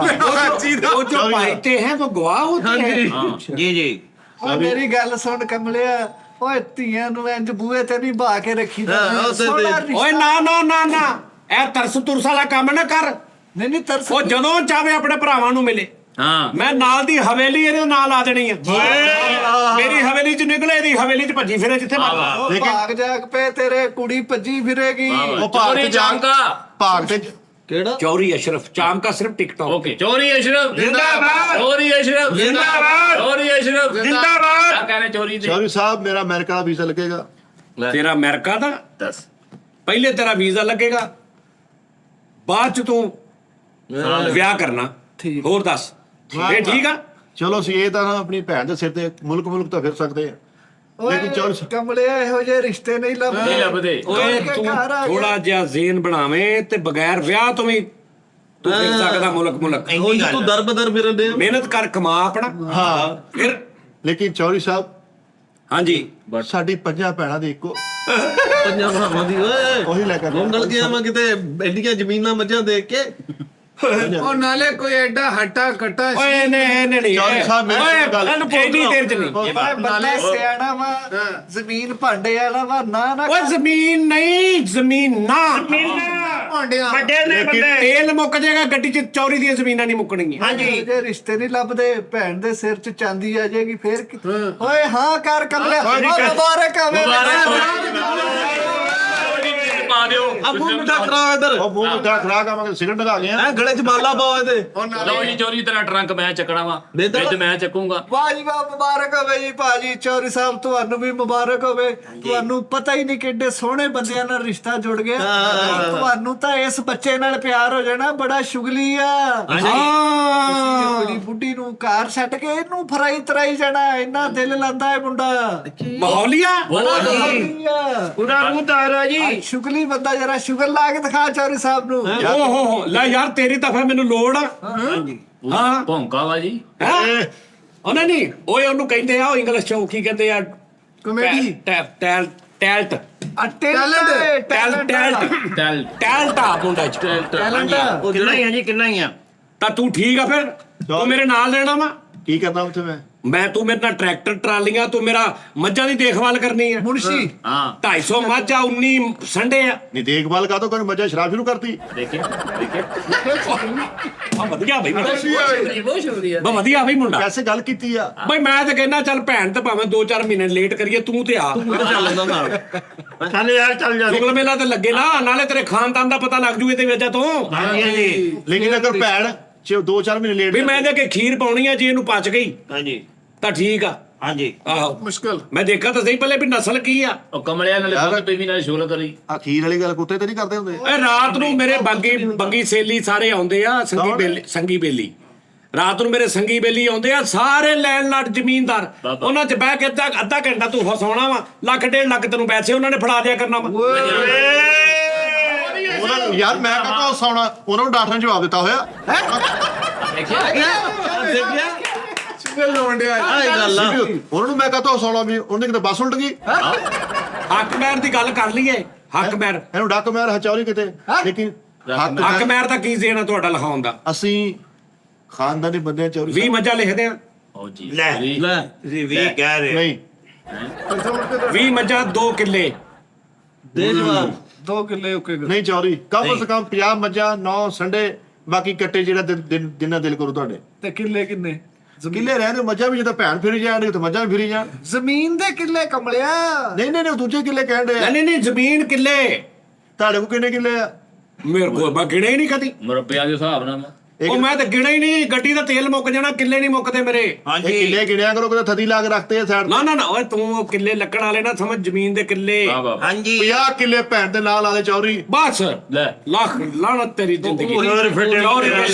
वो जो पाइते हैं वो गवाह होते हैं। ਜੀ ਜੀ ਓਏ ਮੇਰੀ ਗੱਲ ਸੁਣ ਕਮਲਿਆ, ਓਏ ਧੀਆਂ ਨੂੰ ਇੰਜ ਬੂਹੇ ਤੇ ਨਹੀਂ ਬਾ ਕੇ ਰੱਖੀ ਦਾ। ਹਾਂ, ਉਹ ਤੇ- ਸੋਹਣਾ ਰਿਸ਼ਤਾ। ਓਏ ਨਾ ਨਾ ਨਾ ਨਾ ਇਹ ਤਰਸ ਤੁਰਸ ਵਾਲਾ ਕੰਮ ਨਾ ਕਰ। ਨਹੀਂ ਤਰਸ। ਉਹ ਜਦੋਂ ਚਾਹੇ ਆਪਣੇ ਭਰਾਵਾਂ ਨੂੰ ਮਿਲੇ, ਹਾਂ ਮੈਂ ਨਾਲ ਦੀ ਹਵੇਲੀ ਇਹਦੇ ਨਾਲ ਆ ਦੇਣੀ ਆ। ਮੇਰੀ ਹਵੇਲੀ ਚ ਨਿਕਲੇ, ਇਹਦੀ ਹਵੇਲੀ ਚ ਭੱਜੀ ਫਿਰੇ ਜਿੱਥੇ ਮਰਜ਼ੀ। ਉਹ ਭਾਗ ਜਾਗ ਪਏ ਤੇਰੇ, ਕੁੜੀ ਭੱਜੀ ਫਿਰੇਗੀ। ਉਹ ਭਾਗ ਤੇ ਚੋਰੀ ਜਾ ਚਾਮਕਾ। ਭਾਗ ਤੇ ਕਿਹੜਾ चौरी अशरफ चाम का सिर्फ टिकटॉक। ਓਕੇ ਚੋਰੀ ਅਸ਼ਰਫ जिंदाबाद। ਚੋਰੀ ਅਸ਼ਰਫ जिंदाबाद। ਚੋਰੀ ਅਸ਼ਰਫ जिंदाबाद। क्या कहने चोरी दे ਚੌਰੀ ਸਾਹਿਬ ਮੇਰਾ ਅਮਰੀਕਾ ਦਾ ਵੀਜ਼ਾ ਲੱਗੇਗਾ। तेरा अमेरिका दा दस पहले तेरा वीजा लगेगा, बाद च तू ਵਿਆਹ ਕਰਨਾ। ਹੋਰ ਦੱਸ ਇਹ ਠੀਕ ਆ? ਚਲੋ ਅਸੀਂ ਇਹ ਤਾਂ ਨਾ ਆਪਣੀ ਭੈਣ ਦੇ ਸਿਰ ਤੇ ਮੁਲਕ ਤਾਂ ਫਿਰ ਸਕਦੇ ਆ, ਲੇਕਿਨ ਚੌਰੀ ਸਾਹਿਬ ਕਮਲਿਆ ਇਹੋ ਜਿਹੇ ਰਿਸ਼ਤੇ ਨਹੀਂ नहीं ਲੱਭਦੇ। लभदे ਓਏ ਕੇ ਤੂੰ ਘਰ ਆ ਗਿਆ। ਥੋੜਾ ਜਿਹਾ ਜ਼ੇਨ ਬਣਾਵੇਂ ਤੇ ਬਗੈਰ ਵਿਆਹ ਤੋਂ ਵੀ ਤੂੰ ਫਿਰ ਸਕਦਾ ਮੁਲਕ। ਉਹ ਜੀ ਤੂੰ ਦਰਬਦਰ ਫਿਰਨ ਦੇ। ਮਿਹਨਤ ਕਰ, ਕਮਾ ਆਪਣਾ। ਹਾਂ ਫਿਰ ਲੇਕਿਨ ਚੌਰੀ ਸਾਹਿਬ ਹਾਂਜੀ ਸਾਡੀ ਪੰਜਾਂ ਭੈਣਾਂ ਦੀ ਇੱਕੋ ਪੰਜਾਂ ਭਰਾਵਾਂ ਦੀ ਓਏ ਉਹੀ ਲੈ ਕੇ ਮੁੰਡਲ ਗਿਆ ਮੈਂ ਕਿਤੇ ਐਡੀਆਂ ਜ਼ਮੀਨਾਂ ਮੱਝਾਂ ਦੇਖ ਕੇ। ਉਹ ਨਾਲੇ ਕੋਈ ਐਡਾ ਹੱਟਾ ਕੱਟਾ ਸੀ। ਓਏ ਨੇ ਨਹੀਂ ਚੌਧਰੀ ਸਾਹਿਬ, ਮੇਰੀ ਓਏ ਗੱਲ- ਇਹਨੂੰ ਇੰਨੀ ਦੇਰ ਚ ਨਹੀਂ। ਓਏ ਬੰਦਾ ਸਿਆਣਾ ਵਾ, ਜ਼ਮੀਨ ਭਾਂਡੇ ਵਾਲਾ ਵਾ, ਨਾ ਓਏ ਜ਼ਮੀਨ ਨਹੀਂ, ਜ਼ਮੀਨ ਨਾ ਭਾਂਡਿਆਂ। ਵੱਡੇ ਨੇ ਬੰਦੇ। ਤੇਲ ਮੁੱਕ ਜਾਏਗਾ ਗੱਡੀ ਚ, ਚੌਰੀ ਦੀਆਂ ਜ਼ਮੀਨਾਂ ਨਹੀਂ ਮੁੱਕਣਗੀਆਂ। ਹਾਂਜੀ ਜੇ ਰਿਸ਼ਤੇ ਨਹੀਂ ਲੱਭਦੇ, ਭੈਣ ਦੇ ਸਿਰ 'ਚ ਚਾਂਦੀ ਆ ਜਾਏਗੀ ਫੇਰ ਕਿੱਥੇ? ਓਏ ਹਾਂ ਕਰ ਕਮਲਿਆ, ਮੁਬਾਰਕ ਆਵੇ। ਪਾ ਦਿਓ ਆ ਮੂੰਹ ਮਿੱਠਾ ਕਰਾਓ ਇੱਧਰ। ਉਹ ਮੂੰਹ ਮਿੱਠਾ ਖਰਾਕ ਆ, ਮੈਂ ਸਿਗਰਟ ਲਗਾ ਗਿਆ। ਐ ਗਲੇ 'ਚ ਮਾਲਾ ਪਾਓ ਇਹਦੇ। ਲਓ ਜੀ ਚੋਰੀ ਤੇਰਾ ਟਰੰਕ ਮੈਂ ਚੱਕਣਾ ਵਾ, ਦੇ ਦੇਣਾ। ਵਿੱਚ ਮੈਂ ਚੱਕੂਗਾ। ਵਾਹ ਜੀ ਵਾਹ, ਮੁਬਾਰਕ ਹੋਵੇ ਜੀ ਭਾਜੀ। ਚੌਰੀ ਸਾਹਿਬ ਤੁਹਾਨੂੰ ਵੀ ਮੁਬਾਰਕ ਹੋਵੇ। ਤੁਹਾਨੂੰ ਪਤਾ ਹੀ ਨਹੀਂ ਕਿੱਡੇ ਸੋਹਣੇ ਬੰਦਿਆਂ ਨਾਲ ਰਿਸ਼ਤਾ ਜੁੜ ਗਿਆ। ਤੁਹਾਨੂੰ ਤਾਂ ਇਸ ਬੱਚੇ ਨਾਲ ਪਿਆਰ ਹੋ ਜਾਣਾ, ਬੜਾ ਸ਼ੁਗਲੀ ਆ। ਹਾਂ ਬੜੀ ਬੁੱਢੀ ਨੂੰ ਘਰ ਛੱਡ ਕੇ ਇਹਨੂੰ ਫਰਾਈ ਤਰਾਈ ਜਾਣਾ, ਇੰਨਾ ਦਿਲ ਲਾਂਦਾ ਹੈ ਮੁੰਡਾ। ਮਾਹੌਲੀਆ। ਪੂਰਾ ਮੂੰਹ ਤਾਰਾ ਜੀ। ਸ਼ੁਗਲੀ ਬੰਦਾ, ਜਰਾ ਸ਼ੁਗਰ ਲਾ ਕੇ ਦਿਖਾ ਚੌਰੀ ਸਾਹਿਬ ਨੂੰ। ਓ ਹੋ ਲੈ ਯਾਰ, ਤੇਰੀ ਤਾਂ ਫਿਰ ਮੈਨੂੰ ਲੋੜ ਆ। ਹਾਂ ਭੌਂਕਾ ਵਾ ਜੀ। ਹੈਂ? ਉਹਨਾਂ ਨਹੀਂ, ਓਏ ਉਹਨੂੰ ਕਹਿੰਦੇ ਆ, ਉਹ ਇੰਗਲਿਸ਼ ਚ ਉਹ ਕੀ ਕਹਿੰਦੇ ਆ? ਕਮੇਡੀ। Talent talent. ਟੈਲ ਟੈਲਟ ਆ ਮੁੰਡਾ ਚ। ਟੈਲੈਂਟ। ਕਿੰਨਾ ਹੀ ਆ ਜੀ, ਕਿੰਨਾ ਹੀ ਆ। ਤਾਂ ਤੂੰ ਠੀਕ ਆ ਫਿਰ, ਤੂੰ ਮੇਰੇ ਨਾਲ ਰਹਿਣਾ ਵਾ। ਕੀ ਕਰਨਾ ਉੱਥੇ ਮੈਂ ਤੂੰ ਮੇਰੇ ਨਾਲ ਟਰੈਕਟਰ ਟਰਾਲੀਆਂ, ਤੂੰ ਮੇਰਾ ਮੱਝਾਂ ਦੀ ਦੇਖਭਾਲ ਕਰਨੀ ਆ। ਮੁਨਸ਼ੀ। ਹਾਂ 250 ਮੱਝ ਆ, 19 ਸੰਡੇ ਆ। ਨਹੀਂ ਦੇਖਭਾਲ ਕਾਹਤੋਂ ਕਰ, ਮੱਝਾਂ ਸ਼ਰਾਬ ਸ਼ੁਰੂ ਕਰਤੀ। ਦੇਖੇ ਆ ਵਧੀਆ ਬਈ ਮੁੰਡਾ, ਬਹੁਤ ਸ਼ੁਕਰੀਆ। ਬਾ ਵਧੀਆ ਬਈ ਮੁੰਡਾ। ਕੈਸੇ ਗੱਲ ਕੀਤੀ ਆ? ਬਈ ਮੈਂ ਤਾਂ ਕਹਿੰਦਾ ਚੱਲ ਭੈਣ ਤੇ ਭਾਵੇਂ 2-4 ਮਹੀਨੇ ਲੇਟ ਕਰੀਏ, ਤੂੰ ਤੇ ਆ। ਚੱਲ ਜਾਂਦਾ ਨਾਲ। ਚੱਲ ਯਾਰ ਚੱਲ ਜਾ। ਸ਼ੁਗਲ ਮੇਲਾ ਤੇ ਲੱਗੇ ਨਾ, ਨਾਲੇ ਤੇਰੇ ਖਾਨਦਾਨ ਦਾ ਪਤਾ ਲੱਗ ਜੂ ਇਹਦੇ ਵਜ੍ਹਾ ਤੋਂ। ਹਾਂਜੀ ਹਾਂਜੀ। ਲੇਕਿਨ ਅਗਰ ਭੈਣ 2-4 ਮਹੀਨੇ ਲੇਟ ਵੀ ਮੈਂ ਇਹਦੇ ਕੇ ਖੀਰ ਪਾਉਣੀ ਆ, ਜੇ ਇਹਨੂੰ ਪਚ ਗਈ ਹਾਂਜੀ ਤਾਂ ਠੀਕ ਆ। ਹਾਂਜੀ ਆਹੋ ਮੁਸ਼ਕਲ ਮੈਂ ਦੇਖਾ ਤਾਂ ਸਹੀ ਪਹਿਲੇ ਵੀ ਨਸਲ ਕੀ ਆ। ਉਹ ਕਮਲਿਆ ਨਾਲੇ ਦੁੱਧ ਪੀਵੀ ਨਾਲੇ ਸ਼ੋਲ ਕਰੀ। ਅਖੀਰ ਵਾਲੀ ਗੱਲ ਕੁੱਤੇ ਤੇ ਨਹੀਂ ਕਰਦੇ ਹੁੰਦੇ। ਇਹ ਰਾਤ ਨੂੰ ਮੇਰੇ ਬੰਗੀ ਸੇਲੀ ਸਾਰੇ ਆਉਂਦੇ ਆ, ਸੰਗੀ ਬੇਲੀ ਰਾਤ ਨੂੰ ਮੇਰੇ ਸੰਗੀ ਬੇਲੀ ਆਉਂਦੇ ਆ, ਸਾਰੇ ਲੈਣ ਲੱਟ ਜ਼ਮੀਨਦਾਰ, ਉਹਨਾਂ 'ਚ ਬਹਿ ਕੇ ਅੱਧਾ ਘੰਟਾ ਤੂੰ ਫਸਾਉਣਾ ਵਾ, 1.5 ਲੱਖ ਤੈਨੂੰ ਪੈਸੇ ਉਹਨਾਂ ਨੇ ਫੜਾ ਦਿਆ ਕਰਨਾ ਵਾ। ਉਹਨਾਂ ਨੂੰ ਯਾਰ ਮੈਂ ਕਹਤਾ ਸੌਣਾ, ਉਹਨਾਂ ਨੂੰ ਡਾਕਟਰ ਨੇ ਜਵਾਬ ਦਿੱਤਾ ਹੋਇਆ। ਦੇਖਿਆ ਚੁਗਲ ਲੋਂਡਿਆ ਆਹ ਗੱਲ ਆ। ਉਹਨਾਂ ਨੂੰ ਮੈਂ ਕਹਤਾ ਸੌਣਾ ਵੀ ਉਹਨੇ ਕਿਤੇ ਬੱਸ ਉਲਟ ਗਈ। ਹੱਕ ਮੈਰ ਦੀ ਗੱਲ ਕਰ ਲਈਏ। ਹੱਕ ਮੈਰ ਇਹਨੂੰ ਡੱਕ ਮੈਰ ਹਚੌਰੀ ਕਿਤੇ, ਲੇਕਿਨ ਹੱਕ ਮੈਰ ਤਾਂ ਕੀ ਦੇਣਾ ਤੁਹਾਡਾ ਲਿਖਾਉਣ ਦਾ। ਅਸੀਂ ਖਾਨਦਾਨੀ ਬੰਦੇ ਚੌਰੀ 20 ਮੱਝਾਂ ਲਿਖਦੇ ਆ, ਉਹ ਜੀ ਲੈ ਲੈ ਤੁਸੀਂ ਵੀ ਕਹਿ ਰਹੇ ਨਹੀਂ 20 ਮੱਝਾਂ 2 ਕਿੱਲੇ। ਦੇ ਜਵਾਬ 2 ਕਿੱਲੇ ਓਕੇ ਨਹੀਂ ਚੌਰੀ ਕਮ ਸੇ ਕਮ 50 ਮੱਝਾਂ 9 ਸੰਡੇ, ਬਾਕੀ ਕੱਟੇ ਜਿਹੜਾ ਜਿੰਨਾ ਦਿਲ ਕਰੂ ਤੁਹਾਡੇ। ਤੇ ਕਿੱਲੇ ਕਿੰਨੇ? ਕਿੱਲੇ ਰਹਿੰਦੇ ਮੱਝਾਂ ਵੀ ਜਦੋਂ ਭੈਣ ਫਿਰੀ ਜਾਣ ਤਾਂ ਮੱਝਾਂ ਵੀ ਫਿਰੀ ਜਾਣ। ਜ਼ਮੀਨ ਦੇ ਕਿੱਲੇ ਕਮਲਿਆ। ਨਹੀਂ ਉਹ ਦੂਜੇ ਕਿੱਲੇ ਕਹਿਣ ਦੇ ਆ। ਨਹੀਂ ਜ਼ਮੀਨ ਕਿੱਲੇ। ਤੁਹਾਡੇ ਕੋਲ ਕਿੰਨੇ ਕਿੱਲੇ ਆ? ਮੇਰੇ ਕੋਲ ਮੈਂ ਗਿਣੇ ਹੀ ਨਹੀਂ ਕਦੀ। ਮੁਰੱਬਿਆਂ ਦੇ ਹਿਸਾਬ ਨਾਲ ਉਹ ਮੈਂ ਤਾਂ ਗਿਣਾ ਹੀ ਨਹੀਂ, ਗੱਡੀ ਦਾ ਤੇਲ ਮੁੱਕ ਜਾਣਾ, ਕਿੱਲੇ ਨਹੀਂ ਮੁੱਕਦੇ ਮੇਰੇ। ਇਹ ਹਾਂਜੀ ਕਿੱਲੇ ਗਿਣਿਆ ਕਰੋ, ਕਿਤੇ ਥਦੀ ਲਾ ਕੇ ਰੱਖਤੇ ਆ ਸਾਈਡ। ਨਾ ਓਏ ਤੂੰ ਕਿੱਲੇ ਲੱਕੜ ਵਾਲੇ ਨਾ ਸਮਝ, ਜ਼ਮੀਨ ਦੇ ਕਿੱਲੇ। ਵਾਹ ਵਾਹ ਹਾਂਜੀ 50 ਕਿੱਲੇ ਭੈਣ ਦੇ ਨਾਲ ਆਲੇ ਚੌਰੀ। ਬਸ ਲੈ ਲੱਖ ਲਾਣਤ ਤੇਰੀ ਜ਼ਿੰਦਗੀ। ਹੋਰ ਫਿੱਟੇ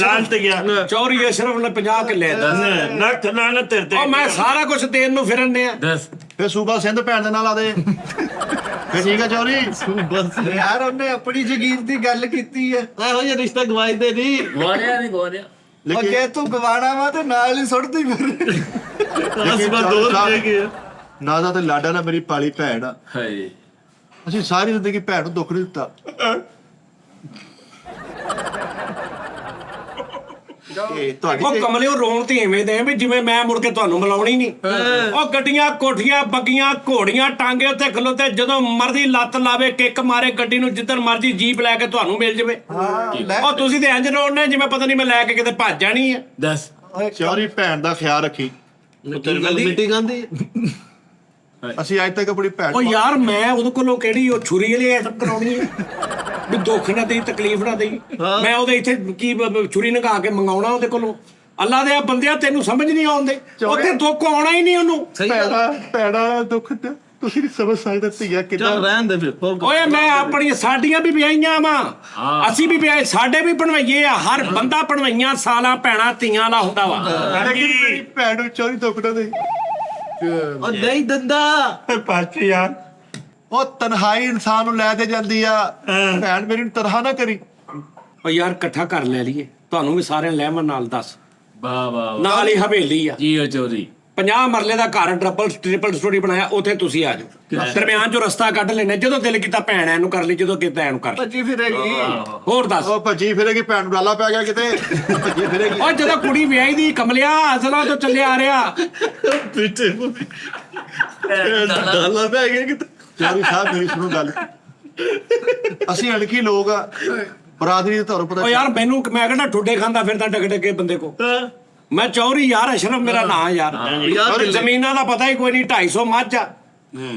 ਲਾਂਤ ਗਿਆ ਚੌਰੀ ਅਸ਼ਰਫ ਨੇ 50 ਕਿੱਲੇ ਨੱਕ ਨਾ ਤੇਰੇ ਤੇ ਉਹ ਮੈਂ ਸਾਰਾ ਕੁਝ ਦੇਣ ਨੂੰ ਫਿਰਨ ਨੇ ਆ। ਦੱਸ ਫੇ ਸੂਬਾ ਸਿੰਧ ਭੈਣ ਦੇ ਨਾਲ ਆਦੇ। ਫੇ ਠੀਕ ਆ ਚੌਰੀ। ਬਸ ਯਾਰ ਉਹਨੇ ਆਪਣੀ ਜ਼ਮੀਨ ਦੀ ਗੱਲ ਕੀਤੀ ਹੈ। ਇਹੋ ਜਿਹਾ ਰਿਸ਼ਤਾ ਗਵਾਈਦੇ ਨਹੀਂ। ਗਵਾਰਿਆ ਨਹੀਂ ਗਵਾਰਿਆ। ਅੱਗੇ ਤੂੰ ਗਵਾਣਾ ਵਾ ਤੇ ਨਾਲ ਹੀ ਸੁੱਟਦੀ ਫਿਰ। ਅਸਮਾ ਦੋਸਤ ਦੇ ਗਿਆ ਨਾ ਤਾਂ ਤੇ ਲਾਡਾ ਨਾ ਮੇਰੀ ਪਾਲੀ ਭੈਣ ਆ। ਹਾਏ ਅਸੀਂ ਸਾਰੀ ਜ਼ਿੰਦਗੀ ਭੈਣ ਨੂੰ ਦੁੱਖ ਨਹੀਂ ਦਿੱਤਾ। ਇਹ ਤੁਹਾਡੀ ਉਹ ਕਮਲੇ ਉਹ ਰੋਣ ਤੇ ਐਵੇਂ ਦੇ ਆ ਵੀ ਜਿਵੇਂ ਮੈਂ ਮੁੜ ਕੇ ਤੁਹਾਨੂੰ ਮਿਲਾਉਣੀ ਨਹੀਂ। ਉਹ ਗੱਡੀਆਂ ਕੋਠੀਆਂ ਬੱਗੀਆਂ ਘੋੜੀਆਂ ਟਾਂਗੇ ਉੱਤੇ ਖਲੋਤੇ, ਜਦੋਂ ਮਰਜ਼ੀ ਲੱਤ ਲਾਵੇ ਕਿੱਕ ਮਾਰੇ ਗੱਡੀ ਨੂੰ, ਜਿੱਦਣ ਮਰਜ਼ੀ ਜੀਪ ਲੈ ਕੇ ਤੁਹਾਨੂੰ ਮਿਲ ਜਾਵੇ। ਉਹ ਤੁਸੀਂ ਤੇ ਇੰਜ ਰੋਣਨੇ ਜਿਵੇਂ ਪਤਾ ਨਹੀਂ ਮੈਂ ਲੈ ਕੇ ਕਿਤੇ ਭੱਜ ਜਾਣੀ ਆ। ਦੱਸ ਚੌਰੀ ਭੈਣ ਦਾ ਖਿਆਲ ਰੱਖੀ। ਮੀਟਿੰਗ ਆਂਦੀ ਅਸੀਂ ਅੱਜ ਤੱਕ ਆਪਣੀ ਭੈਣ ਉਹ ਯਾਰ ਮੈਂ ਉਹਦੇ ਕੋਲੋਂ ਕਿਹੜੀ ਉਹ ਛੁਰੀ ਵਾਲੀ ਐਸਾ ਕਰਾਉਣੀ ਹੈ ਵੀ ਦੁੱਖ ਨਾ ਦੇਈ, ਤਕਲੀਫ ਨਾ ਦੇਈ। ਮੈਂ ਉਹਦੇ ਇੱਥੇ ਕੀ ਛੁਰੀ ਨਗਾ ਕੇ ਮੰਗਾਉਣਾ ਉਹਦੇ ਕੋਲੋਂ? ਅੱਲਾ ਦੇ ਬੰਦਿਆ ਤੈਨੂੰ ਸਮਝ ਨਹੀਂ ਆਉਂਦੇ, ਉੱਥੇ ਦੁੱਖ ਆਉਣਾ ਹੀ ਨਹੀਂ ਉਹਨੂੰ। ਭੈਣਾ ਦੁੱਖ ਤੁਸੀਂ ਨਹੀਂ ਸਮਝ ਸਕਦੇ ਧੀਆ ਕਿੱਦਾਂ। ਚੱਲ ਰਹਿਣ ਦੇ ਫਿਰ ਓਏ ਮੈਂ ਆਪਣੀ ਸਾਡੀਆਂ ਵੀ ਵਿਆਹੀਆਂ ਵਾ, ਅਸੀਂ ਵੀ ਵਿਆਹੇ, ਸਾਡੇ ਵੀ ਬਣਵਾਈਏ ਆ। ਹਰ ਬੰਦਾ ਬਣਵਾਈਆਂ ਸਾਲਾਂ ਭੈਣਾਂ ਧੀਆਂ ਵਾਲਾ ਹੁੰਦਾ ਵਾ। ਲੇਕਿਨ ਮੇਰੀ ਭੈਣ ਨੂੰ ਚੌਰੀ ਦੁੱਖ ਨਾ ਦੇ। ਉਹ ਨਹੀਂ ਦੰਦਾ ਪਾਚੀ ਯਾਰ ਉਹ ਤਨਹਾਈ ਇਨਸਾਨ ਨੂੰ ਲੈ ਤੇ ਜਾਂਦੀ ਆ। ਭੈਣ ਮੇਰੀ ਨੂੰ ਤਰਹਾ ਨਾ ਕਰੀ। ਓ ਯਾਰ ਇਕੱਠਾ ਕਰ ਲੈ ਲਈਏ, ਤੁਹਾਨੂੰ ਵੀ ਸਾਰਿਆਂ ਲੈਵਨ ਨਾਲ ਦੱਸ। ਵਾਹ ਵਾਹ ਨਾਲ ਹੀ ਹਵੇਲੀ ਆ, ਜੀ ਉਹ ਚੋਰੀ 50 ਮਰਲੇ ਦਾ ਘਰ, ਟ੍ਰਿਪਲ ਸਟੋਰੀ ਬਣਾਇਆ, ਉੱਥੇ ਤੁਸੀਂ ਆ ਜਾਓ। ਦਰਮਿਆਨ ਚੋਂ ਰਸਤਾ ਕੱਢ ਲੈਣਾ, ਜਦੋਂ ਦਿਲ ਕੀਤਾ ਭੈਣ ਇਹਨੂੰ ਕਰ ਲਈ, ਜਦੋਂ ਕੀਤਾ ਇਹਨੂੰ ਕਰ ਲਈ। ਭੱਜੀ ਫਿਰੇਗੀ। ਹੋਰ ਦੱਸ। ਉਹ ਭੱਜੀ ਫਿਰੇਗੀ, ਭੈਣ ਨੂੰ ਡਾਲਾ ਪੈ ਗਿਆ ਕਿਤੇ, ਭੱਜੀ ਫਿਰੇਗੀ। ਓ ਜਦੋਂ ਕੁੜੀ ਵਿਆਹੀ ਦੀ ਕਮਲਿਆ ਅਸਲਾਂ ਤੋਂ ਚੱਲਿਆ ਆ ਰਿਹਾ। ਪਿੱਛੇ ਡਾਲਾ ਪੈ ਗਿਆ ਕਿ ਚੌਰੀ ਸਾਹਿਬ ਮੇਰੀ ਸੁਣੋ ਗੱਲ, ਅਸੀਂ ਅਣਖੀ ਲੋਕ ਆ, ਬਰਾਦਰੀ ਦੇ ਤੁਹਾਨੂੰ ਓ ਪਤਾ। ਯਾਰ ਮੈਨੂੰ, ਮੈਂ ਕਹਿੰਦਾ ਠੁੱਡੇ ਖਾਂਦਾ ਫਿਰਦਾ ਡਗ ਡਗੇ ਬੰਦੇ ਕੋ। ਮੈਂ ਚੌਰੀ ਯਾਰ, ਅਸ਼ਰਫ ਮੇਰਾ ਨਾਂ ਯਾਰ। ਜ਼ਮੀਨਾਂ ਦਾ ਪਤਾ ਹੀ ਕੋਈ ਨਹੀਂ, 250 ਮੱਝ ਆ,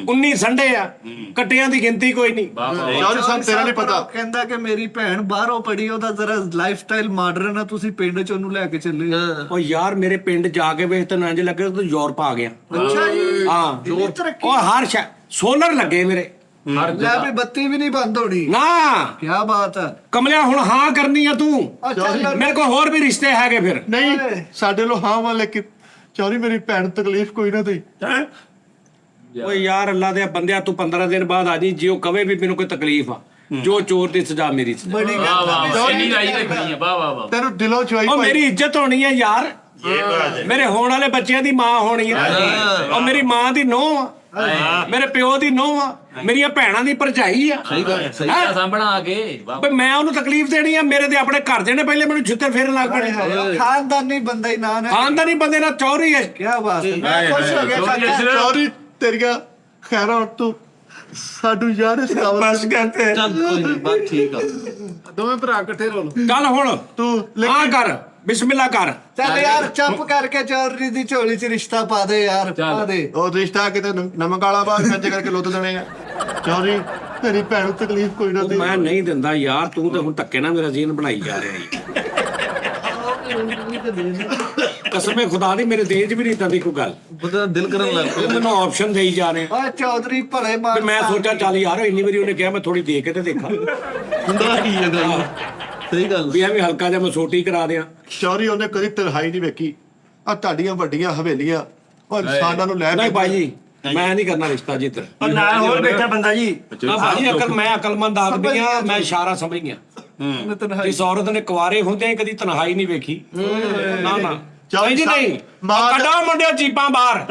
19 ਸੰਡੇ ਆ, ਕੱਟਿਆਂ ਦੀ ਗਿਣਤੀ ਕੋਈ ਨਹੀਂ। ਚੌਰੀ ਸਾਹਿਬ ਤੇਰਾ ਨਹੀਂ ਪਤਾ। ਕਹਿੰਦਾ ਕਿ ਮੇਰੀ ਭੈਣ ਬਾਹਰੋਂ ਪੜੀ, ਉਹਦਾ ਜ਼ਰਾ ਲਾਈਫ ਸਟਾਈਲ ਮਾਡਰਨ ਆ, ਤੁਸੀਂ ਪਿੰਡ ਚ ਉਹਨੂੰ ਲੈ ਕੇ ਚੱਲੇ। ਓ ਯਾਰ ਮੇਰੇ ਪਿੰਡ ਜਾ ਕੇ ਵੇਖ ਤੈਨੂੰ ਇੰਜ ਲੱਗੇ ਤੂੰ ਯੂਰਪ ਆ ਗਿਆ। ਅੱਛਾ ਜੀ। ਹਾਂ ਤਰੱਕੀ। ਉਹ ਹਰ ਸ਼ੈ ਸੋਲਰ ਲੱਗੇ ਮੇਰੇ। ਲੈ ਵੀ ਬੱਤੀ ਵੀ ਨਹੀਂ ਬੰਦ ਹੋਣੀ। ਨਾ ਕੀ ਬਾਤ ਹੈ ਕਮਲਿਆ, ਹੁਣ ਹਾਂ ਕਰਨੀ ਆ ਤੂੰ। ਅੱਛਾ ਮੇਰੇ ਕੋਲ ਹੋਰ ਵੀ ਰਿਸ਼ਤੇ ਹੈਗੇ ਫਿਰ। ਨਹੀਂ ਸਾਡੇ ਲੋ ਹਾਂ ਵਾ, ਲੇਕਿਨ ਚੌਰੀ ਮੇਰੀ ਭੈਣ ਨੂੰ ਤਕਲੀਫ ਕੋਈ ਨਾ ਦੇ। ਓਏ ਯਾਰ ਅੱਲਾ ਦੇ ਬੰਦਿਆ, ਤੂੰ 15 ਦਿਨ ਬਾਅਦ ਆ ਜੀ, ਜੇ ਉਹ ਕਵੇ ਵੀ ਮੈਨੂੰ ਕੋਈ ਤਕਲੀਫ ਆ, ਜੋ ਚੋਰ ਦੀ ਸਜ਼ਾ ਮੇਰੀ ਸਜ਼ਾ। ਬੜੀ ਵਾਹ ਵਾਹ ਇੰਨੀ ਰਾਈ ਤੇ ਖੜੀ ਹੈ। ਵਾਹ ਵਾਹ ਵਾਹ ਤੈਨੂੰ ਦਿਲੋਂ ਚੁਆਈ ਉਹ ਮੇਰੀ ਇੱਜ਼ਤ ਹੋਣੀ ਹੈ ਯਾਰ, ਇਹ ਬਾਤ ਹੈ ਮੇਰੇ ਹੋਣ ਵਾਲੇ ਬੱਚਿਆਂ ਦੀ ਮਾਂ ਹੋਣੀ ਆ, ਉਹ ਮੇਰੀ ਮਾਂ ਦੀ ਨੂੰਹ ਆ, ਮੇਰੇ ਪਿਓ ਦੀ ਨੂੰਹ ਆ, ਮੇਰੀਆਂ ਭੈਣਾਂ ਦੀ ਭਰਜਾਈ ਆ। ਸਹੀ ਗੱਲ ਸਹੀ ਹੈਂ? ਸਾਂਭਣਾ ਆ ਕੇ ਵਾਹ ਬਈ ਮੈਂ ਉਹਨੂੰ ਤਕਲੀਫ ਦੇਣੀ ਆ? ਮੇਰੇ ਤੇ ਆਪਣੇ ਘਰ ਦੇ ਨੇ ਪਹਿਲੇ ਮੈਨੂੰ ਛਿੱਤਰ ਫੇਰਨ ਲੱਗ ਪੜੇ। ਖਾਨਦਾਨੀ ਬੰਦਾ ਹੀ ਨਾਂ ਹੈ। ਖਾਨਦਾਨੀ ਬੰਦੇ ਨਾਲ ਚੌਰੀ ਹੈ। ਕੀ ਬਾਤ ਹੈ, ਮੈਂ ਖੁਸ਼ ਹੋ ਗਿਆ ਚਾਚਾ। ਚੌਰੀ ਤੇਰੀਆਂ ਖੈਰਾਂ ਤੂੰ ਸਾਡੂ ਯਾਰ ਇਸ ਕਾਬਲ ਬਸ ਕਹਿੰਦੇ ਚੱਲ ਕੋਈ ਨਹੀਂ ਬਸ ਠੀਕ ਆ। ਦੋਵੇਂ ਭਰਾ ਇਕੱਠੇ ਰੋ ਲਓ। ਚੱਲ ਹੁਣ ਤੂੰ ਹਾਂ ਕਰ, ਬਿਸਮਿਲ੍ਲਾ ਕਰ। ਚੱਲ ਯਾਰ ਚੁੱਪ ਕਰਕੇ ਚੌਰੀ ਦੀ ਝੋਲੀ 'ਚ ਰਿਸ਼ਤਾ ਪਾ ਦੇ ਯਾਰ, ਚੱਲ। ਪਾ ਦੇ। ਉਹ ਰਿਸ਼ਤਾ ਕਿਤੇ ਨਮਕ ਵਾਲਾ ਬਾਅਦ ਖੰਜੇ ਕਰਕੇ ਲੁੱਟ ਦੇਣੇ ਆ। ਚੌਰੀ ਤੇਰੀ ਭੈਣ ਨੂੰ ਤਕਲੀਫ ਕੋਈ ਨਾ ਦੇ। ਮੈਂ ਨਹੀਂ ਦਿੰਦਾ ਯਾਰ, ਤੂੰ ਤੇ ਹੁਣ ਧੱਕੇ ਨਾਲ ਮੇਰਾ ਜੀਨ ਬਣਾਈ ਜਾ ਰਿਹਾ ਜੀ। ਕੇ ਦੇ ਕਸਮੇ ਖੁਦਾ ਦੀ ਮੇਰੇ ਦੇਹ 'ਚ ਵੀ ਨਹੀਂ ਤਾਂ ਦੀ ਕੋਈ ਗੱਲ ਬੰਦਾ ਦਿਲ ਕਰਨ ਲੱਗ ਉਹ ਮੈਨੂੰ ਆਪਸ਼ਨ ਦੇਈ ਜਾ ਰਹੇ ਓਏ ਚੌਧਰੀ ਭਲੇ ਵੀ ਮਾਰ ਮੈਂ ਸੋਚਿਆ ਚੱਲ ਯਾਰ ਇੰਨੀ ਵਾਰੀ ਉਹਨੇ ਕਿਹਾ ਮੈਂ ਥੋੜੀ ਦੇ ਕੇ ਤੇ ਦੇਖਾਂ ਹੁੰਦਾ ਕੀ ਹੈ ਗੱਲ ਸਹੀ ਗੱਲ ਵੀ ਐਵੇਂ ਹਲਕਾ ਜਿਹਾ ਮਸੋਟੀ ਕਰਾ ਦਿਆਂ ਚੌਰੀ ਉਹਨੇ ਕਦੀ ਤਨਹਾਈ ਨਹੀਂ ਵੇਖੀ ਆ ਤੁਹਾਡੀਆਂ ਵੱਡੀਆਂ ਹਵੇਲੀਆਂ ਔਰ ਸਾਡਾ ਨੂੰ ਲੈ ਨਹੀਂ ਭਾਈ ਜੀ ਮੈਂ ਨਹੀਂ ਕਰਨਾ ਰਿਸ਼ਤਾ ਜੀ ਇੱਧਰ ਔਰ ਨਾਲ ਹੋਰ ਬੈਠਾ ਬੰਦਾ ਜੀ ਨਾ ਭਾਜੀ ਮੈਂ ਅਕਲਮੰਦ ਆਦਮੀ ਆ ਮੈਂ ਇਸ਼ਾਰਾ ਸਮਝ ਗਿਆ ਇਸ ਔਰਤ ਨੇ ਕੁਆਰੇ ਹੁੰਦਿਆਂ ਹੀ ਕਦੀ ਤਨਹਾਈ ਨਹੀਂ ਵੇਖੀ ਨਾ ਨਾ ਨਹੀਂ ਜੀ ਨਹੀਂ ਕੱਢੋ ਮੁੰਡਿਓ ਜੀਪਾਂ ਬਾਹਰ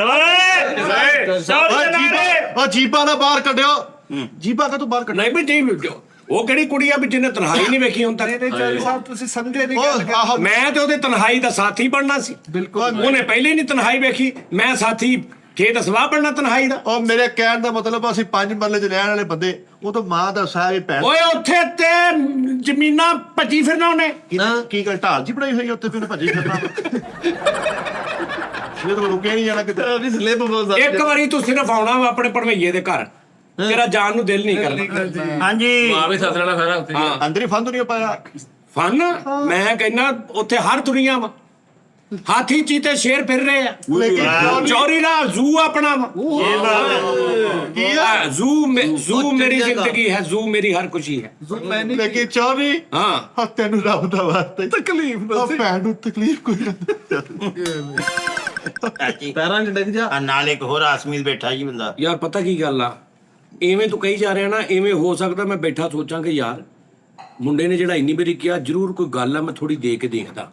ਉਹ ਜੀਬਾਂ ਦਾ ਬਾਹਰ ਕੱਢਿਓ ਜੀਬਾਂ ਕਾ ਤੂੰ ਬਾਹਰ ਕੱਢ ਨਹੀਂ ਵੀ ਜੀ ਉਹ ਕਿਹੜੀ ਕੁੜੀ ਆ ਵੀ ਜਿਹਨੇ ਤਨਹਾਈ ਨਹੀਂ ਵੇਖੀ ਹੁਣ ਤੱਕ ਚੌਧਰੀ ਸਾਹਿਬ ਤੁਸੀਂ ਸਮਝੇ ਨਹੀਂ ਗੱਲ ਉਹ ਆਹੋ ਮੈਂ ਤੇ ਉਹਦੇ ਤਨਹਾਈ ਦਾ ਸਾਥੀ ਬਣਨਾ ਸੀ ਬਿਲਕੁਲ ਉਹਨੇ ਪਹਿਲੇ ਹੀ ਨਹੀਂ ਤਨਹਾਈ ਵੇਖੀ ਮੈਂ ਸਾਥੀ ਖੇਤ ਸਵਾਹ ਬਣਨਾ ਤਨਹਾਈ ਦਾ ਉਹ ਮੇਰੇ ਕਹਿਣ ਦਾ ਮਤਲਬ ਅਸੀਂ 5 ਮਰਲੇ 'ਚ ਰਹਿਣ ਵਾਲੇ ਬੰਦੇ ਉਹ ਤਾਂ ਮਾਂ ਦਾ ਸਾਹਿਬ ਭੈਣ ਓਏ ਉੱਥੇ ਤੇ ਜ਼ਮੀਨਾਂ ਭੱਜੀ ਫਿਰਨਾ ਉਹਨੇ ਕੀ ਗੱਲ ਢਾਲ ਜੀ ਬਣਾਈ ਹੋਈ ਉੱਥੇ ਫਿਰ ਭੱਜੀ ਫਿਰਨਾ ਇਹ ਤਾਂ ਰੁਕਿਆ ਨਹੀਂ ਜਾਣਾ ਕਿਤੇ ਵੀ ਸਲਿੱਪ ਬਹੁਤ ਇੱਕ ਵਾਰੀ ਤੂੰ ਸਿਰਫ ਆਉਣਾ ਵਾ ਆਪਣੇ ਭਣਵਈਏ ਦੇ ਘਰ ਤੇਰਾ ਜਾਣ ਨੂੰ ਦਿਲ ਨਹੀਂ ਕਰਦਾ ਹਾਂਜੀ ਮਾਵੇ ਸੱਤ ਲੈਣਾ ਸਾਰਾ ਉੱਥੇ ਹਾਂ ਅੰਦਰ ਹੀ ਫੰਦ ਨਹੀਂ ਪਾਇਆ ਫਨ ਮੈਂ ਕਹਿੰਦਾ ਉੱਥੇ ਹਰ ਦੁਨੀਆ ਵਾ ਹਾਥੀ ਚੀਤੇ ਸ਼ੇਰ ਫਿਰ ਰਹੇ ਆ ਲੇਕਿਨ ਚੌਰੀ ਦਾ ਜ਼ੂ ਆਪਣਾ ਵਾ ਕੀ ਆ ਜ਼ੂ ਮੇਰੀ ਜ਼ਿੰਦਗੀ ਹੈ ਜ਼ੂ ਮੇਰੀ ਹਰ ਖੁਸ਼ੀ ਹੈ ਲੇਕਿਨ ਚੌਵੀ ਹਾਂ ਤੈਨੂੰ ਰੱਬ ਦਾ ਵਾਸਤਾ ਤਕਲੀਫ ਉਹ ਭੈਣ ਨੂੰ ਤਕਲੀਫ ਕੋਈ ਨਾ ਪੈਰਾਂ 'ਚ ਡਿੱਗ ਜਾ ਆ ਨਾਲ ਇੱਕ ਹੋਰ ਆਸਮੀਲ ਬੈਠਾ ਜੀ ਬੰਦਾ ਯਾਰ ਪਤਾ ਕੀ ਗੱਲ ਆ ਐਵੇਂ ਤੂੰ ਕਹੀ ਜਾ ਰਿਹਾ ਨਾ ਐਵੇਂ ਹੋ ਸਕਦਾ ਮੈਂ ਬੈਠਾ ਸੋਚਾਂ ਕਿ ਯਾਰ ਮੁੰਡੇ ਨੇ ਜਿਹੜਾ ਇੰਨੀ ਵਾਰੀ ਕਿਹਾ ਜ਼ਰੂਰ ਕੋਈ ਗੱਲ ਆ ਮੈਂ ਥੋੜੀ ਦੇ ਕੇ ਦੇਖਦਾ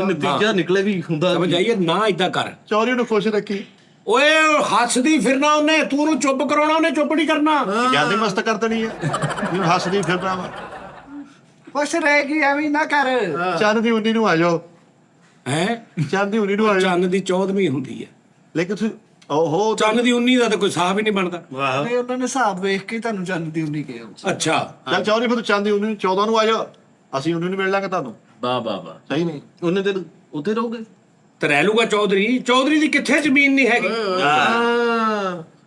ਨਤੀਜਾ ਨਿਕਲੇ ਵੀ ਹੁੰਦਾ ਸਮਝ ਆਈਏ ਨਾ ਇਦਾਂ ਕਰ ਚੌਰੀ ਨੂੰ ਖੁਸ਼ ਰੱਖੀ ਓਏ ਹੱਸਦੀ ਫਿਰਨਾ ਉਹਨੇ ਤੂੰ ਉਹਨੂੰ ਚੁੱਪ ਕਰਾਉਣਾ ਉਹਨੇ ਚੁੱਪ ਨਹੀਂ ਕਰਨਾ ਜਿਆਦਾ ਮਸਤ ਕਰ ਦੇਣੀ ਹੈ ਜਿਵੇਂ ਹੱਸਦੀ ਫਿਰਦਾ ਵਾ ਖੁਸ਼ ਰਹੇਗੀ ਐਵੇਂ ਨਾ ਕਰ ਚੰਦ ਦੀ 19 ਨੂੰ ਆ ਜਾਓ ਹੈ ਚੰਦ ਦੀ 19 ਨੂੰ ਆ ਜਾਓ ਚੰਨ ਦੀ 14ਵੀਂ ਹੁੰਦੀ ਹੈ ਲੇਕਿਨ ਤੁਸੀਂ ਓਹੋ ਚੰਨ ਦੀ 19 ਦਾ ਤਾਂ ਕੋਈ ਹਿਸਾਬ ਹੀ ਨਹੀਂ ਬਣਦਾ ਵਾਹ ਤੇ ਉਹਨਾਂ ਨੇ ਹਿਸਾਬ ਵੇਖ ਕੇ ਤੁਹਾਨੂੰ ਚੰਨ ਦੀ ਉਨੀ ਕਿਹਾ ਅੱਛਾ ਚੱਲ ਚੌਰੀ ਫਿਰ ਚੰਦ ਦੀ 19 14 ਨੂੰ ਆ ਜਾਓ ਅਸੀਂ 19 ਨੂੰ ਮਿਲ ਲਾਂਗੇ ਤੁਹਾਨੂੰ ਵਾਹ ਸਹੀ ਨਹੀਂ ਉਹਨੇ ਦਿਨ ਉੱਥੇ ਰਹੋਗੇ ਤੇ ਰਹਿ ਲੂਗਾ ਚੌਧਰੀ ਦੀ ਕਿੱਥੇ ਜ਼ਮੀਨ ਨਹੀਂ ਹੈਗੀ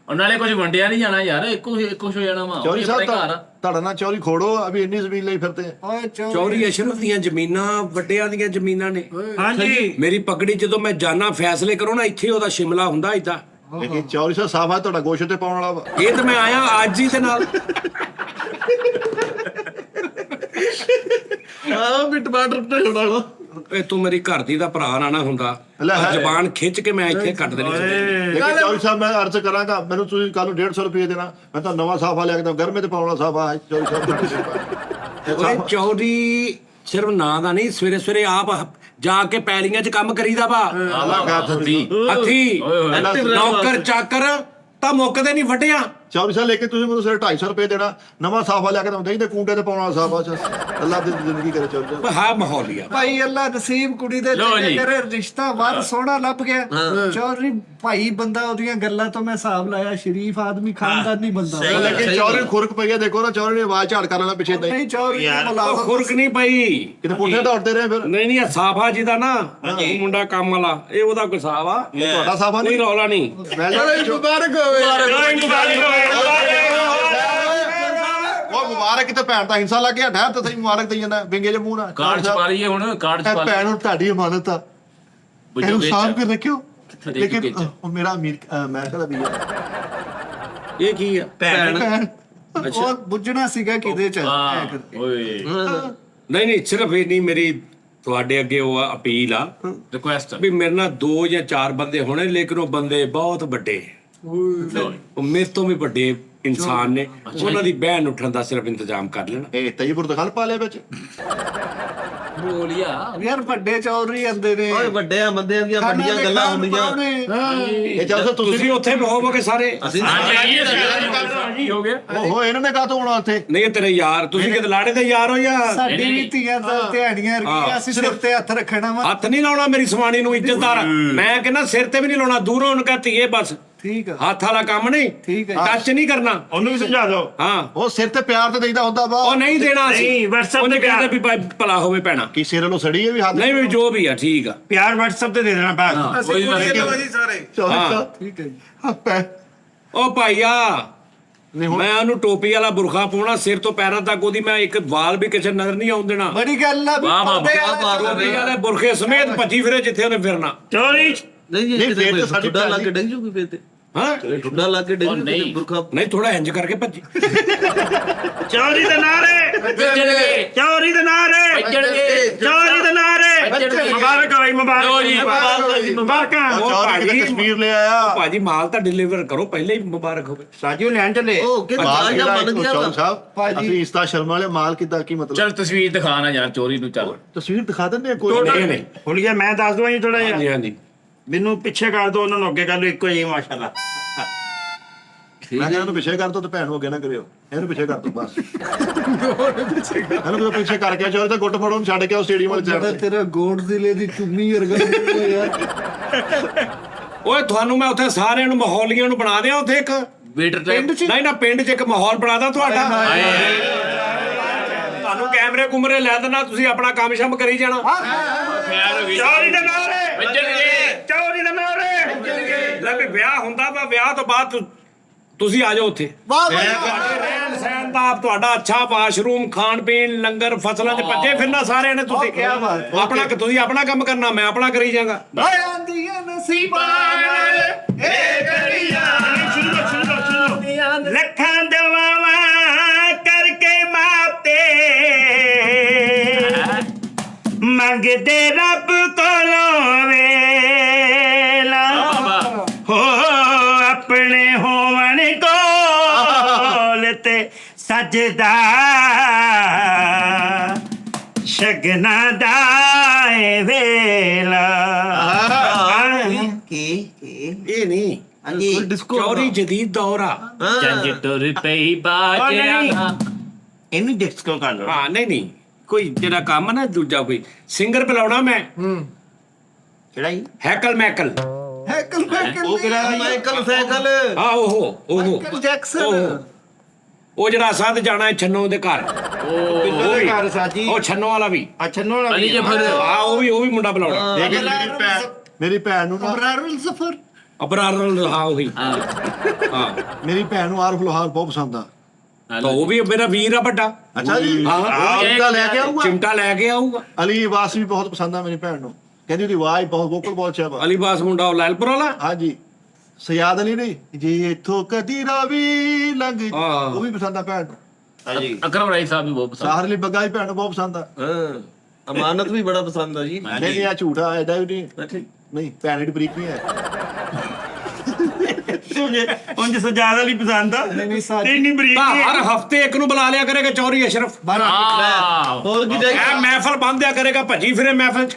ਔਰ ਨਾਲੇ ਕੁਝ ਵੰਡਿਆ ਨਹੀਂ ਜਾਣਾ ਯਾਰ ਇੱਕੋ ਹੋ ਜਾਣਾ ਵਾ ਚੌਰੀ ਸਾਹਿਬ ਘਰ ਆ ਤੁਹਾਡਾ ਨਾਲ ਚੌਰੀ ਖੋੜੋ ਅਭੀ ਇੰਨੀ ਜ਼ਮੀਨ ਲਈ ਫਿਰਦੇ ਓਏ ਚੌਧਰੀ ਅਸ਼ਰਫ ਦੀਆਂ ਜ਼ਮੀਨਾਂ ਵੱਡਿਆਂ ਦੀਆਂ ਜ਼ਮੀਨਾਂ ਨੇ ਹਾਂਜੀ ਮੇਰੀ ਪਗੜੀ ਜਦੋਂ ਮੈਂ ਜਾਣਾ ਫੈਸਲੇ ਕਰੋ ਨਾ ਇੱਥੇ ਉਹਦਾ ਸ਼ਿਮਲਾ ਹੁੰਦਾ ਇਦਾਂ ਲੇਕਿਨ ਚੌਰੀ ਸਾਹਿਬ ਸਾਫਾ ਤੁਹਾਡਾ ਗੋਸ਼ੇ ਤੇ ਪਾਉਣ ਵਾਲਾ ਵਾ ਇਹ ਤਾਂ ਮੈਂ ਆਇਆ ਅੱਜ ਹੀ ਦੇ ਨਾਲ ਆਹ ਵੀ ਟਮਾਟਰ ਤੇ ਹੋਣਾ ਇਹ ਤੂੰ ਮੇਰੀ ਘਰ ਦੀ ਦਾ ਭਰਾ ਨਾ ਹੁੰਦਾ ਲੈ ਹੈ। ਜ਼ਬਾਨ ਖਿੱਚ ਕੇ ਮੈਂ ਇੱਥੇ ਕੱਟ ਦੇਣੀ ਸੀ ਲੇਕਿਨ ਚੌਰੀ ਸਾਹਿਬ ਮੈਂ ਅਰਜ਼ ਕਰਾਂਗਾ ਮੈਨੂੰ ਤੁਸੀਂ ਕੱਲ ਨੂੰ 150 ਰੁਪਏ ਦੇਣਾ ਮੈਂ ਤਾਂ ਨਵਾਂ ਸਾਫਾ ਲੈ ਕੇ ਦਵਾਂ ਗਰਮੇ ਤੇ ਪਾਉਣ ਵਾਲਾ ਸਾਫਾ ਹੈ ਚੌਰੀ ਸਾਹਿਬ ਓਏ ਚੌਧਰੀ ਸਿਰਫ ਨਾਂ ਦਾ ਨਹੀਂ ਸਵੇਰੇ ਸਵੇਰੇ ਆਪ ਜਾ ਕੇ ਪੈਲੀਆਂ 'ਚ ਕੰਮ ਕਰੀਦਾ ਵਾ ਹੱਥੀ ਨੌਕਰ ਚਾਕਰ ਤਾਂ ਮੁੱਕਦੇ ਨਹੀਂ ਫਟਿਆ ਚੌਰੀ ਸਾਹਿਬ ਲੇਕਿਨ ਤੁਸੀਂ ਮੈਨੂੰ ਸਿਰ 250 ਰੁਪਏ ਦੇਣਾ ਨਵਾਂ ਸਾਫਾ ਲੈ ਕੇ ਦਵਾਂ ਦਹੀਂ ਦੇ ਕੁੰਡੇ ਤੇ ਪਾਉਣ ਵਾਲਾ ਸਾਫਾ ਅੱਲਾ ਦੀ ਜ਼ਿੰਦਗੀ ਕਰੇ ਚੌਰੀ ਸਾਹਿਬ ਹਾਂ ਮਾਹੌਲੀਆ ਭਾਈ ਅੱਲਾ ਨਸੀਬ ਕੁੜੀ ਦੇ ਲਓ ਜੀ। ਤੇਰੇ ਰਿਸ਼ਤਾ ਬਾਹਰ ਸੋਹਣਾ ਲੱਭ ਗਿਆ ਚੌਧਰੀ ਭਾਈ ਬੰਦਾ ਉਹਦੀਆਂ ਗੱਲਾਂ ਤੋਂ ਮੈਂ ਹਿਸਾਬ ਲਾਇਆ ਸ਼ਰੀਫ ਆਦਮੀ ਖਾਨਦਾਨੀ ਬੰਦਾ ਲੇਕਿਨ ਚੌਰੀ ਨੂੰ ਖੁਰਕ ਪਈ ਹੈ ਦੇਖੋ ਨਾ ਚੌਰੀ ਨੇ ਆਵਾਜ਼ ਝਾੜ ਕਰ ਲੈਣਾ ਪਿੱਛੇ ਤਾਂ ਨਹੀਂ ਚੌਧਰੀ ਯਾਰ, ਨੂੰ ਉਹ ਮਿਲਾਵਟ ਖੁਰਕ ਨਹੀਂ ਪਈ ਕਿਤੇ ਪੁੱਠੇ ਦੌੜਦੇ ਰਹੇ ਫਿਰ ਨਹੀਂ ਨਹੀਂ ਸਾਫਾ ਜਿਹਦਾ ਨਾ ਉਹ ਮੁੰਡਾ ਕੰਮ ਵਾਲਾ ਇਹ ਉਹਦਾ ਕੋਈ ਹਿਸਾਬ ਆ ਤੁਹਾਡਾ ਸਾਫਾ ਕੋਈ ਨਹੀਂ ਰੌਲਾ ਨਹੀਂ ਮੁਬਾਰਕ ਹੋਵੇ ਉਹ ਮੁਬਾਰਕ ਤੇ ਭੈਣ ਦਾ ਹਿੰਸਾ ਲੱਗ ਗਿਆ ਠਹਿਰ ਤਾਂ ਸਹੀ ਮੁਬਾਰਕ ਦੇਈ ਜਾਂਦਾ ਵਿੰਗੇ ਜੇ ਮੂੰਹ ਨਾਲ ਕਾਰਡ ਛਪਾ ਲਈਏ ਹੁਣ ਕਾਰਡ ਇਹ ਛਪਾ ਭੈਣ ਨੂੰ ਤੁਹਾਡੀ ਅਮਾਨਤ ਆ ਇਹਨੂੰ ਸਾਂਭ ਕੇ ਰੱਖਿਓ ਕਿੱਥੇ ਦੇ ਕੇ ਲੇਕਿਨ ਉਹ ਮੇਰਾ ਅਮੀਰ ਅਮਰੀਕਾ ਦਾ ਵੀਜ਼ਾ ਇਹ ਕੀ ਆ ਭੈਣ ਉਹ ਬੁੱਝਣਾ ਸੀਗਾ ਕਿਹਦੇ ਚ ਐ ਵਾਹ ਕਰਕੇ ਓਏ ਨਹੀਂ ਨਹੀਂ ਸਿਰਫ ਇਹ ਨਹੀਂ ਮੇਰੀ ਤੁਹਾਡੇ ਅੱਗੇ ਉਹ ਅਪੀਲ ਆ ਰਿਕੁਐਸਟ ਵੀ ਮੇਰੇ ਨਾਲ 2 ਜਾਂ 4 ਬੰਦੇ ਹੋਣੇ ਲੇਕਿਨ ਉਹ ਬੰਦੇ ਬਹੁਤ ਵੱਡੇ ਉਹ ਮੇਰੇ ਤੋਂ ਵੀ ਵੱਡੇ ਇਨਸਾਨ ਨੇ ਉਹਨਾਂ ਦੀ ਬਹਿਨ ਉੱਠਣ ਦਾ ਸਿਰਫ ਇੰਤਜ਼ਾਮ ਕਰ ਲੈਣਾ ਇਹ ਤਈਪੁਰ ਦਖਲ ਪਾ ਲਿਆ ਵਿੱਚ ਬੋਲੀਆ ਯਾਰ ਵੱਡੇ ਚੌਧਰੀ ਆਂਦੇ ਨੇ ਓਏ ਵੱਡਿਆਂ ਬੰਦਿਆਂ ਦੀਆਂ ਵੱਡੀਆਂ ਗੱਲਾਂ ਹੁੰਦੀਆਂ ਇਹ ਜਦੋਂ ਤੁਸੀਂ ਤੁਸੀਂ ਉੱਥੇ ਹੋਵੋਗੇ ਸਾਰੇ ਅਸੀਂ ਕੀ ਹੋ ਗਿਆ ਓਹੋ ਇਹਨਾਂ ਨੇ ਕਾਹਤੋਂ ਆਉਣਾ ਉੱਥੇ ਨਹੀਂ ਤੇਰੇ ਯਾਰ ਤੁਸੀਂ ਕਿਤੇ ਲਾੜੇ ਦੇ ਯਾਰ ਹੋ ਜਾਂ ਸਾਡੀ ਵੀ ਧੀਆਂ ਦਾ ਧਿਆੜੀਆਂ ਰਹੀਆਂ ਅਸੀਂ ਸਿਰ ਤੇ ਹੱਥ ਰੱਖਣਾ ਵਾ ਹੱਥ ਨਹੀਂ ਲਾਉਣਾ ਮੇਰੀ ਸਵਾਣੀ ਨੂੰ ਇੱਜ਼ਤਦਾਰ ਮੈਂ ਕਹਿੰਦਾ ਸਿਰ ਤੇ ਵੀ ਨਹੀਂ ਲਾਉਣਾ ਦੂਰੋਂ ਉਹਨੂੰ ਕਹ ਧੀਏ ਬਸ ਠੀਕ ਆ ਹੱਥ ਵਾਲਾ ਕੰਮ ਨਹੀਂ ਠੀਕ ਹੈ ਟੱਚ ਨਹੀਂ ਕਰਨਾ ਉਹਨੂੰ ਵੀ ਸਮਝਾ ਦਿਓ ਹਾਂ ਉਹ ਸਿਰ ਤੇ ਪਿਆਰ ਤੇ ਦੇਈਦਾ ਹੁੰਦਾ ਵਾ ਉਹ ਨਹੀਂ ਦੇਣਾ ਸੀ ਨਹੀਂ, WhatsApp ਉਹਨੇ ਤੇ ਕਹਿੰਦਾ ਵੀ ਭਾਈ ਭਲਾ ਹੋਵੇ ਪੈਣਾ ਕੀ ਸਿਰ ਨੂੰ ਸੜੀ ਹੈ ਵੀ ਹੱਥ ਨਹੀਂ ਵੀ ਜੋ ਵੀ ਆ ਠੀਕ ਆ ਪਿਆਰ WhatsApp ਤੇ ਦੇ ਦੇਣਾ ਬਸ ਕੋਈ ਜੀ ਸਾਰੇ ਚੌਰੀ ਹਾਂ। ਸਾਹਿਬ ਠੀਕ ਹੈ ਜੀ ਆਪੇ ਉਹ ਭਾਈਆ ਨਹੀਂ ਹੁਣ ਮੈਂ ਉਹਨੂੰ ਟੋਪੀ ਵਾਲਾ ਬੁਰਖਾ ਪਾਉਣਾ ਸਿਰ ਤੋਂ ਪੈਰਾਂ ਤੱਕ, ਉਹਦੀ ਮੈਂ ਇੱਕ ਵਾਲ ਵੀ ਕਿਸੇ ਨਜ਼ਰ ਨਹੀਂ ਆਉਣ ਦੇਣਾ। ਬੜੀ ਗੱਲ ਆ ਵੀ ਵਾਹ, ਵਾਹ, ਪਰਦੇ ਵਾਹ, ਵਾਹ, ਵਾਲਾ ਟੋਪੀ ਵਾਲੇ ਬੁਰਖੇ ਸਮੇਤ ਭੱਜੀ ਫਿਰੇ ਜਿੱਥੇ ਉਹਨੇ ਫਿਰਨਾ। ਚੋਰੀ ਨਹੀਂ ਨਹੀਂ, ਇਹ ਫੇਰ ਤਾਂ ਸਾਡੀ ਠੁੱਡਾ ਲਾ ਭੈਣ ਕੇ ਡਿੱਗ ਜੂਗੀ ਫੇਰ ਤੇ ਹਾਂ ਠੁੱਡਾ ਲਾ ਕੇ ਡਿੱਗ ਉਹ ਜੂਗੀ ਨਹੀਂ। ਬੁਰਖਾ। ਨਹੀਂ, ਥੋੜਾ ਇੰਜ ਕਰਕੇ ਭੱਜੀ। ਚੋਰੀ ਦੇ ਨਾਰੇ, ਵੱਜਣਗੇ ਚੋਰੀ ਦੇ ਨਾਰੇ, ਵੱਜਣਗੇ ਚੋਰੀ ਦੇ ਨਾਰੇ। ਵੱਜਣਗੇ। ਮੁਬਾਰਕ ਹੋਈ, ਮੁਬਾਰਕ ਲਓ ਜੀ, ਮੁਬਾਰਕਾਂ। ਉਹ ਚੌਧਰੀ ਭਾਜੀ, ਦੀ ਤਸਵੀਰ ਲੈ ਆਇਆ ਭਾਜੀ ਮਾਲ ਤਾਂ ਡਿਲੀਵਰ ਕਰੋ, ਪਹਿਲੇ ਹੀ ਮੁਬਾਰਕ ਹੋਵੇ। ਸਾਜੂ ਲੈਣ ਚੱਲੇ। ਉਹ ਕਿ ਮਾਲ ਰਾਜਾ ਕਿਹੜਾ ਬਣ ਗਿਆ ਚੌਲ ਵਾ। ਸਾਹਿਬ ਅਸੀਂ ਇਸਤਾ ਸ਼ਰਮਾ ਵਾਲੇ ਮਾਲ ਕਿੱਦਾਂ ਕੀ ਮਤਲਬ ਚਲ ਤਸਵੀਰ ਦਿਖਾ ਨਾ ਯਾਰ ਚੋਰੀ ਨੂੰ, ਚੱਲ ਤਸਵੀਰ ਦਿਖਾ ਦਿੰਦੇ ਆ ਕੋਈ ਨਹੀਂ ਨਹੀਂ, ਹੁਲੀਆ ਮੈਂ ਦੱਸ ਦਵਾਂ ਜੀ ਥੋੜਾ ਹਾਂਜੀ ਜਿਹਾ। ਹਾਂਜੀ, ਮੈਨੂੰ ਪਿੱਛੇ ਕਰ ਦੋ, ਉਹਨਾਂ ਨੂੰ ਅੱਗੇ ਕਰ ਲਓ, ਇੱਕੋ ਹੀ ਮਾਸ਼ਾਅੱਲਾ। ਮੈਂ ਕਿਹਾ ਇਹਨੂੰ ਪਿੱਛੇ ਕਰ ਦੋ ਤੇ ਭੈਣ ਨੂੰ ਅੱਗੇ ਨਾ ਕਰਿਓ, ਇਹਨੂੰ ਪਿੱਛੇ ਕਰ ਦੋ ਬਸ। ਇਹਨੂੰ ਪਿੱਛੇ ਕਰਕੇ ਚੋਰ ਤਾਂ ਗੁੱਟ ਫੜੋ, ਛੱਡ ਕੇ ਉਹ ਸਟੇਡੀਅਮ ਵਾਲੇ ਜਿਹੜਾ ਚੜ੍ਹ ਤੇਰਾ ਗੋਡ ਜ਼ਿਲ੍ਹੇ ਦੀ ਚੁੰਨੀ ਵਰਗਾ ਨਿਕਲਿਆ ਯਾਰ। ਓਏ ਤੁਹਾਨੂੰ ਮੈਂ ਉੱਥੇ ਸਾਰਿਆਂ ਨੂੰ ਮਾਹੌਲੀਆਂ ਨੂੰ ਬਣਾ ਦਿਆਂ ਉੱਥੇ ਇੱਕ ਵੇਟਰ ਟਾਈਪ ਨਹੀਂ ਨਾ, ਪਿੰਡ 'ਚ ਇੱਕ ਮਾਹੌਲ ਬਣਾ ਦਾਂ ਤੁਹਾਡਾ। ਤੁਹਾਨੂੰ ਕੈਮਰੇ ਕੁਮਰੇ ਲੈ ਦੇਣਾ, ਤੁਸੀਂ ਆਪਣਾ ਕੰਮ ਸ਼ਮ ਕਰੀ ਜਾਣਾ। ਖੈਰ ਹੋ ਗਈ ਚੋਰੀ ਦੇ ਨਾਰੇ, ਵੱਜਣਗੇ ਚੋਰੀ ਦੇ ਨਾਰੇ। ਲੈ ਵੀ ਵਿਆਹ ਹੁੰਦਾ ਵਾ, ਵਿਆਹ ਤੋਂ ਬਾਅਦ ਤੁਸੀਂ ਆ ਜਾਓ ਉੱਥੇ। ਵਾਹ ਤੁਹਾਡੇ ਰਹਿਣ ਸਹਿਣ ਦਾ, ਤੁਹਾਡਾ ਅੱਛਾ ਵਾਸ਼ਰੂਮ, ਖਾਣ ਪੀਣ, ਲੰਗਰ, ਫਸਲਾਂ 'ਚ ਭੱਜੇ ਫਿਰਨਾ ਸਾਰਿਆਂ ਨੇ। ਤੁਸੀਂ ਆਪਣਾ, ਤੁਸੀਂ ਆਪਣਾ ਕੰਮ ਕਰਨਾ, ਮੈਂ ਆਪਣਾ ਕਰੀ ਜਾਗਾ। ਆਇਆਂ ਦੀਆਂ ਨਸੀਬਾਂ ਨਾਲ ਇਹ ਕਰੀਆਂ ਲੱਖਾਂ ਦਵਾਵਾਂ ਕਰਕੇ ਮਾਪੇ ਮੰਗਦੇ ਰੱਬ ਕੋਲੋਂ ਵੇਲਾ ਹੋ ਆਪਣੇ ਹੋਵਣ ਕੋਲ ਤੇ ਸਜਦਾ ਸ਼ਗਨਾ ਦਾ ਏ ਵੇਲਾ। ਇਹ ਨਹੀਂ, ਚੌਰੀ ਜਦੀਦ ਦੌਰ ਆ। ਜੰਜ ਟੁਰ ਪਈ ਬਾਜਿਆ ਇਹਨੂੰ ਡਿਸਕੋ ਕਰ ਲਓ। ਹਾਂ ਨਹੀਂ ਨਹੀਂ, ਕੋਈ ਜਿਹੜਾ ਕੰਮ ਨਾ ਦੂਜਾ ਕੋਈ ਸਿੰਗਰ ਬੁਲਾਉਣਾ ਮੈਂ, ਕਿਹੜਾ ਜੀ? ਹੈਕਲ ਮੈਕਲ। ਹੈਕਲ ਮੈਕਲ ਉਹ ਕਿਹੜਾ ਮਾਈਕਲ ਸਾਈਕਲ ਹਾਂ ਉਹ ਜੈਕਸਨ। ਉਹ ਜਿਹੜਾ ਸਾਧ ਜਾਣਾ ਹੈ ਛੰਨੋ ਦੇ ਘਰ, ਉਹਦੇ ਘਰ ਸਾਜੀ। ਉਹ ਛੰਨੋ ਵਾਲਾ ਵੀ। ਅੱਛਾ ਨੋ ਅਲੀ ਜੇ ਫਿਰ ਹਾਂ ਉਹ ਵੀ ਮੁੰਡਾ ਬੁਲਾਉਣਾ। ਲੇਕਿਨ ਮੇਰੀ ਭੈਣ ਨੂੰ ਨਾ, ਅਬਰਾਰੁਲ ਜ਼ਫਰ। ਅਬਰਾਰ, ਹਾਂ ਉਹੀ। ਹਾਂ ਹਾਂ ਮੇਰੀ ਭੈਣ ਨੂੰ ਆਰਫ ਲੋਹਾਰ ਬਹੁਤ ਪਸੰਦ ਆ। ਤਾਂ ਉਹ ਵੀ ਮੇਰਾ ਵੀਰ ਆ ਵੱਡਾ। ਅੱਛਾ ਜੀ, ਹਾਂ ਚਿਮਟਾ ਲੈ ਕੇ ਆਊਗਾ। ਚਿਮਟਾ ਲੈ ਕੇ ਆਊਗਾ। ਅਲੀ ਆਵਾਜ਼ ਵੀ ਬਹੁਤ ਪਸੰਦ ਆ ਮੇਰੀ ਭੈਣ ਨੂੰ, ਕਹਿੰਦੀ ਉਹਦੀ ਆਵਾਜ਼ ਬਹੁਤ ਵੋਕਲ ਬਹੁਤ ਅੱਛਾ ਵਾ। ਅਲੀਬਾਸ ਮੁੰਡਾ ਉਹ ਲਾਲਪੁਰ ਵਾਲਾ। ਹਾਂਜੀ, ਸਯਾਦ ਅਲੀ ਨਹੀਂ ਜੀ, ਇੱਥੋਂ ਕਦੀ ਰਾਵੀ ਲੰਘ ਜੀ, ਹਾਂ। ਉਹ ਵੀ ਪਸੰਦ ਆ ਭੈਣ ਨੂੰ। ਹਾਂਜੀ। ਅਕਰਮ ਰਾਈ ਸਾਹਿਬ ਵੀ ਬਹੁਤ ਪਸੰਦ। ਸਾਹਰ ਅਲੀ ਬੱਗਾ ਵੀ ਭੈਣ ਨੂੰ ਬਹੁਤ ਪਸੰਦ ਆ। ਹਾਂ ਅਮਾਨਤ ਵੀ ਬੜਾ ਪਸੰਦ ਆ ਜੀ। ਨਹੀਂ ਨਹੀਂ, ਆ ਝੂਠਾ ਐਡਾ ਵੀ ਨਹੀਂ। ਠੀਕ ਨਹੀਂ, ਭੈਣ ਦੀ ਬਰੀਕ ਨਹੀਂ ਹੈ। ਉਂਝ ਸਜਾਦ ਵਾਲੀ ਪਸੰਦ ਆ। ਨਹੀਂ ਸਾਜੀ ਇੰਨੀ ਬਰੀਕ ਤਾਂ ਨਹੀਂ ਹਰ ਹਫਤੇ ਇੱਕ ਨੂੰ ਬੁਲਾ ਲਿਆ ਕਰੇਗਾ ਚੌਰੀ ਅਸ਼ਰਫ। ਆਹ ਹੋਰ ਕੀ ਚਾਹੀਦਾ। ਇਹ ਮਹਿਫਲ ਬੰਦਿਆ ਕਰੇਗਾ, ਭੱਜੀ ਫਿਰੇ ਮਹਿਫਲ 'ਚ।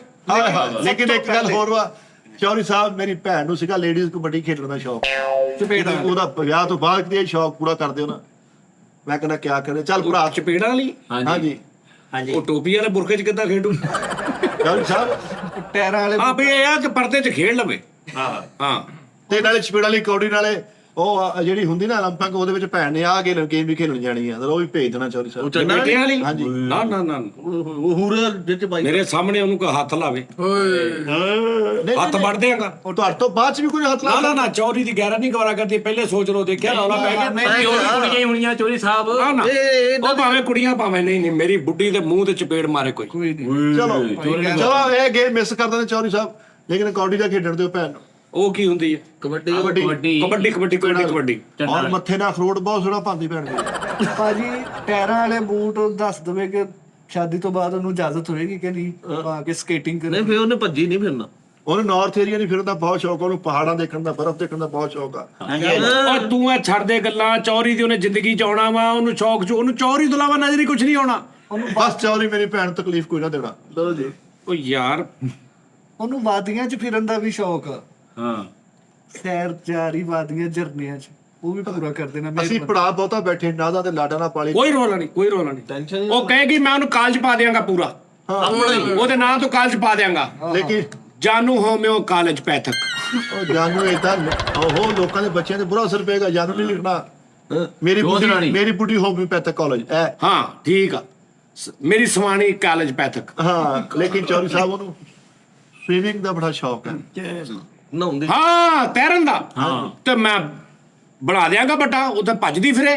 ਲੇਕਿਨ ਇੱਕ ਗੱਲ ਹੋਰ ਵਾ, ਚੌਰੀ ਸਾਹਿਬ ਮੇਰੀ ਭੈਣ ਨੂੰ ਸੀਗਾ ਲੇਡੀਜ਼ ਕਬੱਡੀ ਖੇਡਣ ਦਾ ਸ਼ੌਕ। ਉਹਦਾ ਵਿਆਹ ਤੋਂ ਬਾਅਦ ਕਿਤੇ ਸ਼ੌਕ ਪੂਰਾ ਕਰ ਦਿਓ ਨਾ। ਮੈਂ ਕਹਿੰਦਾ ਕਿਆ ਕਰੇ, ਚੱਲ ਭਰਾ। ਚਪੇੜਾਂ ਵਾਲੀ। ਹਾਂਜੀ ਹਾਂਜੀ। ਉਹ ਟੋਪੀ ਵਾਲੇ ਬੁਰਕੇ 'ਚ ਕਿੱਦਾਂ ਖੇਡੂ? ਚੌਰੀ ਸਾਹਿਬ ਟਾਇਰਾਂ ਵਾਲੇ ਹਾਂ ਵੀ ਇਹ ਆ ਕਿ ਪਰਦੇ 'ਚ ਖੇਡ ਲਵੇ। ਹਾਂ। ਹਾਂ ਤੇ ਨਾਲੇ ਚਪੇੜ ਵਾਲੀ ਕੌਡੀ ਨਾਲੇ ਉਹ ਜਿਹੜੀ ਹੁੰਦੀ ਨਾ 올림픽, ਉਹਦੇ ਵਿੱਚ ਭੈਣ ਨੇ ਆ ਗੇਮ ਵੀ ਖੇਡਣ ਜਾਣੀ ਆ, ਉਹ ਵੀ ਭੇਜ ਦੇਣਾ ਚੌਰੀ ਸਾਹਿਬ। ਚੰਨਾ ਬੇਟਿਆਂ ਵਾਲੀ। ਹਾਂਜੀ। ਨਾ ਨਾ ਨਾ, ਉਹ ਹੂਰਾ ਜਿੱਚ ਪਾਈ ਮੇਰੇ ਸਾਹਮਣੇ ਉਹਨੂੰ ਕੋਈ ਹੱਥ ਲਾਵੇ, ਹੱਥ ਵੱਢ ਦੇਗਾ। ਉਹ ਤੁਹਾਡੇ ਤੋਂ ਬਾਅਦ ਚ ਵੀ ਕੋਈ ਹੱਥ ਨਾ ਲਾ ਨਾ ਨਾ, ਚੌਰੀ ਦੀ ਗੈਰਾ ਨਹੀਂ ਗਵਾਰਾ ਕਰਦੀ। ਪਹਿਲੇ ਸੋਚ ਲੋ, ਦੇਖਿਆ ਰੌਲਾ ਪੈ ਗਿਆ। ਚੋਰੀ ਕੁੜੀਆਂ ਹੀ ਹੋਣੀਆਂ ਚੋਰੀ ਸਾਹਿਬ। ਨਾ ਨਾ, ਉਹ ਭਾਵੇਂ ਕੁੜੀਆਂ ਭਾਵੇਂ ਨਹੀਂ, ਮੇਰੀ ਬੁੱਢੀ ਦੇ ਮੂੰਹ ਤੇ ਚਪੇੜ ਮਾਰੇ ਕੋਈ। ਚਲੋ ਚਲੋ, ਇਹ ਗੇਮ ਮਿਸ ਕਰ ਦਿੰਦੇ ਚੌਰੀ ਸਾਹਿਬ, ਲੇਕਿਨ ਕੌਡੀ ਦਾ ਖੇਡਣ ਦਿਓ ਭੈਣ ਨੂੰ। ਉਹ ਕੀ ਹੁੰਦੀ ਹੈ? ਕਬੱਡੀ ਕਬੱਡੀ ਕਬੱਡੀ ਕਬੱਡੀ ਕਬੱਡੀ ਕਬੱਡੀ। ਔਰ ਮੱਥੇ ਨਾਲ ਅਖਰੋਟ ਬਹੁਤ ਸੋਹਣਾ ਪਾਉਂਦੀ ਭੈਣ ਮੇਰੀ। ਭਾਜੀ ਟਾਇਰਾਂ ਵਾਲੇ ਬੂਟ ਦੱਸ ਦਵੇ ਕਿ ਸ਼ਾਦੀ ਤੋਂ ਬਾਅਦ ਉਹਨੂੰ ਇਜਾਜ਼ਤ ਹੋਏਗੀ ਕਿ ਨਹੀਂ ਪਾ ਕੇ ਸਕੇਟਿੰਗ ਨਹੀਂ ਕਰੇ। ਫੇਰ ਉਹਨੇ ਭੱਜੀ ਨਹੀਂ ਫਿਰਨਾ। ਉਹਨੂੰ ਨਾਰਥ ਏਰੀਆ ਨਹੀਂ ਫਿਰਨ ਦਾ ਬਹੁਤ ਸ਼ੌਕ, ਉਹਨੂੰ ਪਹਾੜਾਂ ਦੇਖਣ ਦਾ, ਬਰਫ਼ ਦੇਖਣ ਦਾ ਬਹੁਤ ਸ਼ੌਕ ਆ। ਉਹ ਤੂੰ ਇਹ ਛੱਡ ਦੇ ਗੱਲਾਂ। ਚੌਰੀ ਦੀ ਉਹਨੇ ਜ਼ਿੰਦਗੀ ਚ ਆਉਣਾ ਵਾ, ਉਹਨੂੰ ਸ਼ੌਕ ਚ, ਉਹਨੂੰ ਚੌਰੀ ਤੋਂ ਇਲਾਵਾ ਨਜ਼ਰ ਹੀ ਕੁਝ ਨਹੀਂ ਆਉਣਾ। ਬਸ ਚੌਰੀ ਮੇਰੀ ਭੈਣ ਨੂੰ ਤਕਲੀਫ ਕੋਈ ਨਾ ਦੇਣਾ। ਲਓ ਜੀ ਉਹ ਯਾਰ ਉਹਨੂੰ ਵਾਦੀਆਂ 'ਚ ਫਿਰਨ ਦਾ ਵੀ ਸ਼ੌਕ ਆ। ਹਾਂ, ਸੈਰ ਜਾਰੀ ਵਾਦੀਆਂ ਝਰਨਿਆਂ 'ਚ, ਉਹ ਵੀ ਪੂਰਾ ਕਰ ਦੇਣਾ। ਅਸੀਂ ਪੜਾ ਬਹੁਤਾ ਬੈਠੇ ਨਾਦਾ ਤੇ ਲਾਡਾ ਨਾਲ ਪਾਲੀ। ਕੋਈ ਰੌਲਾ ਨਹੀਂ, ਕੋਈ ਰੌਲਾ ਨਹੀਂ। ਟੈਨਸ਼ਨ ਉਹ ਕਹੇਗੀ ਮੈਂ ਉਹਨੂੰ ਕਾਲਜ ਪਾ ਦਿਆਂਗਾ ਪੂਰਾ, ਉਹਦੇ ਨਾਂ ਤੋਂ ਕਾਲਜ ਪਾ ਦਿਆਂਗਾ। ਲੇਕਿਨ ਜਾਨੂ ਹੋਮਿਓ ਕਾਲਜ ਪੈਥਕ। ਉਹ ਜਾਨੂ ਇਦਾਂ ਉਹ ਲੋਕਾਂ ਦੇ ਬੱਚਿਆਂ ਤੇ ਬੁਰਾ ਅਸਰ ਪਏਗਾ। ਜਾਨੂ ਨਹੀਂ ਲਿਖਣਾ। ਮੇਰੀ ਬੁੱਢੀ ਹੋਮਿਓਪੈਥਿਕ ਕਾਲਜ ਐ। ਹਾਂ ਠੀਕ ਆ, ਮੇਰੀ ਸਵਾਣੀ ਕਾਲਜ ਪੈਥਕ। ਹਾਂ, ਲੇਕਿਨ ਚੌਰੀ ਸਾਹਿਬ ਉਹਨੂੰ ਸਵੀਮਿੰਗ ਦਾ ਬੜਾ ਸ਼ੌਕ ਹੈ। ਨਹਾਉਂਦੇ ਹਾਂ, ਤੈਰਨ ਦਾ। ਤੇ ਮੈਂ ਬਣਾ ਦਿਆਂਗਾ ਬਟਾ, ਉਹ ਤਾਂ ਭੱਜਦੀ ਫਿਰੇ,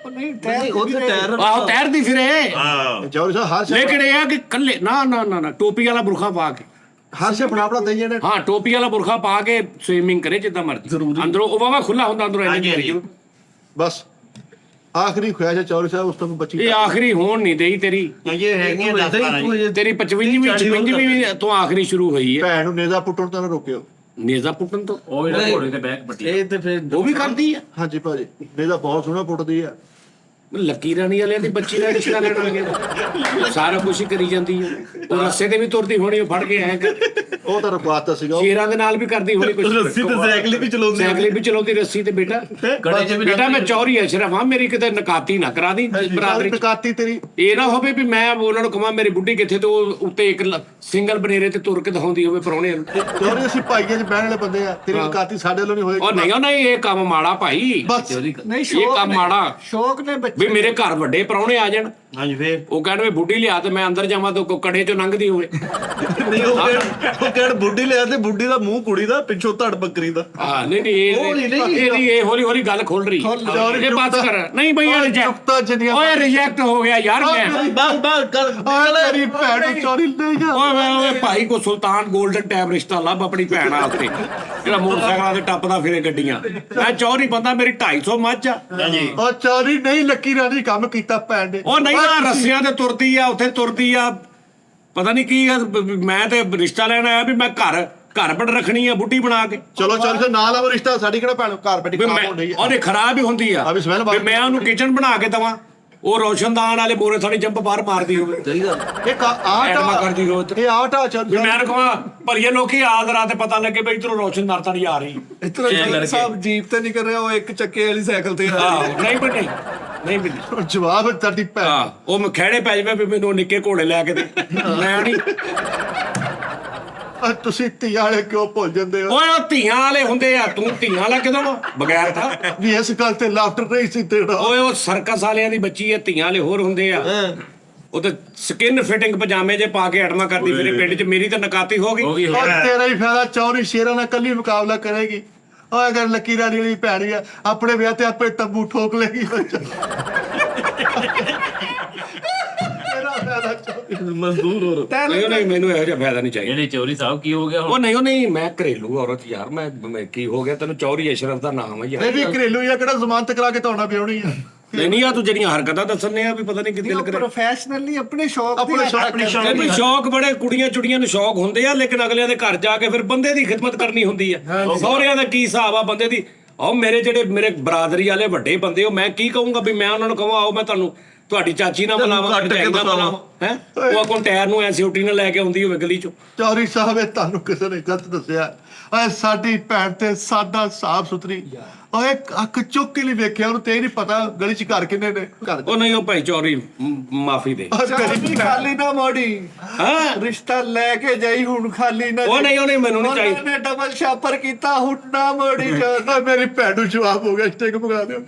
ਨਹੀਂ ਉਹ ਤੇ ਟਾਇਰ ਆਹੋ ਤੈਰਦੀ ਫਿਰੇ। ਹਾਂ ਚੌਧਰੀ ਸਾਹਿਬ ਹਰ ਸ਼ੇ ਲੇਕਿਨ ਇਹ ਆ ਕਿ ਕੱਲੇ ਨਾ ਟੋਪੀ ਵਾਲਾ ਬੁਰਖਾ ਪਾ ਕੇ, ਹਰ ਸ਼ੇ ਆਪਣਾ ਦਈ ਜਾਂਦੇ। ਹਾਂ ਟੋਪੀ ਵਾਲਾ ਬੁਰਖਾ ਪਾ ਕੇ ਸਵੀਮਿੰਗ ਕਰੇ ਜਿੱਦਾਂ ਮਰਜ਼ੀ, ਅੰਦਰੋਂ ਉਹ ਵਾਵਾ ਖੁੱਲਾ ਹੁੰਦਾ, ਅੰਦਰੋਂ ਹਾਂਜੀ, ਇੰਨੀ ਹਾਂਜੀ। ਬਸ ਆਖਰੀ ਖੁਆਇਸ਼ ਹੈ ਚੌਧਰੀ ਸਾਹਿਬ, ਉਸ ਤੋਂ ਬੱਚੀ ਇਹ ਆਖਰੀ ਹੋਣ ਨਹੀਂ ਦੇਈ ਤੇਰੀ, ਇਹ ਹੈਗੀਆਂ 10-12 ਤੇਰੀ 55ਵੀਂ ਤੋਂ ਆਖਰੀ ਸ਼ੁਰੂ ਹੋਈ ਹੈ। ਭੈਣ ਨੂੰ ਨੇਜ਼ਾ ਪੁੱਟਣ ਤੋਂ ਨਾ ਰੋਕਿਓ। ਨੇਜ਼ਾ ਪੁੱਟਣ ਤੋਂ ਉਹ ਜਿਹੜਾ ਘੋੜੇ ਤੇ ਬੈਕ ਪੱਟੀ ਇਹ ਤੇ ਫਿਰ ਉਹ ਵੀ ਕਰਦੀ ਆ। ਹਾਂਜੀ ਭਾਜੀ, ਨੇਜ਼ਾ ਬਹੁਤ ਸੋਹਣਾ ਪੁੱਟਦੀ ਆ। ਲੱਕੀ ਰਾਣੀ ਵਾਲਿਆਂ ਦੀ ਬੱਚੀ ਦਾ ਰਿਸ਼ਤਾ ਲੈਣ ਲੱਗੇ, ਸਾਰਾ ਕੁਝ ਹੀ ਕਰੀ ਜਾਂਦੀ ਹੈ। ਉਹ ਰੱਸੇ ਤੇ ਵੀ ਤੁਰਦੀ ਹੋਣੀ, ਉਹ ਫੜ ਕੇ ਐ ਉਹ ਤਾਂ ਰੁਕਵਾਤਾ ਸੀਗਾ ਉਹ। ਸ਼ੇਰਾਂ ਦੇ ਨਾਲ ਵੀ ਕਰਦੀ ਹੋਣੀ ਕੁਝ, ਰੱਸੀ ਤੇ ਸਾਈਕਲ ਵੀ ਚਲਾਉਂਦੀ ਸਾਈਕਲ ਵੀ ਚਲਾਉਂਦੀ ਰੱਸੀ ਤੇ। ਬੇਟਾ ਗੜੇ ਚ ਵੀ ਬੇਟਾ ਮੈਂ ਚੌਰੀ ਅਸ਼ਰਫ ਹਾਂ, ਮੇਰੀ ਕਿਤੇ ਨਕਾਤੀ ਨਾ ਕਰਾ ਦੀ ਬਰਾਦਰੀ ਚ। ਟਕਾਤੀ ਤੇਰੀ। ਇਹ ਨਾ ਹੋਵੇ ਵੀ ਮੈਂ ਉਹਨਾਂ ਨੂੰ ਕਹਾਂ ਮੇਰੀ ਬੁੱਢੀ ਕਿੱਥੇ, ਤੇ ਉਹ ਉੱਤੇ ਇੱਕ ਸਿੰਗਲ ਬਨੇਰੇ ਤੇ ਤੁਰ ਕੇ ਦਿਖਾਉਂਦੀ ਹੋਵੇ ਪ੍ਰਾਹੁਣੇ ਨੂੰ। ਚੌਧਰੀ ਅਸੀਂ ਭਾਈਆਂ 'ਚ ਬਹਿਣ ਵਾਲੇ ਬੰਦੇ ਆ, ਤੇਰੀ ਟਕਾਤੀ ਸਾਡੇ ਵੱਲੋਂ ਨਹੀਂ ਉਹ ਹੋਏਗੀ। ਨਹੀਂ ਇਹ ਕੰਮ ਮਾੜਾ ਭਾਈ, ਬਸ ਨਹੀਂ ਇਹ ਕੰਮ ਮਾੜਾ ਸ਼ੌਕ ਨੇ ਬੱਚੇ ਵੀ ਮੇਰੇ ਘਰ ਵੱਡੇ ਪ੍ਰਾਹੁਣੇ ਆ ਜਾਣ, ਹਾਂਜੀ ਫੇਰ ਉਹ ਕਹਿਣ ਵੀ ਬੁੱਢੀ ਲਿਆ ਤੇ ਮੈਂ ਅੰਦਰ ਜਾਵਾਂ ਤੇ ਉਹ ਕੜੇ ਚੋਂ ਲੰਘਦੀ ਹੋਵੇ। ਨਹੀਂ ਉਹ ਕਹਿਣ ਬੁੱਢੀ ਲਿਆ ਤੇ ਬੁੱਢੀ ਦਾ ਮੂੰਹ ਕੁੜੀ ਦਾ, ਪਿੱਛੋਂ ਧੜ ਬੱਕਰੀ ਦਾ। ਹਾਂ ਨਹੀਂ ਇਹ ਹੌਲੀ ਹੌਲੀ ਗੱਲ ਖੁੱਲ ਰਹੀ, ਇਹ ਬਾਤ ਕਰ ਨਹੀਂ ਬਈ ਇਹ ਚੁਕਤਾ ਜਿੰਨੀਆਂ ਓਏ ਰਿਜੈਕਟ ਹੋ ਗਿਆ ਯਾਰ ਮੈਂ। ਬਸ ਕਰ ਮੇਰੀ ਭੈਣ ਨੂੰ ਚੌਧਰੀ ਲੈ ਜਾ। ਓਏ ਭਾਈ ਕੋ ਸੁਲਤਾਨ 골ਡਨ ਟੈਬ ਰਿਸ਼ਤਾ ਲੱਭ ਆਪਣੀ ਭੈਣ ਆ ਉੱਤੇ, ਜਿਹੜਾ ਮੋਟਰਸਾਈਕਲਾਂ ਤੇ ਟੱਪਦਾ ਫਿਰੇ ਗੱਡੀਆਂ। ਮੈਂ ਚੌਧਰੀ ਬੰਦਾ, ਮੇਰੀ 250 ਮੱਝ ਆ। ਹਾਂਜੀ ਉਹ ਚੌਧਰੀ ਨਹੀਂ, ਲੱਕੀ ਰਾਣੀ ਕੰਮ ਕੀਤਾ ਭੈਣ ਨੇ। ਉਹ ਨਹੀਂ ਆ ਰੱਸਿਆਂ ਤੇ ਤੁਰਦੀ ਆ, ਉੱਥੇ ਤੁਰਦੀ ਆ, ਪਤਾ ਨਹੀਂ ਕੀ ਆ। ਮੈਂ ਤੇ ਰਿਸ਼ਤਾ ਲੈਣ ਆਇਆ ਵੀ ਮੈਂ ਘਰ ਬੜ ਰੱਖਣੀ ਆ ਬੁੱਢੀ ਬਣਾ ਕੇ। ਚਲੋ ਚੌਧਰੀ ਸਾਹਿਬ ਨਾਲ ਆਵੋ, ਰਿਸ਼ਤਾ ਸਾਡੀ ਕਿਹੜਾ ਭੈਣ ਘਰ ਬੈਠੀ ਵੀ ਖਰਾਬ ਮੈਂ ਹੋਣ ਡਈ ਆ। ਉਹਨੇ ਖਰਾਬ ਹੀ ਹੁੰਦੀ ਆ ਆ ਵੀ smell ਵੀ ਮੈਂ ਉਹਨੂੰ ਕਿਚਨ ਬਣਾ ਕੇ ਦਵਾਂ, ਉਹ ਰੋਸ਼ਨਦਾਨ ਵਾਲੇ ਬੋਰੇ ਥਾਣੀ ਜੰਪ ਬਾਹਰ ਮਾਰਦੀ ਹੋਵੇ, ਇਹ ਐਡਮਾ ਕਰਦੀ ਹੋਵੇ ਤੇ। ਇਹ ਆਟਾ ਚੌਧਰੀ ਵੀ ਮੈਂ ਕਹਾਂ ਭਰੀਏ ਲੋਕੀ ਆਦ ਰਾਤ ਪਤਾ ਲੱਗੇ ਬਈ ਇਧਰੋਂ ਰੋਸ਼ਨਦਾਨ ਤਾਂ ਨਹੀਂ ਆ ਰਹੀ। ਇਤਨਾ ਸਾਹਿਬ ਜੀਪ ਤੇ ਨਹੀਂ ਕਰ ਰਿਹਾ, ਉਹ ਇੱਕ ਚੱਕੇ ਵਾਲੀ ਸਾਈਕਲ ਤੇ ਆ ਆਹੋ ਨਹੀਂ ਬਈ ਨਹੀਂ ਬਈ ਜਵਾਬ ਤੁਹਾਡੀ ਭੈਣ। ਹਾਂ ਉਹ ਮੈਂ ਖਹਿੜੇ ਪੈ ਜਾਵੇ ਵੀ ਮੈਨੂੰ ਨਿੱਕੇ ਘੋੜੇ ਲੈ ਕੇ ਦੇ, ਮੈਂ ਨਹੀਂ। ਤੁਸੀਂ ਧੀਆਂ ਵਾਲੇ ਕਿਉਂ ਭੁੱਲ ਜਾਂਦੇ ਹੋ? ਓਏ ਉਹ ਧੀਆਂ ਵਾਲੇ ਹੁੰਦੇ ਆ, ਤੂੰ ਧੀਆਂ ਵਾਲਾ ਕਿਦੋਂ ਵਾ? ਬਗੈਰ ਤਾਂ ਵੀ ਇਸ ਗੱਲ ਤੇ ਲਾਫਟਰ ਨਹੀਂ ਸੀ ਤੇਰਾ। ਓਏ ਉਹ ਸਰਕਸ ਵਾਲਿਆਂ ਦੀ ਬੱਚੀ ਹੈ, ਧੀਆਂ ਵਾਲੇ ਹੋਰ ਹੁੰਦੇ ਆ। ਉਹ ਤੇ ਸਕਿਨ ਫਿਟਿੰਗ ਪਜਾਮੇ ਜੇ ਪਾ ਕੇ ਐਟਮਾ ਕਰਦੀ ਫਿਰੇ ਪਿੰਡ 'ਚ, ਮੇਰੀ ਤਾਂ ਨਕਾਤੀ ਹੋ ਗਈ। ਔਰ ਤੇਰਾ ਹੀ ਫਾਇਦਾ, ਚੌਧਰੀ ਸ਼ੇਰਾਂ ਨਾਲ ਕੱਲੀ ਮੁਕਾਬਲਾ ਕਰੇਗੀ। ਓਏ ਅਗਰ ਲੱਕੀ ਰਾਣੀ ਵਾਲੀ ਭੈਣ ਆ, ਆਪਣੇ ਵਿਆਹ ਤੇ ਆਪੇ ਤੰਬੂ ਠੋਕ ਲੇਗੀ। ਤੇਰਾ ਫਾਇਦਾ ਚੌਧਰੀ। ਮਜ਼ਦੂਰ ਹੋ ਨਹੀਂ ਮੈਨੂੰ ਇਹੋ ਜਿਹਾ ਫਾਇਦਾ ਨਹੀਂ ਚਾਹੀਦਾ। ਜਿਹੜੇ ਚੋਰੀ ਸਾਹਿਬ ਕੀ ਹੋ ਗਿਆ ਉਹ ਨਹੀਂ ਮੈਂ ਘਰੇਲੂ ਔਰਤ ਯਾਰ, ਮੈਂ ਕੀ ਹੋ ਗਿਆ ਤੈਨੂੰ? ਚੌਰੀ ਅਸ਼ਰਫ ਦਾ ਨਾਮ ਹੈ ਇਹ ਯਾਰ। ਵੀ ਘਰੇਲੂ ਆ, ਕਿਹੜਾ ਜ਼ਮਾਨਤ ਕਰਾ ਕੇ ਤੁਹਾਡਾ ਵਿਆਹਣੀ ਆ। ਨਹੀਂ ਆ ਤੂੰ ਜਿਹੜੀਆਂ ਹਰਕਤਾਂ ਦੱਸਣੇ ਆ ਵੀ ਪਤਾ ਨਹੀਂ ਕਿੱਥੇ ਲੱਗ ਰਿਹਾ। ਪ੍ਰੋਫੈਸ਼ਨਲੀ ਆਪਣੇ ਸ਼ੌਕ ਆਪਣੇ ਸ਼ੌਕ ਵੀ ਸ਼ੌਕ ਬੜੇ ਕੁੜੀਆਂ ਚੁੜੀਆਂ ਨੂੰ ਸ਼ੌਕ ਹੁੰਦੇ ਆ, ਲੇਕਿਨ ਅਗਲਿਆਂ ਦੇ ਘਰ ਜਾ ਕੇ ਫਿਰ ਬੰਦੇ ਦੀ ਖਿਦਮਤ ਕਰਨੀ ਹੁੰਦੀ ਆ। ਸਹੁਰਿਆਂ ਦਾ ਕੀ ਹਿਸਾਬ ਆ ਬੰਦੇ ਦੀ? ਆਓ ਮੇਰੇ ਬਰਾਦਰੀ ਵਾਲੇ ਵੱਡੇ ਬੰਦੇ, ਉਹ ਮੈਂ ਕੀ ਕਹੂੰਗਾ ਵੀ ਮੈਂ ਉਹਨਾਂ ਨੂੰ ਕਹਾਂ ਆਓ ਮੈਂ ਤੁਹਾਡੀ ਚਾਚੀ ਨਾਲ ਬੁਲਾਵਾਂ, ਭਰਜਾਈ ਨਾਲ ਬੁਲਾਵਾਂ ਹੈ? ਉਹ ਕੋਲ ਟਾਇਰ ਨੂੰ ਐਸਿਓਟੀ ਨਾਲ ਲੈ ਕੇ ਆਉਂਦੀ ਹੋਵੇ ਗਲੀ ਚੋਂ। ਚੌਧਰੀ ਸਾਹਿਬ ਇਹ ਤੁਹਾਨੂੰ ਕਿਸੇ ਨੇ ਗਲਤ ਦੱਸਿਆ। ਓਏ ਸਾਡੀ ਭੈਣ ਤੇ ਸਾਡਾ ਸਾਫ ਸੁਥਰੀ, ਓਏ ਅੱਖ ਚੁੱਕ ਕੇ ਨਹੀਂ ਵੇਖਿਆ ਉਹਨੂੰ, ਤੇ ਇਹ ਨਹੀਂ ਪਤਾ ਗਲੀ 'ਚ ਘਰ ਕਿੰਨੇ ਨੇ। ਘਰ ਉਹ ਨਹੀਂ ਉਹ ਭਾਈ ਚੌਰੀ ਮਾਫੀ ਦੇ। ਖਾਲੀ ਨਾ ਮੋੜੀ, ਹਾਂ ਰਿਸ਼ਤਾ ਲੈ ਕੇ ਜਾਈ ਹੁਣ ਖਾਲੀ ਨਾ। ਉਹ ਨਹੀਂ ਮੈਨੂੰ ਨਹੀਂ ਚਾਹੀਦਾ। ਉਹਨੇ ਡਬਲ ਸ਼ਾਪਰ ਕੀਤਾ, ਹੁਣ ਨਾ ਮੋੜੀ। ਓਏ ਮੇਰੀ ਭੈਣ ਨੂੰ ਜਵਾਬ ਹੋ ਗਿਆ, ਸਟਿੰਗ ਮੰਗਾ ਦਿਓ।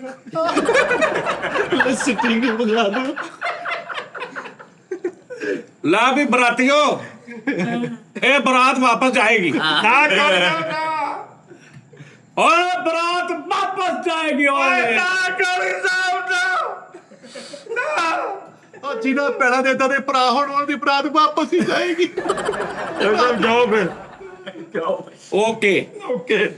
ਸਟਿੰਗ ਮੰਗਾ ਦਿਓ। ਲਾ ਵੀ ਬਰਾਤੀਓ, ਇਹ ਬਰਾਤ ਵਾਪਸ ਜਾਏਗੀ। ਨਾ ਕਰ ਓਏ ਬਰਾਤ ਵਾਪਸ ਜਾਏਗੀ। ਓਏ ਉਹ ਜਿਹਨਾਂ ਭੈਣਾਂ ਦੇ ਏਦਾਂ ਦੇ ਭਰਾ ਹੋਣ, ਉਹਨਾਂ ਦੀ ਬਰਾਤ ਵਾਪਸ ਹੀ ਜਾਏਗੀ। ਜਾਓ ਫਿਰ ਓਕੇ ਓਕੇ